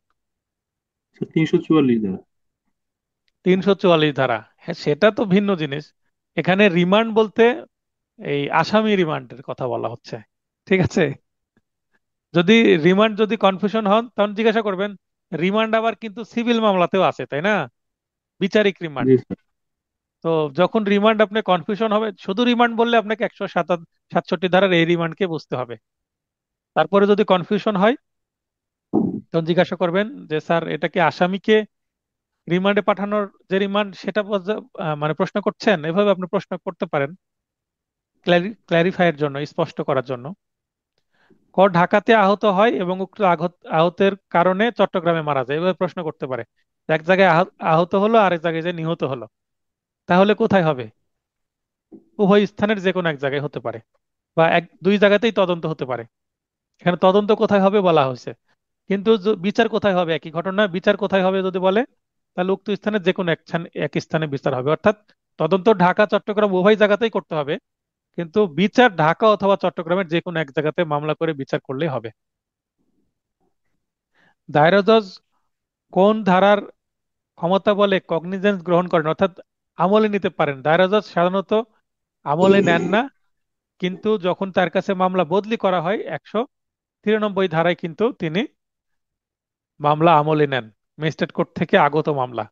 স্যার, 344 ধারা। 344 ধারা, হ্যাঁ সেটা তো ভিন্ন জিনিস। এখানে রিমান্ড বলতে এই আসামি রিমান্ডের কথা বলা হচ্ছে। ঠিক আছে? যদি রিমান্ড যদি কনফিউশন হন তখন জিজ্ঞাসা করবেন। রিমান্ড আবার কিন্তু সিভিল মামলাতেও আছে, তাই না? বিচারিক রিমান্ড। জি স্যার। তো যখন রিমান্ড আপনি কনফিউশন হবে, শুধু রিমান্ড বললে আপনাকে 167 ধারার এই রিমান্ডকে বুঝতে হবে। তারপরে যদি কনফিউশন হয় তখন জিজ্ঞাসা করবেন যে স্যার এটা কি আসামিকে রিমান্ডে পাঠানোর যে রিমান্ড সেটা মানে প্রশ্ন করছেন? এভাবে আপনি প্রশ্ন করতে পারেন ক্ল্যারিফাইয়ের জন্য, স্পষ্ট করার জন্য। ঢাকাতে আহত হয় এবং উক্ত আহতের কারণে চট্টগ্রামে মারা যায়, এভাবে প্রশ্ন করতে পারে। এক জায়গায় আহত হলো, আরেক জায়গায় যে নিহত হলো, তাহলে কোথায় হবে? উভয় স্থানের যে কোনো এক জায়গায় হতে পারে, বা দুই জায়গাতেই তদন্ত হতে পারে। এখানে তদন্ত কোথায় হবে বলা হয়েছে, কিন্তু বিচার কোথায় হবে একই ঘটনা, বিচার কোথায় হবে যদি বলে, তাহলে উক্ত স্থানের যে কোনো এক স্থানে বিচার হবে। অর্থাৎ তদন্ত ঢাকা চট্টগ্রাম উভয় জায়গাতেই করতে হবে, কিন্তু বিচার ঢাকা অথবা চট্টগ্রামের যে কোনো এক জায়গাতে মামলা করে বিচার করলেই হবে। দায়রা জজ কোন ধারার ক্ষমতা বলে কগনিজেন্স গ্রহণ করেন, অর্থাৎ আমলে নিতে পারেন? দায়রা জজ সাধারণত আমলে নেন না, কিন্তু যখন তার কাছে মামলা বদলি করা হয় 193 ধারায় কিন্তু তিনি মামলা আমলে নেন, ম্যাজিস্ট্রেট কোর্ট থেকে আগত মামলা।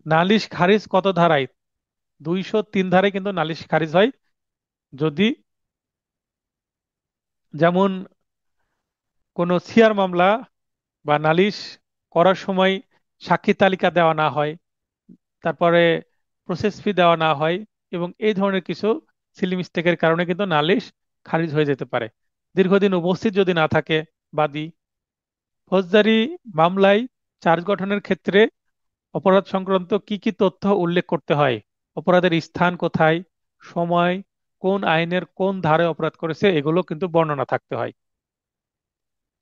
নালিশ খারিজ কত ধারায়? 203 ধারায় কিন্তু নালিশ খারিজ হয় যদি, যেমন কোনো সিআর মামলা বা নালিশ করার সময় সাক্ষী তালিকা দেওয়া না হয়, তারপরে প্রসেস ফি দেওয়া না হয়, এবং এই ধরনের কিছু সিলি মিস্টেকের কারণে কিন্তু নালিশ খারিজ হয়ে যেতে পারে। দীর্ঘদিন উপস্থিত যদি না থাকে বাদী। ফৌজদারি মামলায় চার্জ গঠনের ক্ষেত্রে অপরাধ সংক্রান্ত কি কি তথ্য উল্লেখ করতে হয়? অপরাধের স্থান কোথায়, সময়, কোন আইনের কোন ধারায় অপরাধ করেছে, এগুলো কিন্তু বর্ণনা থাকতে হয়।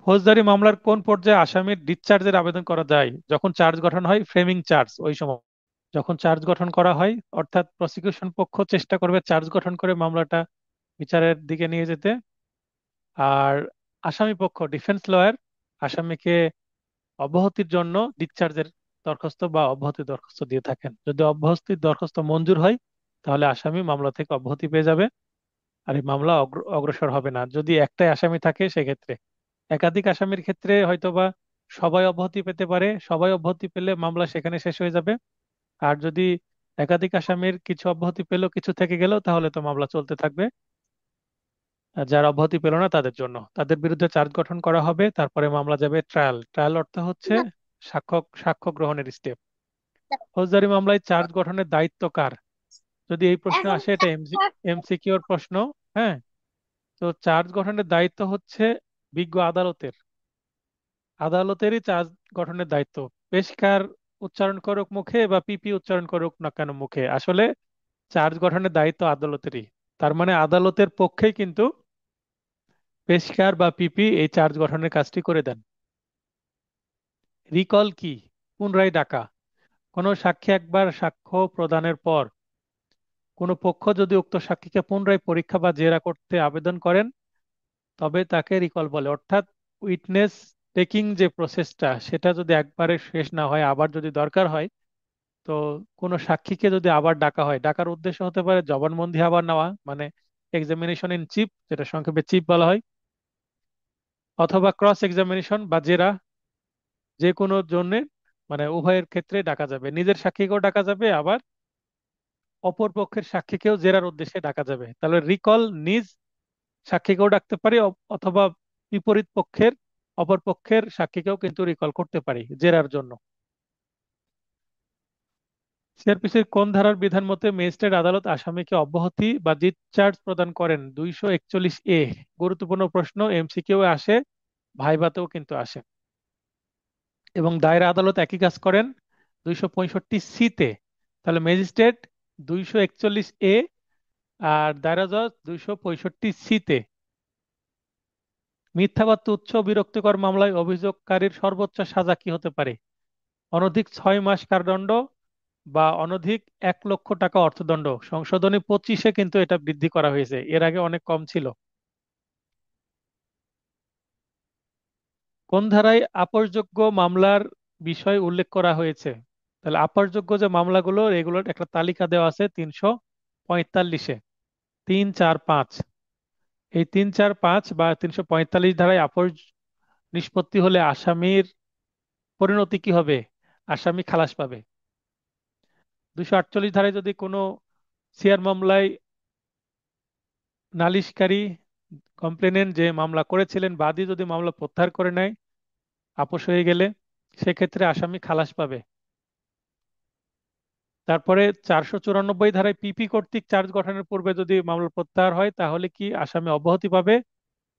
ফৌজদারি মামলার কোন পর্যায়ে আসামির ডিসচার্জের আবেদন করা যায়? যখন চার্জ গঠন হয়, ফ্রেমিং চার্জ ওই সময়। যখন চার্জ গঠন করা হয়, অর্থাৎ প্রসিকিউশন পক্ষ চেষ্টা করবে চার্জ গঠন করে মামলাটা বিচারের দিকে নিয়ে যেতে। আর আসামি পক্ষ, ডিফেন্স লয়ার, আসামিকে অব্যাহতির জন্য ডিসচার্জের দরখাস্ত বা অব্যাহতি দরখাস্ত দিয়ে থাকেন। যদি অব্যাহতির দরখাস্ত মঞ্জুর হয় তাহলে আসামি মামলা থেকে অব্যাহতি পেয়ে যাবে, আর এই মামলা অগ্রসর হবে না। যদি একটাই আসামি থাকে সেক্ষেত্রে, একাধিক আসামির ক্ষেত্রে হয়তোবা সবাই অব্যাহতি পেতে পারে, সবাই অব্যাহতি পেলে মামলা সেখানে শেষ হয়ে যাবে। আর যদি একাধিক আসামির কিছু অব্যাহতি পেল, কিছু থেকে গেল, তাহলে তো মামলা চলতে থাকবে। আর যারা অব্যাহতি পেল না তাদের জন্য, তাদের বিরুদ্ধে চার্জ গঠন করা হবে, তারপরে মামলা যাবে ট্রায়াল। ট্রায়াল অর্থ হচ্ছে সাক্ষ্য সাক্ষ্য গ্রহণের স্টেপ। ফৌজদারি মামলায় চার্জ গঠনের দায়িত্ব কার? যদি এই প্রশ্ন আসে, এটা এমসিকিউর প্রশ্ন। হ্যাঁ, তো চার্জ গঠনের দায়িত্ব হচ্ছে বিজ্ঞ আদালতের। আদালতেরই চার্জ গঠনের দায়িত্ব। পেশকার উচ্চারণ করুক মুখে বা পিপি উচ্চারণ করুক না কেন মুখে, আসলে চার্জ গঠনের দায়িত্ব আদালতেরই। তার মানে আদালতের পক্ষেই কিন্তু পেশকার বা পিপি এই চার্জ গঠনের কাজটি করে দেন। রিকল কি? পুনরায় ডাকা। কোনো সাক্ষী একবার সাক্ষ্য প্রদানের পর কোনো পক্ষ যদি উক্ত সাক্ষীকে পুনরায় পরীক্ষা বা জেরা করতে আবেদন করেন, তবে তাকে রিকল বলে। অর্থাৎ উইটনেস টেকিং যে প্রসেসটা, সেটা যদি একবারে শেষ না হয়, আবার যদি দরকার হয়, তো কোনো সাক্ষীকে যদি আবার ডাকা হয়, ডাকার উদ্দেশ্য হতে পারে জবানবন্দি আবার নেওয়া, মানে এক্সামিনেশন ইন চিফ, যেটা সংক্ষেপে চিফ বলা হয়, অথবা ক্রস এক্সামিনেশন বা জেরা, যে কোনো জন্য, মানে উভয়ের ক্ষেত্রে ডাকা যাবে। নিজের সাক্ষীকেও ডাকা যাবে, আবার অপর পক্ষের সাক্ষীকেও জেরার উদ্দেশ্যে ডাকা যাবে। তাহলে রিকল নিজ সাক্ষীকেও ডাকতে পারি, অথবা বিপরীত পক্ষের, অপর পক্ষের সাক্ষীকেও কিন্তু রিকল করতে পারি জেরার জন্য। সিআরপিসির কোন ধারার বিধান মতে ম্যাজিস্ট্রেট আদালত আসামিকে অব্যাহতি বা ডিসচার্জ প্রদান করেন? 241A। গুরুত্বপূর্ণ প্রশ্ন, এমসিকিউ আসে, ভাইভাতেও কিন্তু আসে। এবং দায়রা আদালত একই কাজ করেন 265C-তে। তাহলে ম্যাজিস্ট্রেট 241A, আর দায়রা জজ 265C-তে। মিথ্যাবাদ তুচ্ছ বিরক্তিকর মামলায় অভিযোগকারীর সর্বোচ্চ সাজা কি হতে পারে? অনধিক 6 মাস কারাদণ্ড বা অনধিক 1 লক্ষ টাকা অর্থদণ্ড। সংশোধনী 25-এ কিন্তু এটা বৃদ্ধি করা হয়েছে, এর আগে অনেক কম ছিল। কোন ধারায় আপসযোগ্য মামলার বিষয় উল্লেখ করা হয়েছে? তাহলে আপসযোগ্য যে মামলাগুলো, এগুলোর একটা তালিকা দেওয়া আছে 345-এ, 3, 4, 5। এই 3, 4, 5 বা 345 ধারায় আপস নিষ্পত্তি হলে আসামির পরিণতি কি হবে? আসামি খালাস পাবে। 248 ধারায় যদি কোনো সিআর মামলায় নালিশকারী, কমপ্লেনেন্ট যে মামলা করেছিলেন, বাদী যদি মামলা প্রত্যাহার করে নেয় আপোষ হয়ে গেলে, সেক্ষেত্রে আসামি খালাস পাবে। তারপরে 494 ধারায় পিপি কর্তৃক চার্জ গঠনের পূর্বে যদি মামলা প্রত্যাহার হয়, তাহলে কি আসামি অব্যাহতি পাবে?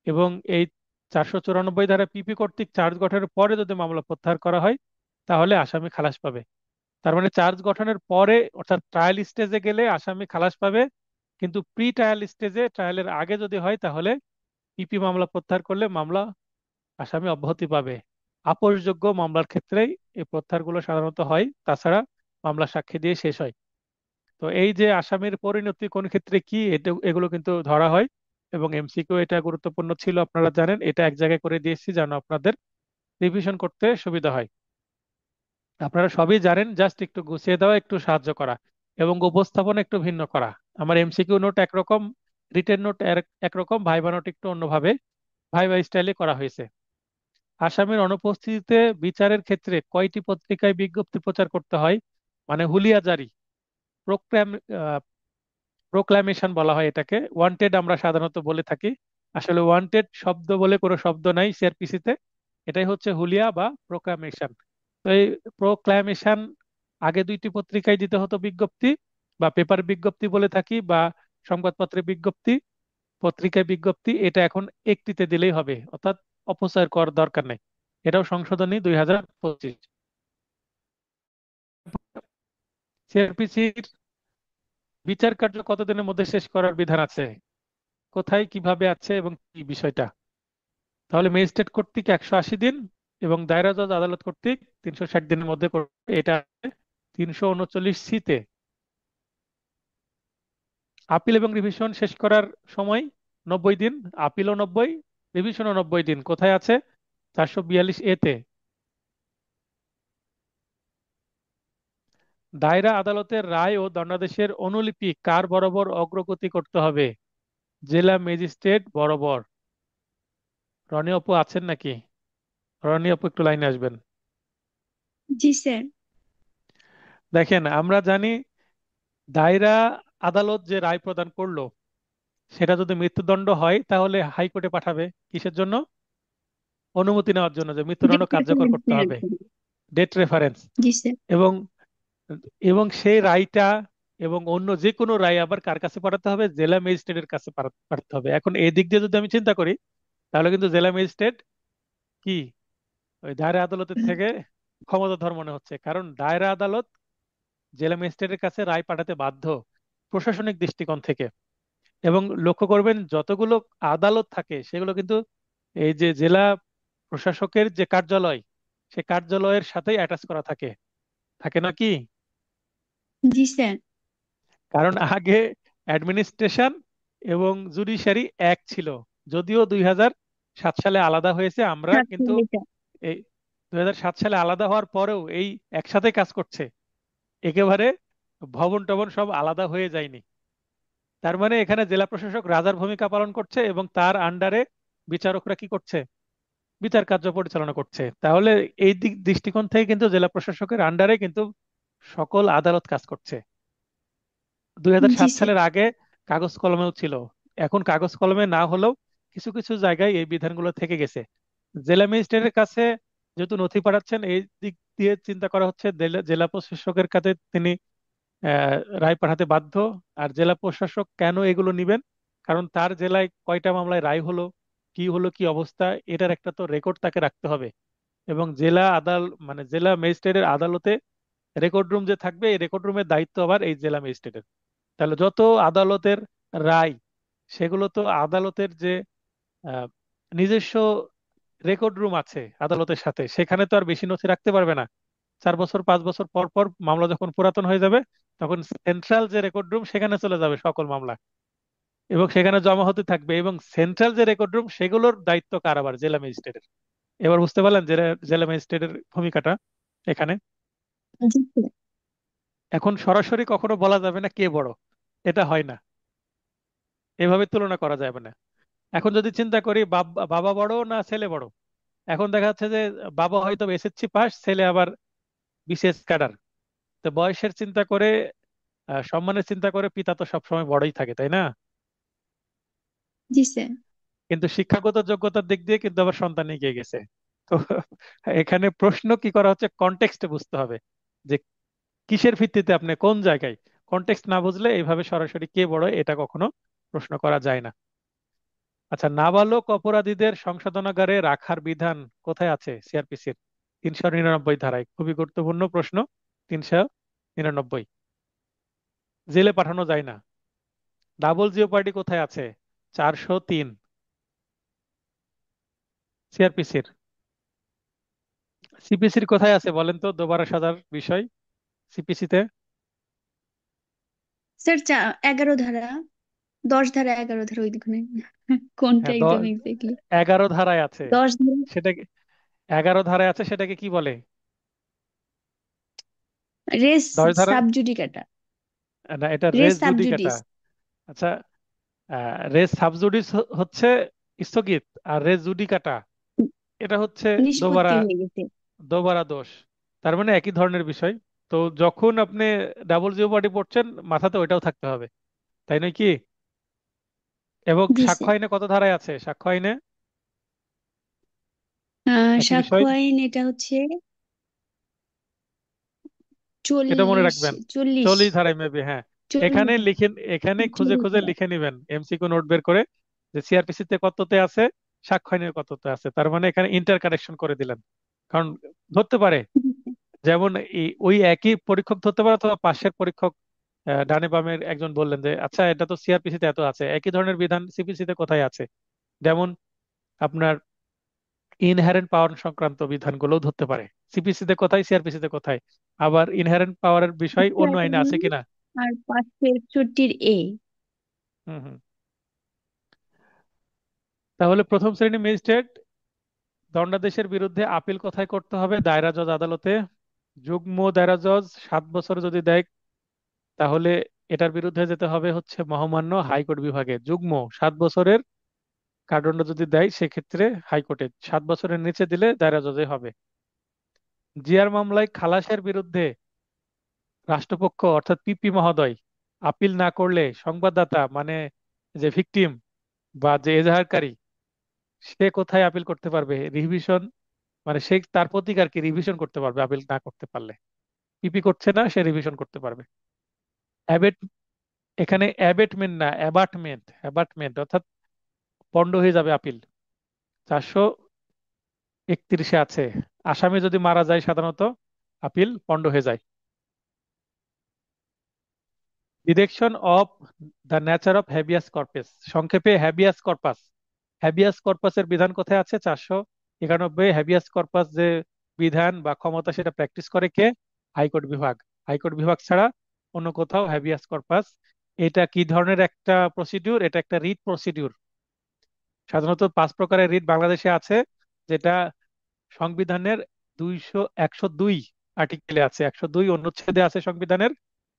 এবং এই 494 ধারায় পিপি কর্তৃক চার্জ গঠনের পরে যদি মামলা প্রত্যাহার করা হয়, তাহলে আসামি খালাস পাবে। তার মানে চার্জ গঠনের পরে, অর্থাৎ ট্রায়াল স্টেজে গেলে আসামি খালাস পাবে, কিন্তু প্রি ট্রায়াল স্টেজে, ট্রায়ালের আগে যদি হয়, তাহলে পিপি মামলা প্রত্যাহার করলে মামলা আসামি অব্যাহতি পাবে। আপোষযোগ্য মামলার ক্ষেত্রেই এই প্রত্যাহারগুলো সাধারণত হয়, তাছাড়া মামলা সাক্ষী দিয়ে শেষ হয়। তো এই যে আসামির পরিণতি কোন ক্ষেত্রে কি, এটা এগুলো কিন্তু ধরা হয়। এবং এমসিকিউ এটা গুরুত্বপূর্ণ ছিল, আপনারা জানেন, এটা এক জায়গায় করে দিয়েছি যেন আপনাদের রিভিশন করতে সুবিধা হয়। আপনারা সবই জানেন, জাস্ট একটু গুছিয়ে দেওয়া, একটু সাহায্য করা, এবং উপস্থাপনা একটু ভিন্ন করা। আমার এমসিকিউ নোট একরকম, রিটেন নোট একরকম, ভাইবা নোট একটু অন্যভাবে, ভাইবা স্টাইলে করা হয়েছে। আসামির অনুপস্থিতিতে বিচারের ক্ষেত্রে কয়টি পত্রিকায় বিজ্ঞপ্তি প্রচার করতে হয়? মানে হুলিয়া জারি, প্রোক্লাম প্রোক্লামেশন বলা হয় এটাকে, ওয়ান্টেড আমরা সাধারণত বলে থাকি। আসলে ওয়ান্টেড শব্দ বলে কোনো শব্দ নাই সিআরপিসিতে, এটাই হচ্ছে হুলিয়া বা প্রোক্লামেশন। তো এই প্রোক্লামেশন আগে 2টি পত্রিকায় দিতে হতো বিজ্ঞপ্তি, বা পেপার বিজ্ঞপ্তি বলে থাকি, বা সংবাদপত্রে বিজ্ঞপ্তি, পত্রিকায় বিজ্ঞপ্তি, এটা এখন একটিতে দিলেই হবে, অর্থাৎ অপচয় করার দরকার নেই। এটাও সংশোধনী 2025। সিআরপিসির বিচার কার্য কতদিনের মধ্যে শেষ করার বিধান আছে? কোথায়, কিভাবে আছে, এবং কি বিষয়টা? তাহলে ম্যাজিস্ট্রেট কর্তৃক 180 দিন, এবং দায়রা জজ আদালত কর্তৃক 360 দিনের মধ্যে করবে। এটা 339C-তে। আপিল এবং রিভিশন শেষ করার সময় 90 দিন, আপিলও 90, রিভিশনও 90 দিন। কোথায় আছে? 442A-তে। দায়রা আদালতের রায় ও দণ্ডাদেশের অনুলিপি কার বরাবর অগ্রগতি করতে হবে? জেলা ম্যাজিস্ট্রেট বরাবর। রনি অপু আছেন নাকি? রনি আপু একটু লাইনে আসবেন। জি স্যার। দেখেন, আমরা জানি দায়রা আদালত যে রায় প্রদান করলো, সেটা যদি মৃত্যুদণ্ড হয় তাহলে হাইকোর্টে পাঠাবে কিসের জন্য? অনুমতি নেওয়ার জন্য যে মৃত্যুদণ্ড ডেট কার্যকর করতে রেফারেন্সের হবে, জন্য। Date reference. জি স্যার। এবং এবং সেই রায়টা এবং অন্য যে কোনো রায় আবার কার কাছে পাঠাতে হবে? জেলা ম্যাজিস্ট্রেটের কাছে পাঠাতে হবে। এখন এই দিক দিয়ে যদি আমি চিন্তা করি, তাহলে কিন্তু জেলা ম্যাজিস্ট্রেট কি ওই দায়রা আদালতের থেকে ক্ষমতাধর মনে হচ্ছে, কারণ দায়রা আদালত জেলা ম্যাজিস্ট্রেটের কাছে রায় পাঠাতে বাধ্য প্রশাসনিক দৃষ্টিকোণ থেকে। এবং লক্ষ্য করবেন যতগুলো আদালত থাকে সেগুলো কিন্তু এই যে জেলা প্রশাসকের যে কার্যালয়, সে কার্যালয়ের সাথেই অ্যাটাচ করা থাকে, থাকে না কি? জি স্যার। কারণ আগে অ্যাডমিনিস্ট্রেশন এবং জুডিশিয়ারি এক ছিল, যদিও 2007 সালে আলাদা হয়েছে। আমরা কিন্তু এটা। এই 2007 সালে আলাদা হওয়ার পরেও এই একসাথে কাজ করছে, একেবারে ভবন টবন সব আলাদা হয়ে যায়নি। তার মানে এখানে জেলা প্রশাসক রাজার ভূমিকা পালন করছে এবং তার আন্ডারে বিচারকরা কি করছে? বিচার কার্য পরিচালনা করছে। তাহলে এই দিক দৃষ্টিকোণ থেকে কিন্তু জেলা প্রশাসকের আন্ডারে কিন্তু সকল আদালত কাজ করছে। জি 2007 স্যার। সালের আগে কাগজ কলমেও ছিল, এখন কাগজ কলমে না হলেও কিছু কিছু জায়গায় এই বিধানগুলো থেকে গেছে। জেলা ম্যাজিস্ট্রেটের কাছে যেহেতু নথি পাঠাচ্ছেন, এই দিক দিয়ে চিন্তা করা হচ্ছে জেলা জেলা প্রশাসকের কাছে তিনি রায় পাঠাতে বাধ্য। আর জেলা প্রশাসক কেন এগুলো নিবেন? কারণ তার জেলায় কয়টা মামলায় রায় হলো কি অবস্থা, এটার একটা তো রেকর্ড তাকে রাখতে হবে। এবং জেলা মানে জেলা ম্যাজিস্ট্রেটের আদালতে রেকর্ড রুম যে থাকবে, এই রেকর্ড রুমের দায়িত্ব আবার এই জেলা ম্যাজিস্ট্রেটের। তাহলে যত আদালতের রায়, সেগুলো তো আদালতের যে আহ, নিজস্ব রেকর্ড রুম আছে আদালতের সাথে, সেখানে তো আর বেশি নথি রাখতে পারবে না। 4 বছর 5 বছর পর পর মামলা যখন পুরাতন হয়ে যাবে, তখন সেন্ট্রাল যে রেকর্ড রুম সেখানে চলে যাবে সকল মামলা, এবং সেখানে জমা হতে থাকবে। এবং সেন্ট্রাল যে রেকর্ড রুম, সেগুলোর দায়িত্ব কার? আবার জেলা ম্যাজিস্ট্রেটের। এবার বুঝতে পারলেন জেলা জেলা ম্যাজিস্ট্রেটের ভূমিকাটা এখানে। জি স্যার। এখন সরাসরি কখনো বলা যাবে না কে বড়, এটা হয় না, এভাবে তুলনা করা যাবে না। এখন যদি চিন্তা করি বাবা বড় না ছেলে বড়, এখন দেখা যাচ্ছে যে বাবা হয়তো এসএসসি পাস, ছেলে আবার বিসিএস ক্যাডার। তো বয়সের চিন্তা করে, সম্মানের চিন্তা করে পিতা তো সবসময় বড়ই থাকে, তাই না? জি স্যার। কিন্তু শিক্ষাগত যোগ্যতার দিক দিয়ে কিন্তু আবার সন্তান এগিয়ে গেছে। তো এখানে প্রশ্ন কি করা হচ্ছে, কনটেক্সটে বুঝতে হবে যে কিসের ভিত্তিতে, আপনি কোন জায়গায়। কনটেক্সট না বুঝলে এইভাবে সরাসরি কে বড় এটা কখনো প্রশ্ন করা যায় না। আচ্ছা, নাবালক অপরাধীদের সংশোধনাগারে রাখার বিধান কোথায় আছে সিআরপিসির? 399 ধারায়। খুবই গুরুত্বপূর্ণ প্রশ্ন। 399। জেলে পাঠানো যায় না। ডাবল জিওপার্ডি কোথায় আছে? 403 সিআরপিসির। সিপিসির কোথায় আছে বলেন তো, দোবারা সাজার বিষয় সিপিসিতে? স্যার 11 ধারা, 10 ধারা, 11 ধারা, ওইখানে। কোনটা হ্যাঁ, একদম এক্স্যাক্টলি? 11 ধারায় আছে। 10 ধারা। সেটাকে 11 ধারায় আছে, সেটাকে কি বলে? রেস 10 ধারা? সাবজুডিকাটা। না, এটা রেস রেস জুডিকাটা। সাবজুডিস। আচ্ছা, রেস সাবজুডিস হচ্ছে স্থগিত, আর রেস জুডিকাটা এটা হচ্ছে দোবারা নিষ্পত্তি হয়ে গেছে। দোবারা দোষ। তার মানে একই ধরনের বিষয়। তো যখন আপনি ডাবল জিওপার্ডি পড়ছেন, মাথাতে ওইটাও থাকতে হবে, তাই নয় কি? এবং জি সাক্ষ্য স্যার। আইনে কত ধারায় আছে? সাক্ষ্য আইনে একই সাক্ষ্য বিষয়, আইন এটা হচ্ছে এটা মনে 40, রাখবেন। 40, 40 ধারায় মেবি, হ্যাঁ। এখানে 40 ধারা। লিখে, এখানে খুঁজে 40 খুঁজে ধারা। লিখে নিবেন এমসিকিউ নোট বের করে, যে সিআরপিসি তে কততে আছে, সাক্ষ্য আইনে কততে আছে। তার মানে এখানে ইন্টার কারেকশন করে দিলেন। কারণ ধরতে পারে, যেমন ওই একই পরীক্ষক ধরতে পারে, অথবা পাশের পরীক্ষক ডানে বামের একজন বললেন যে আচ্ছা এটা তো সিআরপিসি তে এত আছে, একই ধরনের বিধান সিপিসি তে কোথায় আছে? যেমন আপনার ইনহেরেন্ট পাওয়ার সংক্রান্ত বিধানগুলো ধরতে পারে, সিপিসি তে কোথায়, সিআরপিসি তে কোথায়। আবার ইনহেরেন্ট পাওয়ারের বিষয় অন্য আইনে আছে কিনা। আর 561 এ। হুম হুম। তাহলে প্রথম শ্রেণী ম্যাজিস্ট্রেট দণ্ডাদেশের বিরুদ্ধে আপিল কোথায় করতে হবে? দায়রা জজ আদালতে। যুগ্ম দায়রা জজ 7 বছর যদি দেয়, তাহলে এটার বিরুদ্ধে যেতে হবে হচ্ছে মহামান্য হাইকোর্ট বিভাগে। যুগ্ম 7 বছরের কারাদণ্ড যদি দেয় সেক্ষেত্রে হাইকোর্টে, 7 বছরের নিচে দিলে দায়রা জজে হবে। জিয়ার মামলায় খালাসের বিরুদ্ধে রাষ্ট্রপক্ষ অর্থাৎ পিপি মহোদয় আপিল না করলে সংবাদদাতা মানে যে ভিকটিম বা যে এজাহারকারী, সে কোথায় আপিল করতে পারবে? রিভিশন মানে সে তার প্রতিকার কি? রিভিশন করতে পারবে আপিল না করতে পারলে। পিপি করছে না, সে রিভিশন করতে পারবে। অ্যাবেট, এখানে অ্যাবেটমেন্ট না, অ্যাবাটমেন্ট, অ্যাবাটমেন্ট অর্থাৎ পণ্ড হয়ে যাবে আপিল। 431 আছে, আসামি যদি মারা যায় সাধারণত আপিল পণ্ড হয়ে যায়। Direction of the nature of habeas corpus, সংক্ষেপে হ্যাবিয়াস কর্পাস। হ্যাবিয়াস কর্পাসের বিধান কোথায় আছে? 491। হ্যাবিয়াস কর্পাস যে বিধান বা ক্ষমতা, সেটা প্র্যাকটিস করে কে? হাইকোর্ট বিভাগ। হাইকোর্ট বিভাগ ছাড়া অন্য কোথাও হ্যাবিয়াস কর্পাস, এটা কি ধরনের একটা প্রসিডিউর? এটা একটা রিট প্রসিডিউর। সাধারণত 5 প্রকারের রিট বাংলাদেশে আছে, যেটা সংবিধানের 102 আর্টিকেলে আছে, 102 অনুচ্ছেদে আছে সংবিধানের।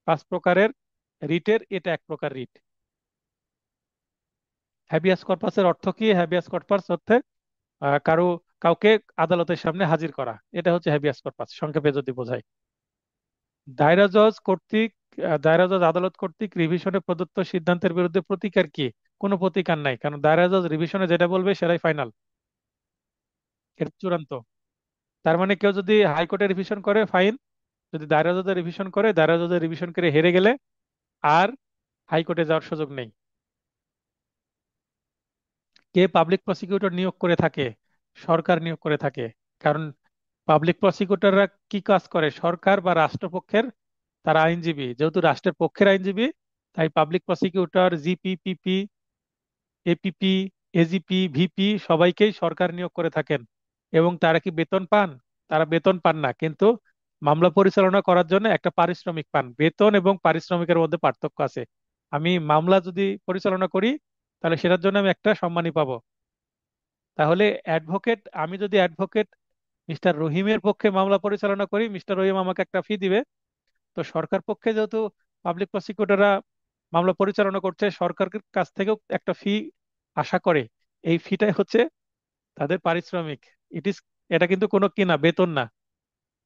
5 প্রকারের রিটের এটা এক প্রকার রিট। হ্যাবিয়াস কর্পাসের অর্থ কি? হ্যাবিয়াস কর্পাস হচ্ছে কারো কাউকে আদালতের সামনে হাজির করা, এটা হচ্ছে হ্যাবিয়াস কর্পাস সংক্ষেপে যদি বোঝায়। দায়রা জজ কর্তৃক দায়রা জজ আদালত কর্তৃক রিভিশনে প্রদত্ত সিদ্ধান্তের বিরুদ্ধে প্রতিকার কি? কোনো প্রতিকার নাই, কারণ দায়রা জজ রিভিশনে যেটা বলবে সেটাই ফাইনাল, এটা চূড়ান্ত। তার মানে কেউ যদি হাইকোর্টে রিভিশন করে ফাইন, যদি দায়রা জজে রিভিশন করে, দায়রা জজে রিভিশন করে হেরে গেলে আর হাইকোর্টে যাওয়ার সুযোগ নেই। কে পাবলিক প্রসিকিউটর নিয়োগ করে থাকে? সরকার নিয়োগ করে থাকে। কারণ পাবলিক প্রসিকিউটররা কি কাজ করে? সরকার বা রাষ্ট্রপক্ষের তারা আইনজীবী, যেহেতু রাষ্ট্রের পক্ষের আইনজীবী, তাই পাবলিক প্রসিকিউটর, জিপি, পিপি, এপিপি, এজিপি, ভিপি সবাইকেই সরকার নিয়োগ করে থাকেন। এবং তারা কি বেতন পান? তারা বেতন পান না, কিন্তু মামলা পরিচালনা করার জন্য একটা পারিশ্রমিক পান। বেতন এবং পারিশ্রমিকের মধ্যে পার্থক্য আছে। আমি মামলা যদি পরিচালনা করি তাহলে সেটার জন্য আমি একটা সম্মানী পাবো। তাহলে অ্যাডভোকেট, আমি যদি অ্যাডভোকেট মিস্টার রহিমের পক্ষে মামলা পরিচালনা করি, মিস্টার রহিম আমাকে একটা ফি দিবে। তো সরকার পক্ষে যেহেতু পাবলিক প্রসিকিউটররা মামলা পরিচালনা করছে, সরকারের কাছ থেকেও একটা ফি আশা করে। এই ফিটাই হচ্ছে তাদের পারিশ্রমিক। ইট ইজ, এটা কিন্তু কোনো কি না, বেতন না,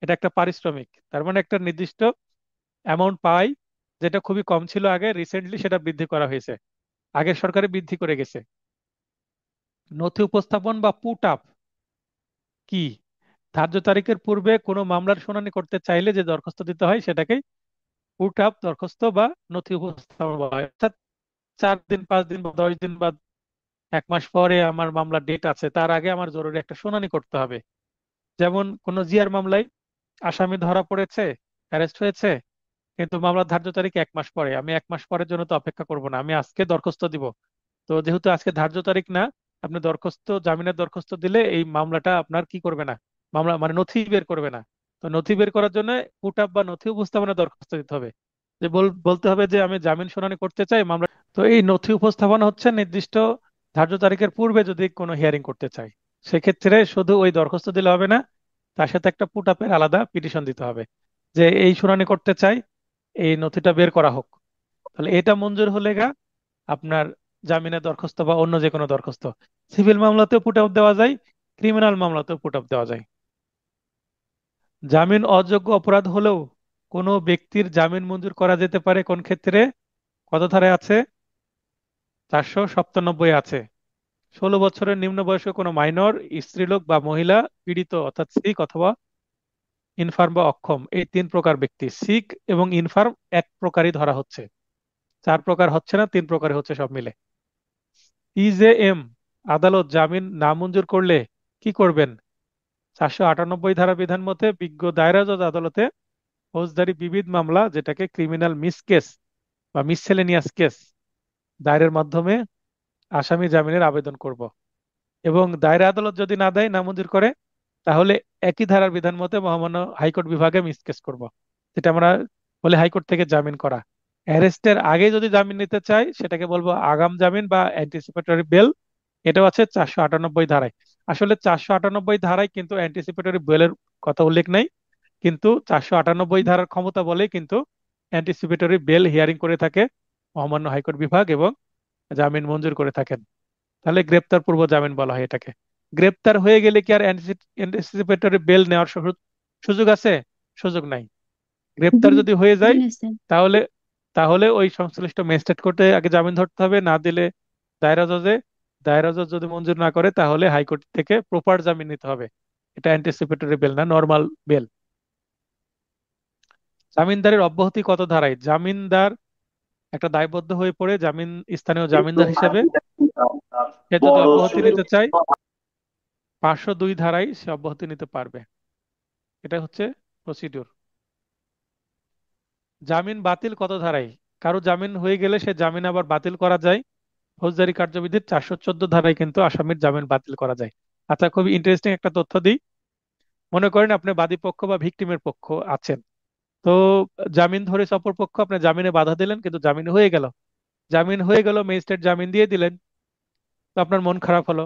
এটা একটা পারিশ্রমিক। তার মানে একটা নির্দিষ্ট অ্যামাউন্ট পাই, যেটা খুবই কম ছিল আগে, রিসেন্টলি সেটা বৃদ্ধি করা হয়েছে, আগের সরকারে বৃদ্ধি করে গেছে। নথি উপস্থাপন বা পুট আপ কি? ধার্য তারিখের পূর্বে কোনো মামলার শুনানি করতে চাইলে যে দরখাস্ত দিতে হয় সেটাকেই পুট আপ দরখাস্ত বা নথি উপস্থাপন বলা হয়। অর্থাৎ 4 দিন, 5 দিন বা 10 দিন বা 1 মাস পরে আমার মামলার ডেট আছে, তার আগে আমার জরুরি একটা শুনানি করতে হবে। যেমন কোন জিয়ার মামলায় আসামি ধরা পড়েছে, অ্যারেস্ট হয়েছে, কিন্তু মামলার ধার্য তারিখ 1 মাস পরে, আমি 1 মাস পরের জন্য তো অপেক্ষা করব না, আমি আজকে দরখাস্ত দিব। তো যেহেতু আজকে ধার্য তারিখ না, আপনি দরখাস্ত, জামিনের দরখাস্ত দিলে এই মামলাটা আপনার কি করবে না, মামলা মানে নথি বের করবে না। তো নথি বের করার জন্য পুট আপ বা নথি উপস্থাপনের দরখাস্ত দিতে হবে, যে বলতে হবে যে আমি জামিন শুনানি করতে চাই মামলা। তো এই নথি উপস্থাপন হচ্ছে নির্দিষ্ট ধার্য তারিখের পূর্বে যদি কোনো হিয়ারিং করতে চাই, সেক্ষেত্রে শুধু ওই দরখাস্ত দিলে হবে না, তার সাথে একটা পুট আপের আলাদা পিটিশন দিতে হবে, যে এই শুনানি করতে চাই, এই নথিটা বের করা হোক। তাহলে এটা মঞ্জুর হলে আপনার জামিনের দরখাস্ত বা অন্য যে কোনো দরখাস্ত, সিভিল মামলাতেও পুট আপ দেওয়া যায়, ক্রিমিনাল মামলাতেও পুট আপ দেওয়া যায়। জামিন অযোগ্য অপরাধ হলেও কোনো ব্যক্তির জামিন মঞ্জুর করা যেতে পারে কোন ক্ষেত্রে? কত ধারায় আছে? 497 আছে। 16 বছরের নিম্ন বয়স্ক কোনো মাইনর, স্ত্রীলোক বা মহিলা, পীড়িত অর্থাৎ সিক অথবা ইনফার্ম বা অক্ষম, এই 3 প্রকার ব্যক্তি। সিক এবং ইনফার্ম এক প্রকারই ধরা হচ্ছে, 4 প্রকার হচ্ছে না, 3 প্রকারে হচ্ছে সব মিলে। ইজেএম আদালত জামিন নামঞ্জুর করলে কি করবেন? 498 ধারা বিধান মতে বিজ্ঞ দায়রা জজ আদালতে ফৌজদারি বিবিধ মামলা, যেটাকে ক্রিমিনাল মিস কেস বা মিসসেলেনিয়াস কেস, দায়েরের মাধ্যমে আসামি জামিনের আবেদন করব। এবং দায়রা আদালত যদি না দেয়, নামঞ্জুর করে, তাহলে একই ধারার বিধান মতে মহামান্য হাইকোর্ট বিভাগে মিস কেস করব, যেটা আমরা বলে হাইকোর্ট থেকে জামিন করা। অ্যারেস্টের আগে যদি জামিন নিতে চাই সেটাকে বলবো আগাম জামিন বা অ্যান্টিসিপেটরি বেল। এটাও আছে 498 ধারায়। আসলে 498 ধারায় কিন্তু অ্যান্টিসিপেটরি বেলের কথা উল্লেখ নাই, কিন্তু 498 ধারার ক্ষমতা বলেই কিন্তু অ্যান্টিসিপেটরি বেল হিয়ারিং করে থাকে মহামান্য হাইকোর্ট বিভাগ এবং জামিন মঞ্জুর করে থাকেন। তাহলে গ্রেপ্তার পূর্ব জামিন বলা হয় এটাকে। গ্রেপ্তার হয়ে গেলে কি আর অ্যান্টিসিপেটরি বেল নেওয়ার সুযোগ আছে? সুযোগ নাই। গ্রেপ্তার হুম, যদি হয়ে যায় বুঝেছেন। তাহলে তাহলে ওই সংশ্লিষ্ট ম্যাজিস্ট্রেট কোর্টে আগে জামিন ধরতে হবে, না দিলে দায়রা জজে, দায়রা জজ যদি মঞ্জুর না করে তাহলে হাইকোর্ট থেকে প্রপার জামিন নিতে হবে। এটা অ্যান্টিসিপেটরি বেল না, নর্মাল বেল। জামিনদারের অব্যাহতি কত ধারায়? জামিনদার একটা দায়বদ্ধ হয়ে পড়ে স্থানীয় জামিনদার হিসেবে সে যদি অব্যাহতি নিতে চায় 502 ধারায় সে অব্যাহতি নিতে পারবে। এটা হচ্ছে প্রসিডিউর। জামিন বাতিল কত ধারায়? কারো জামিন হয়ে গেলে সে জামিন আবার বাতিল করা যায়। ফৌজদারি কার্যবিধির 414 ধারায় কিন্তু আসামির জামিন বাতিল করা যায়। আচ্ছা, খুবই ইন্টারেস্টিং একটা তথ্য দিই। মনে করেন আপনি বাদী পক্ষ বা ভিকটিমের পক্ষ আছেন, তো জামিন ধরে অপর পক্ষ আপনি জামিনে বাধা দিলেন, কিন্তু জামিন হয়ে গেল। জামিন হয়ে গেল, ম্যাজিস্ট্রেট জামিন দিয়ে দিলেন, তো আপনার মন খারাপ হলো,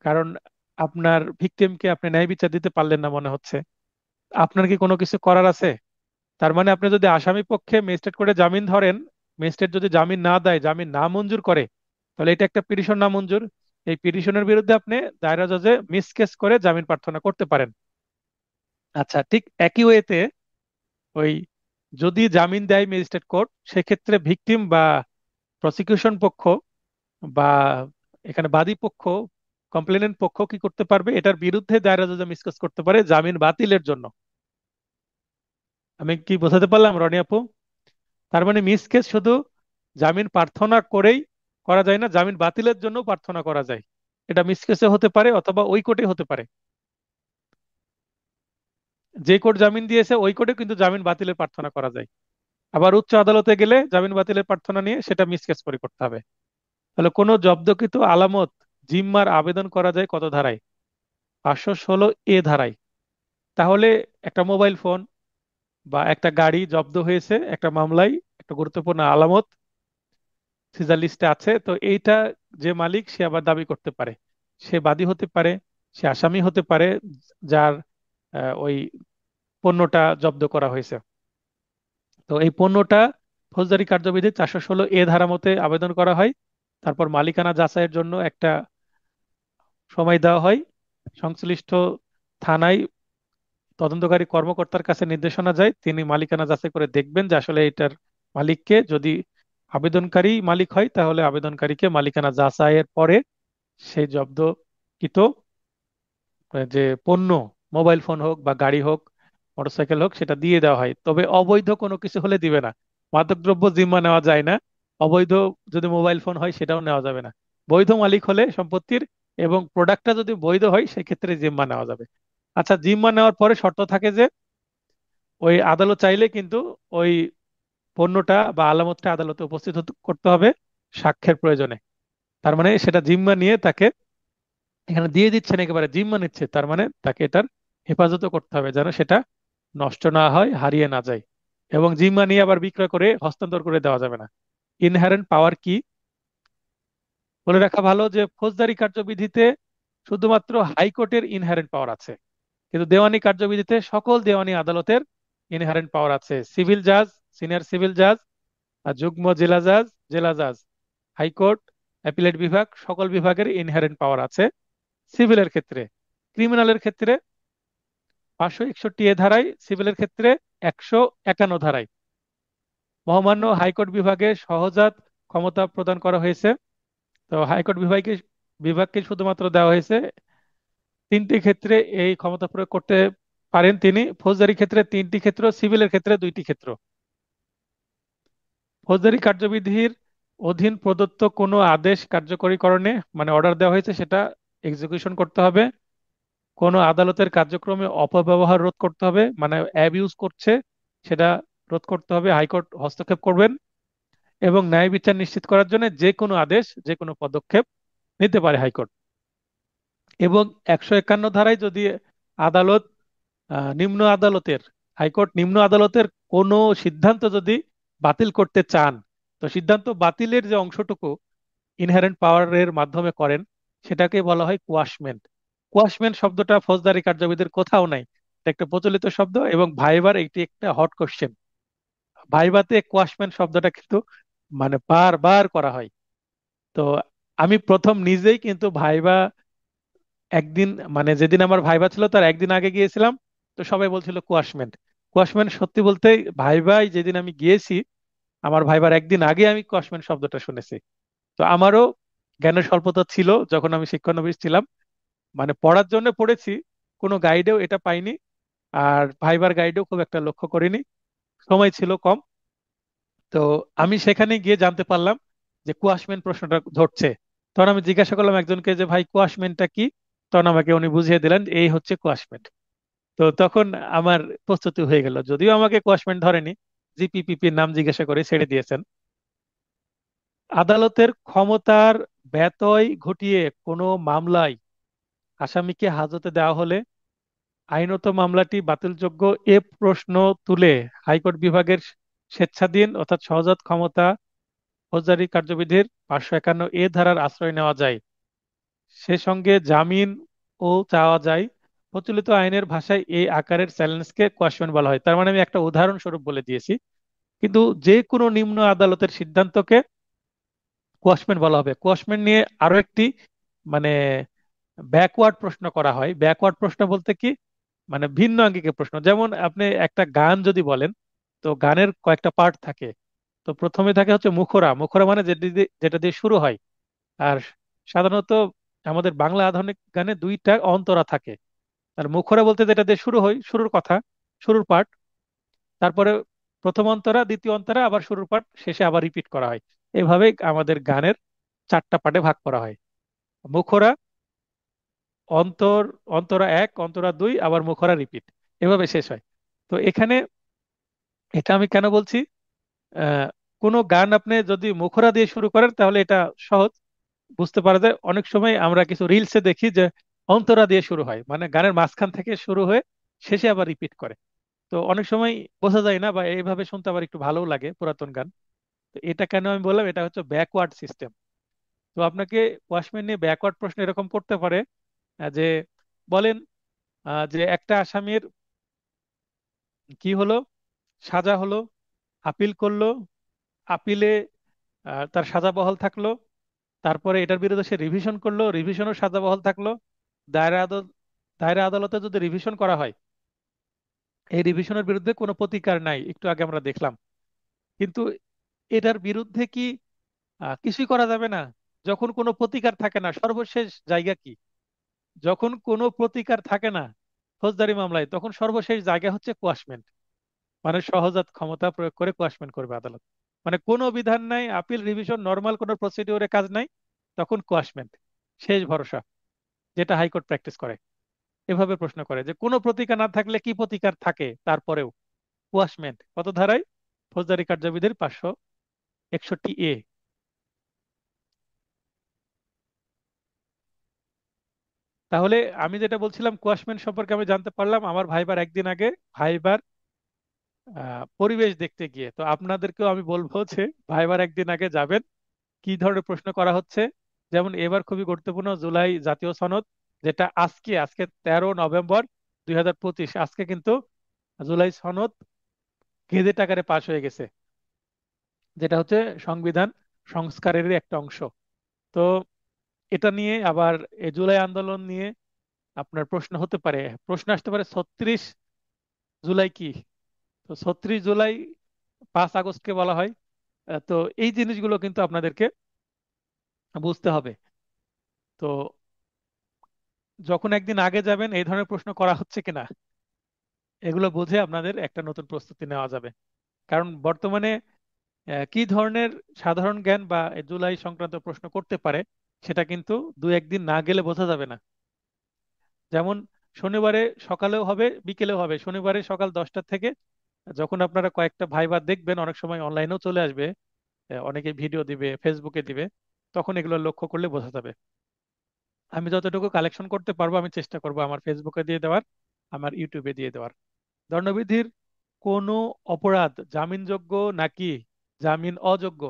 কারণ আপনার ভিকটিমকে আপনি ন্যায় বিচার দিতে পারলেন না মনে হচ্ছে। আপনার কি কোনো কিছু করার আছে? তার মানে আপনি যদি আসামি পক্ষে ম্যাজিস্ট্রেট করে জামিন ধরেন, ম্যাজিস্ট্রেট যদি জামিন না দেয়, জামিন না মঞ্জুর করে, তাহলে এটা একটা পিটিশন না মঞ্জুর। এই পিটিশনের বিরুদ্ধে আপনি দায়রা জজে মিসকেস করে জামিন প্রার্থনা করতে পারেন। আচ্ছা, ঠিক একই ওয়েতে ওই যদি জামিন দেয় ম্যাজিস্ট্রেট কোর্ট, সেক্ষেত্রে ভিকটিম বা প্রসিকিউশন পক্ষ বা এখানে বাদী পক্ষ, কমপ্লেনেন্ট পক্ষ কি করতে পারবে? এটার বিরুদ্ধে দায়রা জজে মিসকেস করতে পারে জামিন বাতিলের জন্য। আমি কি বোঝাতে পারলাম রনি আপু? তার মানে মিস কেস শুধু জামিন প্রার্থনা করেই করা যায় না, জামিন বাতিলের জন্য প্রার্থনা করা যায়। এটা মিস কেসে হতে পারে অথবা ওই কোর্টে হতে পারে। যে কোর্ট জামিন দিয়েছে ওই কোর্টে কিন্তু জামিন বাতিলের প্রার্থনা করা যায়। আবার উচ্চ আদালতে গেলে জামিন বাতিলের প্রার্থনা নিয়ে সেটা মিস কেস করে করতে হবে। তাহলে কোনো জব্দকৃত আলামত জিম্মার আবেদন করা যায় কত ধারায়? 516 ধারায়। তাহলে একটা মোবাইল ফোন বা একটা গাড়ি জব্দ হয়েছে একটা মামলায়, একটা গুরুত্বপূর্ণ আলামত সিজার লিস্টে আছে, তো এইটা যে মালিক সে আবার দাবি করতে পারে। সে বাদী হতে পারে, সে আসামি হতে পারে, যার ওই পণ্যটা জব্দ করা হয়েছে। তো এই পণ্যটা ফৌজদারি কার্যবিধি 416 ধারা মতে আবেদন করা হয়। তারপর মালিকানা যাচাইয়ের জন্য একটা সময় দেওয়া হয়। সংশ্লিষ্ট থানায় তদন্তকারী কর্মকর্তার কাছে নির্দেশনা যায়, তিনি মালিকানা যাচাই করে দেখবেন যে আসলে এটার মালিককে। যদি আবেদনকারী মালিক হয় তাহলে আবেদনকারীকে মালিকানা যাচাইয়ের পরে সেই জব্দকৃত যে পণ্য, মোবাইল ফোন হোক বা গাড়ি হোক, মোটরসাইকেল হোক, সেটা দিয়ে দেওয়া হয়। তবে অবৈধ কোনো কিছু হলে দিবে না। মাদকদ্রব্য জিম্মা নেওয়া যায় না। অবৈধ যদি মোবাইল ফোন হয় সেটাও নেওয়া যাবে না। বৈধ মালিক হলে সম্পত্তির এবং প্রোডাক্টটা যদি বৈধ হয় সেক্ষেত্রে জিম্মা নেওয়া যাবে। আচ্ছা, জিম্মা নেওয়ার পরে শর্ত থাকে যে ওই আদালত চাইলে কিন্তু ওই পণ্যটা বা আলামতটা আদালতে উপস্থিত করতে হবে সাক্ষ্যের প্রয়োজনে। তার মানে সেটা জিম্মা নিয়ে তাকে এখানে দিয়ে দিচ্ছেন, একেবারে জিম্মা নিচ্ছে, তার মানে তাকে এটার হেফাজতও করতে হবে যেন সেটা নষ্ট না হয়, হারিয়ে না যায়। এবং জিম্মা নিয়ে আবার বিক্রয় করে হস্তান্তর করে দেওয়া যাবে না। ইনহেরেন্ট পাওয়ার কি? বলে রাখা ভালো যে ফৌজদারি কার্যবিধিতে শুধুমাত্র হাইকোর্টের ইনহেরেন্ট পাওয়ার আছে, কিন্তু দেওয়ানি কার্যবিধিতে সকল দেওয়ানি আদালতের ইনহেরেন্ট পাওয়ার আছে। সিভিল জাজ, সিনিয়র সিভিল জাজ, আর যুগ্ম জেলা জাজ, জেলা জাজ, হাইকোর্ট, অ্যাপিলেট বিভাগ, সকল বিভাগের ইনহেরেন্ট পাওয়ার আছে সিভিলের ক্ষেত্রে। ক্রিমিনালের ক্ষেত্রে 561 ধারায়, সিভিলের ক্ষেত্রে 151 ধারায় মহামান্য হাইকোর্ট বিভাগে সহজাত ক্ষমতা প্রদান করা হয়েছে। তো হাইকোর্ট বিভাগকে শুধুমাত্র দেওয়া হয়েছে 3টি ক্ষেত্রে এই ক্ষমতা প্রয়োগ করতে পারেন তিনি। ফৌজদারি ক্ষেত্রে 3টি ক্ষেত্র, সিভিলের ক্ষেত্রে 2টি ক্ষেত্র। ফৌজদারি কার্যবিধির অধীন প্রদত্ত কোনো আদেশ কার্যকরীকরণে মানে অর্ডার দেওয়া হয়েছে সেটা এক্সিকিউশন করতে হবে। কোনো আদালতের কার্যক্রমে অপব্যবহার রোধ করতে হবে, মানে অ্যাবিউজ করছে সেটা রোধ করতে হবে, হাইকোর্ট হস্তক্ষেপ করবেন। এবং ন্যায় বিচার নিশ্চিত করার জন্য যে কোনো আদেশ, যে কোনো পদক্ষেপ নিতে পারে হাইকোর্ট। এবং 151 ধারায় যদি আদালত নিম্ন আদালতের, হাইকোর্ট নিম্ন আদালতের কোনো সিদ্ধান্ত যদি বাতিল করতে চান, তো সিদ্ধান্ত বাতিলের যে অংশটুকু ইনহেরেন্ট পাওয়ারের মাধ্যমে করেন সেটাকে বলা হয় কোয়াশমেন্ট। কোয়াশমেন্ট শব্দটা ফৌজদারি কার্যবিধির কোথাও নাই, এটা একটা প্রচলিত শব্দ এবং ভাইবার এটি একটা হট কোশ্চেন। ভাইভাতে কোয়াশমেন্ট শব্দটা কিন্তু মানে বারবার করা হয়। তো আমি প্রথম নিজেই কিন্তু ভাইবা একদিন, মানে যেদিন আমার ভাইবা ছিল তার একদিন আগে গিয়েছিলাম। তো সবাই বলছিল কোয়াশমেন্ট কোয়াশমেন্ট, সত্যি বলতে ভাইবাই যেদিন আমি গিয়েছি আমার ভাইবার একদিন আগে আমি কোয়াশমেন্ট শব্দটা শুনেছি। তো আমারও জ্ঞানের স্বল্পতা ছিল যখন আমি শিক্ষানবিশ ছিলাম, মানে পড়ার জন্য পড়েছি, কোনো গাইডেও এটা পাইনি। আর ভাইবার গাইডেও খুব একটা লক্ষ্য করিনি, সময় ছিল কম। তো আমি সেখানে গিয়ে জানতে পারলাম যে কুয়াশমেন্ট প্রশ্নটা ধরছে। তখন আমি জিজ্ঞাসা করলাম একজনকে যে ভাই কুয়াশমেন্টটা কি, তখন আমাকে উনি বুঝিয়ে দিলেন যে এই হচ্ছে কুয়াশমেন্ট। তো তখন আমার প্রস্তুতি হয়ে গেল, যদিও আমাকে কুয়াশমেন্ট ধরেনি, জিপিপিপির নাম জিজ্ঞাসা করে ছেড়ে দিয়েছেন। আদালতের ক্ষমতার ব্যতয় ঘটিয়ে কোনো মামলায় আসামিকে হাজতে দেওয়া হলে আইনত মামলাটি বাতিলযোগ্য এ প্রশ্ন তুলে হাইকোর্ট বিভাগের স্বেচ্ছাধীন অর্থাৎ সহজাত ক্ষমতা ফৌজদারি কার্যবিধির 551 ধারার আশ্রয় নেওয়া যায়। সে সঙ্গে জামিন ও চাওয়া যায়। প্রচলিত আইনের ভাষায় এই আকারের চ্যালেঞ্জকে কোয়াশমেন্ট বলা হয়। তার মানে আমি একটা উদাহরণস্বরূপ বলে দিয়েছি, কিন্তু যে কোনো নিম্ন আদালতের সিদ্ধান্তকে কোয়াশমেন্ট বলা হবে। কোয়াশমেন্ট নিয়ে আরো একটি মানে ব্যাকওয়ার্ড প্রশ্ন করা হয়। ব্যাকওয়ার্ড প্রশ্ন বলতে কি, মানে ভিন্ন আঙ্গিকের প্রশ্ন। যেমন আপনি একটা গান যদি বলেন, তো গানের কয়েকটা পার্ট থাকে। তো প্রথমে থাকে হচ্ছে মুখরা। মুখরা মানে যেটা দিয়ে শুরু হয়। আর সাধারণত আমাদের বাংলা আধুনিক গানে দুইটা অন্তরা থাকে। আর মুখরা বলতে যেটা দিয়ে শুরু হয়, শুরুর কথা, শুরুর পার্ট, তারপরে প্রথম অন্তরা, দ্বিতীয় অন্তরা, আবার শুরুর পার্ট, শেষে আবার রিপিট করা হয়। এভাবে আমাদের গানের 4টা পার্টে ভাগ করা হয়। মুখরা, অন্তর, অন্তরা এক, অন্তরা দুই, আবার মুখরা রিপিট, এভাবে শেষ হয়। তো এখানে এটা আমি কেন বলছি, আহ কোনো গান আপনি যদি মুখরা দিয়ে শুরু করেন তাহলে এটা সহজ বুঝতে পারা যায়। অনেক সময় আমরা কিছু রিলসে দেখি যে অন্তরা দিয়ে শুরু হয়, মানে গানের মাঝখান থেকে শুরু হয়ে শেষে আবার রিপিট করে। তো অনেক সময় বোঝা যায় না, বা এইভাবে শুনতে আবার একটু ভালোও লাগে পুরাতন গান। তো এটা কেন আমি বললাম, এটা হচ্ছে ব্যাকওয়ার্ড সিস্টেম। তো আপনাকে ওয়াশম্যান নিয়ে ব্যাকওয়ার্ড প্রশ্ন এরকম করতে পারে যে বলেন যে একটা আসামির কি হলো, সাজা হলো, আপিল করলো, আপিলে তার সাজা বহাল থাকলো, তারপরে এটার বিরুদ্ধে সে রিভিশন করলো, রিভিশনও সাজা বহাল থাকলো। দায়রা আদালত, দায়রা আদালতে যদি রিভিশন করা হয়, এই রিভিশনের বিরুদ্ধে কোনো প্রতিকার নাই, একটু আগে আমরা দেখলাম। কিন্তু এটার বিরুদ্ধে কি কিছুই করা যাবে না? যখন কোনো প্রতিকার থাকে না, সর্বশেষ জায়গা কি? যখন কোনো প্রতিকার থাকে না ফৌজদারি মামলায়, তখন সর্বশেষ জায়গা হচ্ছে কোয়াশমেন্ট। মানে সহজাত ক্ষমতা প্রয়োগ করে কোয়াশমেন্ট করবে আদালত। মানে কোনো বিধান নাই, আপিল, রিভিশন, নর্মাল কোনো প্রসিডিওরে কাজ নাই, তখন কোয়াশমেন্ট শেষ ভরসা, যেটা হাইকোর্ট প্র্যাকটিস করে। এভাবে প্রশ্ন করে যে কোনো প্রতিকার না থাকলে কি প্রতিকার থাকে তারপরেও, কোয়াশমেন্ট কত ধারায়? ফৌজদারি কার্যবিধির 561 এ। তাহলে আমি যেটা বলছিলাম, কোয়াশমেন্ট সম্পর্কে আমি জানতে পারলাম আমার ভাইবার একদিন আগে, ভাইবার পরিবেশ দেখতে গিয়ে। তো আপনাদেরকেও আমি বলবো যে ভাইবার একদিন আগে যাবেন, কি ধরনের প্রশ্ন করা হচ্ছে। যেমন এবার খুবই গুরুত্বপূর্ণ জুলাই জাতীয় সনদ, যেটা আজকে আজকে 13 নভেম্বর 2025, আজকে কিন্তু জুলাই সনদ গেজেট আকারে পাশ হয়ে গেছে, যেটা হচ্ছে সংবিধান সংস্কারেরই একটা অংশ। তো এটা নিয়ে আবার এই জুলাই আন্দোলন নিয়ে আপনার প্রশ্ন হতে পারে, প্রশ্ন আসতে পারে 36 জুলাই কি? তো 36 জুলাই 5 আগস্টকে বলা হয়। তো এই জিনিসগুলো কিন্তু আপনাদেরকে বুঝতে হবে। তো যখন একদিন আগে যাবেন এই ধরনের প্রশ্ন করা হচ্ছে কিনা এগুলো বুঝে আপনাদের একটা নতুন প্রস্তুতি নেওয়া যাবে। কারণ বর্তমানে কি ধরনের সাধারণ জ্ঞান বা এই জুলাই সংক্রান্ত প্রশ্ন করতে পারে সেটা কিন্তু দু একদিন না গেলে বোঝা যাবে না। যেমন শনিবারে সকালেও হবে, বিকেলেও হবে। শনিবারে সকাল 10টা থেকে, যখন আপনারা কয়েকটা ভাইবা দেখবেন, অনেক সময় অনলাইনেও চলে আসবে, অনেকে ভিডিও দিবে, ফেসবুকে দিবে, তখন এগুলো লক্ষ্য করলে বোঝা যাবে। আমি যতটুকু কালেকশন করতে পারবো আমি চেষ্টা করব আমার ফেসবুকে দিয়ে দেওয়ার, আমার ইউটিউবে দিয়ে দেওয়ার। দণ্ডবিধির কোনো অপরাধ জামিনযোগ্য নাকি জামিন অযোগ্য,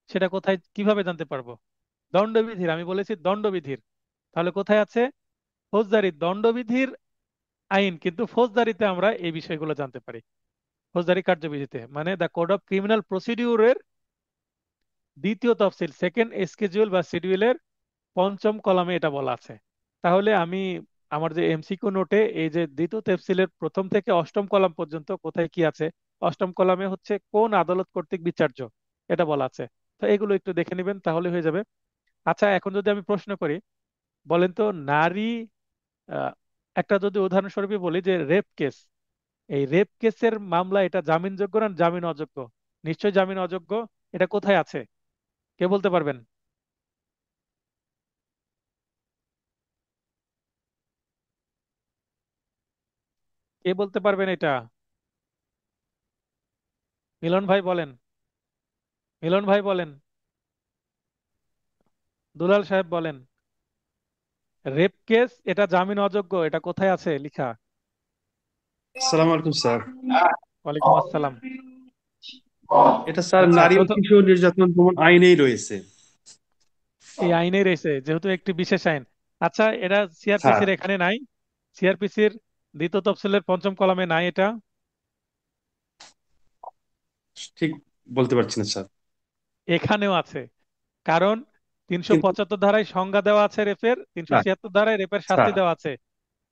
সেটা কোথায় কিভাবে জানতে পারবো? দণ্ডবিধির, আমি বলেছি দণ্ডবিধির, তাহলে কোথায় আছে? ফৌজদারি দণ্ডবিধির আইন, কিন্তু ফৌজদারিতে আমরা এই বিষয়গুলো জানতে পারি। ফৌজদারি কার্যবিধিতে, মানে দ্য কোড অফ ক্রিমিনাল প্রসিডিউরের দ্বিতীয় তফসিল, সেকেন্ড স্কেডিউল বা শিডিউলের পঞ্চম কলামে এটা বলা আছে। তাহলে আমি আমার যে এমসিকিউ নোটে এই যে দ্বিতীয় তফসিলের প্রথম থেকে অষ্টম কলাম পর্যন্ত কোথায় কি আছে, অষ্টম কলামে হচ্ছে কোন আদালত কর্তৃক বিচার্য এটা বলা আছে। তো এগুলো একটু দেখে নেবেন তাহলে হয়ে যাবে। আচ্ছা, এখন যদি আমি প্রশ্ন করি, বলেন তো নারী আহ, একটা যদি উদাহরণস্বরূপই বলি যে রেপ কেস, এই রেপ কেসের মামলা এটা জামিনযোগ্য না জামিন অযোগ্য? নিশ্চয়ই জামিন অযোগ্য। এটা কোথায় আছে কে বলতে পারবেন? কে বলতে পারবেন এটা? মিলন ভাই বলেন, মিলন ভাই বলেন, দুলাল সাহেব বলেন। রেপ কেস এটা জামিন অযোগ্য, এটা কোথায় আছে লিখা? আসসালামু আলাইকুম স্যার। ওয়ালাইকুম আসসালাম। এটা স্যার আচ্ছা, নারী ও প্রথম শিশু নির্যাতন দমন আইনেই রয়েছে। এই আইনে রয়েছে যেহেতু একটি বিশেষ আইন। আচ্ছা, এটা হ্যাঁ, সিআরপিসির এখানে নাই? সিআরপিসির দ্বিতীয় তফসিলের পঞ্চম কলামে নাই এটা? ঠিক বলতে পারছি না স্যার। এখানেও আছে। কারণ তিনশো কিন্তু পঁচাত্তর ধারায় সংজ্ঞা দেওয়া আছে রেপের, তিনশো স্যার, ছিয়াত্তর ধারায় রেপের শাস্তি স্যার, দেওয়া আছে।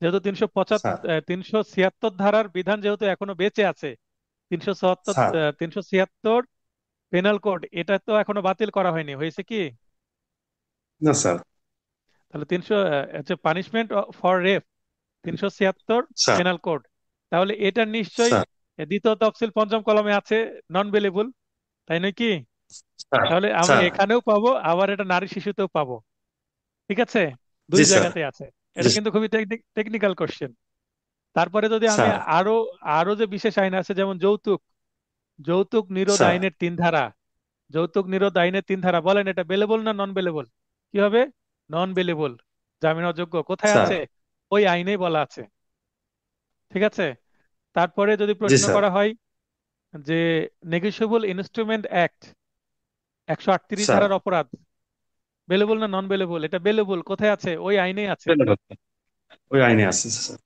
যেহেতু স্যার, 376 ধারার বিধান যেহেতু এখনো বেঁচে আছে, 374, স্যার, 376 পেনাল কোড এটা তো এখনো বাতিল করা হয়নি, হয়েছে কি? না স্যার, তাহলে হচ্ছে punishment for rape 376 sir, penal code. তাহলে এটা নিশ্চয়ই স্যার, দ্বিতীয় তফসিল পঞ্চম কলমে আছে, নন বেলেবল, তাই নয় কি? স্যার, তাহলে আমি স্যার, এখানেও পাবো, আবার এটা নারী শিশুতেও পাবো। ঠিক আছে, দুই জি স্যার, জায়গাতে আছে। জি এটা কিন্তু খুবই টেকনিক্যাল কোশ্চেন। তারপরে যদি আমি স্যার, আরো আরো যে বিশেষ আইন আছে, যেমন যৌতুক, যৌতুক নিরোধ স্যার, আইনের 3 ধারা, যৌতুক নিরোধ আইনের 3 ধারা, বলেন এটা বেলেবল না নন বেলেবল? কি হবে? নন বেলেবল, জামিন অযোগ্য। কোথায় স্যার, আছে? ওই আইনেই বলা আছে। ঠিক আছে। তারপরে যদি জি প্রশ্ন স্যার, করা হয় যে নেগোশিয়েবল ইনস্ট্রুমেন্ট অ্যাক্ট 138 স্যার, ধারার অপরাধ বেলেবল না নন বেলেবল? এটা বেলেবল, কোথায় আছে? ওই আইনেই আছে। ওই আইনে আছে স্যার।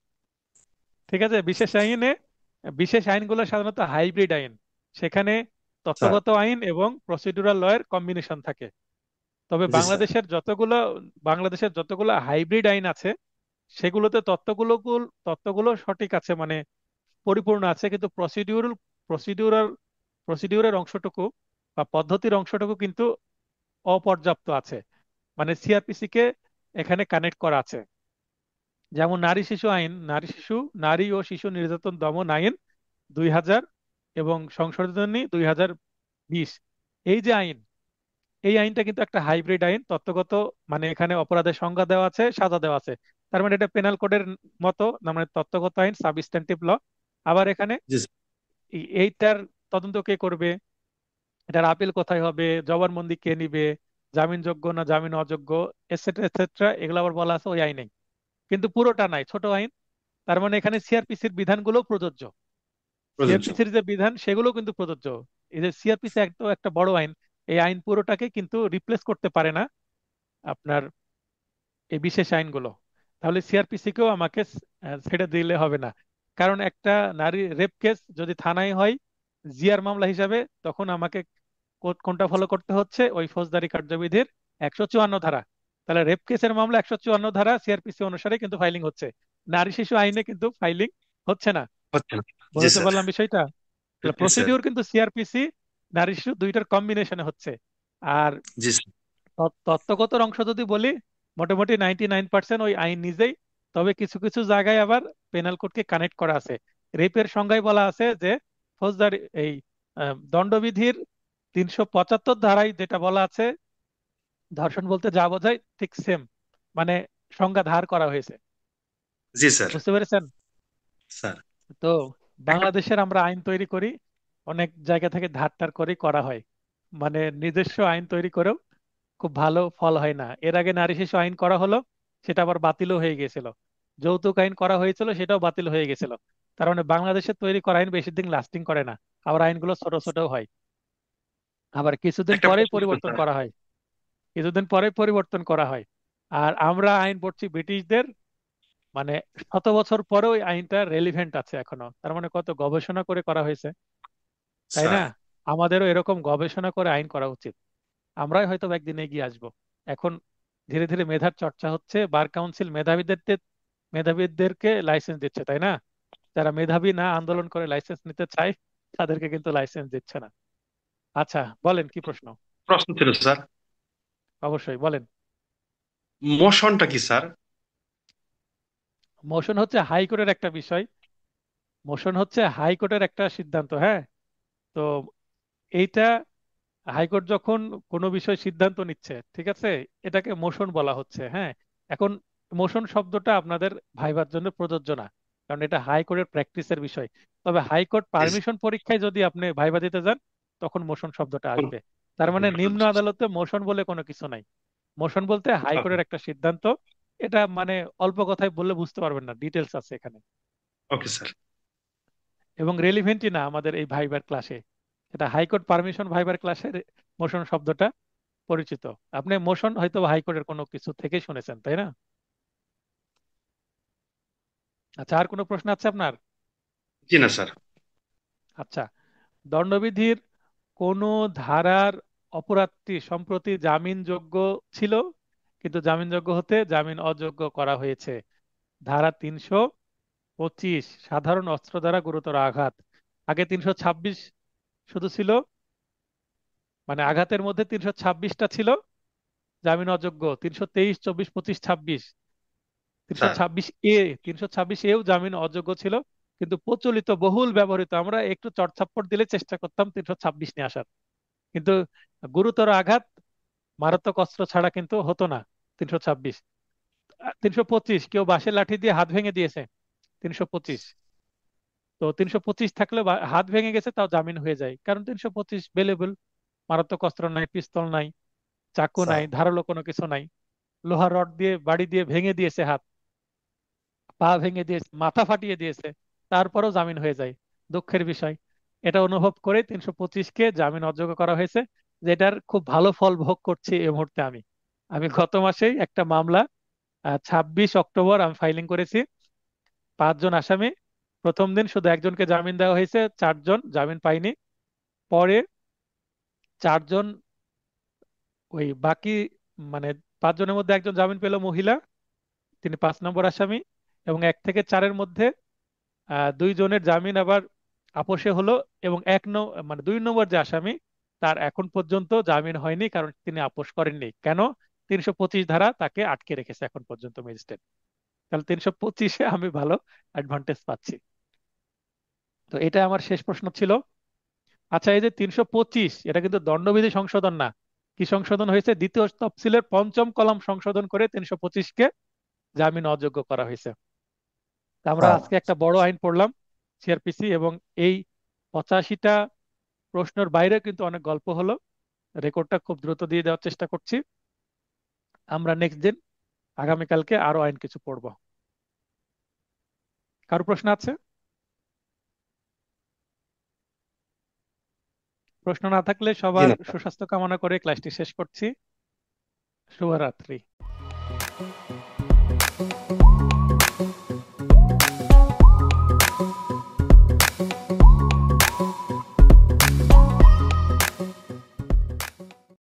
ঠিক আছে, বিশেষ আইনে, বিশেষ আইনগুলো সাধারণত হাইব্রিড আইন, সেখানে স্যার, তত্ত্বগত আইন এবং প্রসিডিউরাল লয়ের কম্বিনেশন থাকে। তবে জি স্যার, বাংলাদেশের যতগুলো হাইব্রিড আইন আছে সেগুলোতে তত্ত্বগুলো সঠিক আছে, মানে পরিপূর্ণ আছে, কিন্তু প্রসিডিউরাল প্রসিডিউরের অংশটুকু বা পদ্ধতির অংশটুকু কিন্তু অপর্যাপ্ত আছে। মানে সিআরপিসি কে এখানে কানেক্ট করা আছে। যেমন নারী ও শিশু নির্যাতন দমন আইন 2000 এবং সংশোধনী 2020, এই যে আইন, এই আইনটা কিন্তু একটা হাইব্রিড আইন তত্ত্বগত, মানে এখানে অপরাধের সংজ্ঞা দেওয়া আছে, সাজা দেওয়া আছে। তার মানে এটা পেনাল কোডের মতো না, মানে তত্ত্বগত আইন, সাবস্ট্যান্টিভ ল। আবার এখানে জি স্যার, এইটার তদন্ত কে করবে, এটার আপিল কোথায় হবে, জবানবন্দি কে নিবে, জামিনযোগ্য না জামিন অযোগ্য, এটসেট্রা এটসেট্রা, এগুলো আবার বলা আছে ওই আইনে। কিন্তু পুরোটা নাই, ছোট আইন। তার মানে এখানে সিআরপিসির বিধানগুলো প্রযোজ্য, প্রযোজ্য। সিআরপিসির যে বিধান সেগুলো কিন্তু প্রযোজ্য। এই যে সিআরপিসি একদম একটা বড় আইন, এই আইন পুরোটাকে কিন্তু রিপ্লেস করতে পারে না আপনার এই বিশেষ আইনগুলো। তাহলে সিআরপিসি কেও আমাকে ছেড়ে দিলে হবে না। কারণ একটা নারী রেপ কেস যদি থানায় হয় জিআর মামলা হিসাবে, তখন আমাকে কোনটা ফলো করতে হচ্ছে? ওই ফৌজদারি কার্যবিধির 154 ধারা। তাহলে রেপ কেসের মামলা 154 ধারা সিআরপিসি অনুসারে কিন্তু ফাইলিং হচ্ছে, নারী শিশু আইনে কিন্তু ফাইলিং হচ্ছে না। হচ্ছে না। জি বুঝতে স্যার, পারলাম বিষয়টা? তাহলে জি স্যার, প্রসিডিওর কিন্তু সিআরপিসি নারী শিশু দুইটার কম্বিনেশনে হচ্ছে। আর জি স্যার, তত্ত্বগত অংশ যদি বলি, মোটামুটি 99% ওই আইন নিজেই। তবে কিছু কিছু জায়গায় আবার পেনাল কোডকে কানেক্ট করা আছে। রেপের সংজ্ঞায় বলা আছে যে ফৌজদারি এই দণ্ডবিধির 375 ধারায় যেটা বলা আছে, ধর্ষণ বলতে যা বোঝায় ঠিক সেম, মানে সংজ্ঞা ধার করা হয়েছে। জি স্যার, বুঝতে পেরেছেন? স্যার, তো একটা বাংলাদেশের আমরা আইন তৈরি করি, অনেক জায়গা থেকে ধার টার করে করা হয়, মানে নিজস্ব আইন তৈরি করেও খুব ভালো ফল হয় না। এর আগে নারী শিশু আইন করা হলো, সেটা আবার বাতিলও হয়ে গেছিল। যৌতুক আইন করা হয়েছিল, সেটাও বাতিল হয়ে গেছিল। তার মানে বাংলাদেশের তৈরি করা আইন বেশি দিন লাস্টিং করে না। আবার আইনগুলো ছোট ছোটও হয়, আবার কিছুদিন একটা পরেই প্রশ্ন ছিল পরিবর্তন স্যার। করা হয়, কিছুদিন পরে পরিবর্তন করা হয়। আর আমরা আইন পড়ছি ব্রিটিশদের, মানে শত বছর পরেও ওই আইনটা রেলিভেন্ট আছে এখনো। তার মানে কত গবেষণা করে করা হয়েছে, তাই না? স্যার, আমাদেরও এরকম গবেষণা করে আইন করা উচিত। আমরাই হয়তো একদিন এগিয়ে আসব। এখন ধীরে ধীরে মেধার চর্চা হচ্ছে, বার কাউন্সিল মেধাবীদেরকে লাইসেন্স দিচ্ছে, তাই না? যারা মেধাবী না, আন্দোলন করে লাইসেন্স নিতে চায়, তাদেরকে কিন্তু লাইসেন্স দিচ্ছে না। আচ্ছা, বলেন কি প্রশ্ন। প্রশ্ন ছিল স্যার, অবশ্যই বলেন। মোশনটা কি স্যার? মোশন হচ্ছে হাইকোর্টের একটা বিষয়। মোশন হচ্ছে হাইকোর্টের একটা সিদ্ধান্ত, হ্যাঁ। তো এইটা হাইকোর্ট যখন কোনো বিষয় সিদ্ধান্ত নিচ্ছে, ঠিক আছে, এটাকে মোশন বলা হচ্ছে, হ্যাঁ। এখন মোশন শব্দটা আপনাদের ভাইবার জন্য প্রযোজ্য না, কারণ এটা হাইকোর্টের প্র্যাকটিসের বিষয়। তবে হাইকোর্ট জি পারমিশন পরীক্ষায় যদি আপনি ভাইবা দিতে যান, তখন মোশন শব্দটা আসবে। তার মানে নিম্ন স্যার। আদালতে মোশন বলে কোনো কিছু নাই। মোশন বলতে ওকে, হাইকোর্টের একটা সিদ্ধান্ত। এটা মানে অল্প কথায় বললে বুঝতে পারবেন না, ডিটেলস আছে এখানে। Okay sir. এবং রেলিভেন্টই না আমাদের এই ভাইবার ক্লাসে। এটা হাইকোর্ট পারমিশন ভাইবার ক্লাসে মোশন শব্দটা পরিচিত। আপনি মোশন হয়তো হাইকোর্টের কোনো কিছু থেকে শুনেছেন, তাই না? আচ্ছা, আর কোনো প্রশ্ন আছে আপনার? জি না স্যার। আচ্ছা, দণ্ডবিধির কোন ধারার অপরাধটি সম্প্রতি জামিনযোগ্য ছিল, কিন্তু জামিনযোগ্য হতে জামিন অযোগ্য করা হয়েছে? ধারা 325, সাধারণ অস্ত্র দ্বারা গুরুতর আঘাত। আগে 326 শুধু ছিল, মানে আঘাতের মধ্যে 326টা ছিল জামিন অযোগ্য। 323, 24, 25, 26, তিনশো স্যার, ছাব্বিশ এ 326 এও জামিন অযোগ্য ছিল। কিন্তু প্রচলিত বহুল ব্যবহৃত, আমরা একটু চড়চাপ্পড় দিলে চেষ্টা করতাম 326 নিয়ে আসার, কিন্তু গুরুতর আঘাত মারাত্মক অস্ত্র ছাড়া কিন্তু হতো না 326। 325, কেউ বাঁশের লাঠি দিয়ে হাত ভেঙে দিয়েছে, 325। তো 325 থাকলে হাত ভেঙে গেছে তাও জামিন হয়ে যায়, কারণ 325 বেলেবল। মারাত্মক অস্ত্র নাই, পিস্তল নাই, চাকু স্যার। নাই, ধারালো কোনো কিছু নাই। লোহার রড দিয়ে বাড়ি দিয়ে ভেঙে দিয়েছে হাত, পা ভেঙে দিয়েছে, মাথা ফাটিয়ে দিয়েছে, তারপরও জামিন হয়ে যায়। দুঃখের বিষয়। এটা অনুভব করে 325-কে জামিন অযোগ্য করা হয়েছে, যেটার খুব ভালো ফল ভোগ করছি এই মুহূর্তে আমি। আমি গত মাসেই একটা মামলা 26 অক্টোবর আমি ফাইলিং করেছি। 5 জন আসামি, প্রথম দিন শুধু একজনকে জামিন দেওয়া হয়েছে, 4 জন জামিন পাইনি। পরে 4 জন, ওই বাকি মানে 5 জনের মধ্যে একজন জামিন পেল, মহিলা, তিনি 5 নম্বর আসামি। এবং 1 থেকে 4-এর মধ্যে 2 জনের জামিন আবার আপোষে হলো। এবং মানে 2 নম্বর যে আসামি, তার এখন পর্যন্ত জামিন হয়নি, কারণ তিনি আপোষ করেননি। কেন? 325 ধারা তাকে আটকে রেখেছে এখন পর্যন্ত ম্যাজিস্ট্রেট। তাহলে 325-এ আমি ভালো অ্যাডভান্টেজ পাচ্ছি। তো এটা আমার শেষ প্রশ্ন ছিল। আচ্ছা, এই যে 325, এটা কিন্তু দণ্ডবিধি সংশোধন না। কি সংশোধন হয়েছে? দ্বিতীয় তফসিলের 5ম কলাম সংশোধন করে 325-কে জামিন অযোগ্য করা হয়েছে। তা আমরা স্যার, আজকে একটা বড় আইন পড়লাম, সিআরপিসি, এবং এই 85টা প্রশ্নের বাইরে কিন্তু অনেক গল্প হলো। রেকর্ডটা খুব দ্রুত দিয়ে দেওয়ার চেষ্টা করছি। আমরা নেক্সট দিন, আগামীকালকে আরো আইন কিছু পড়বো। কারো প্রশ্ন আছে? প্রশ্ন না থাকলে জি সবার না স্যার। সুস্বাস্থ্য কামনা করে ক্লাসটি শেষ করছি। শুভরাত্রি।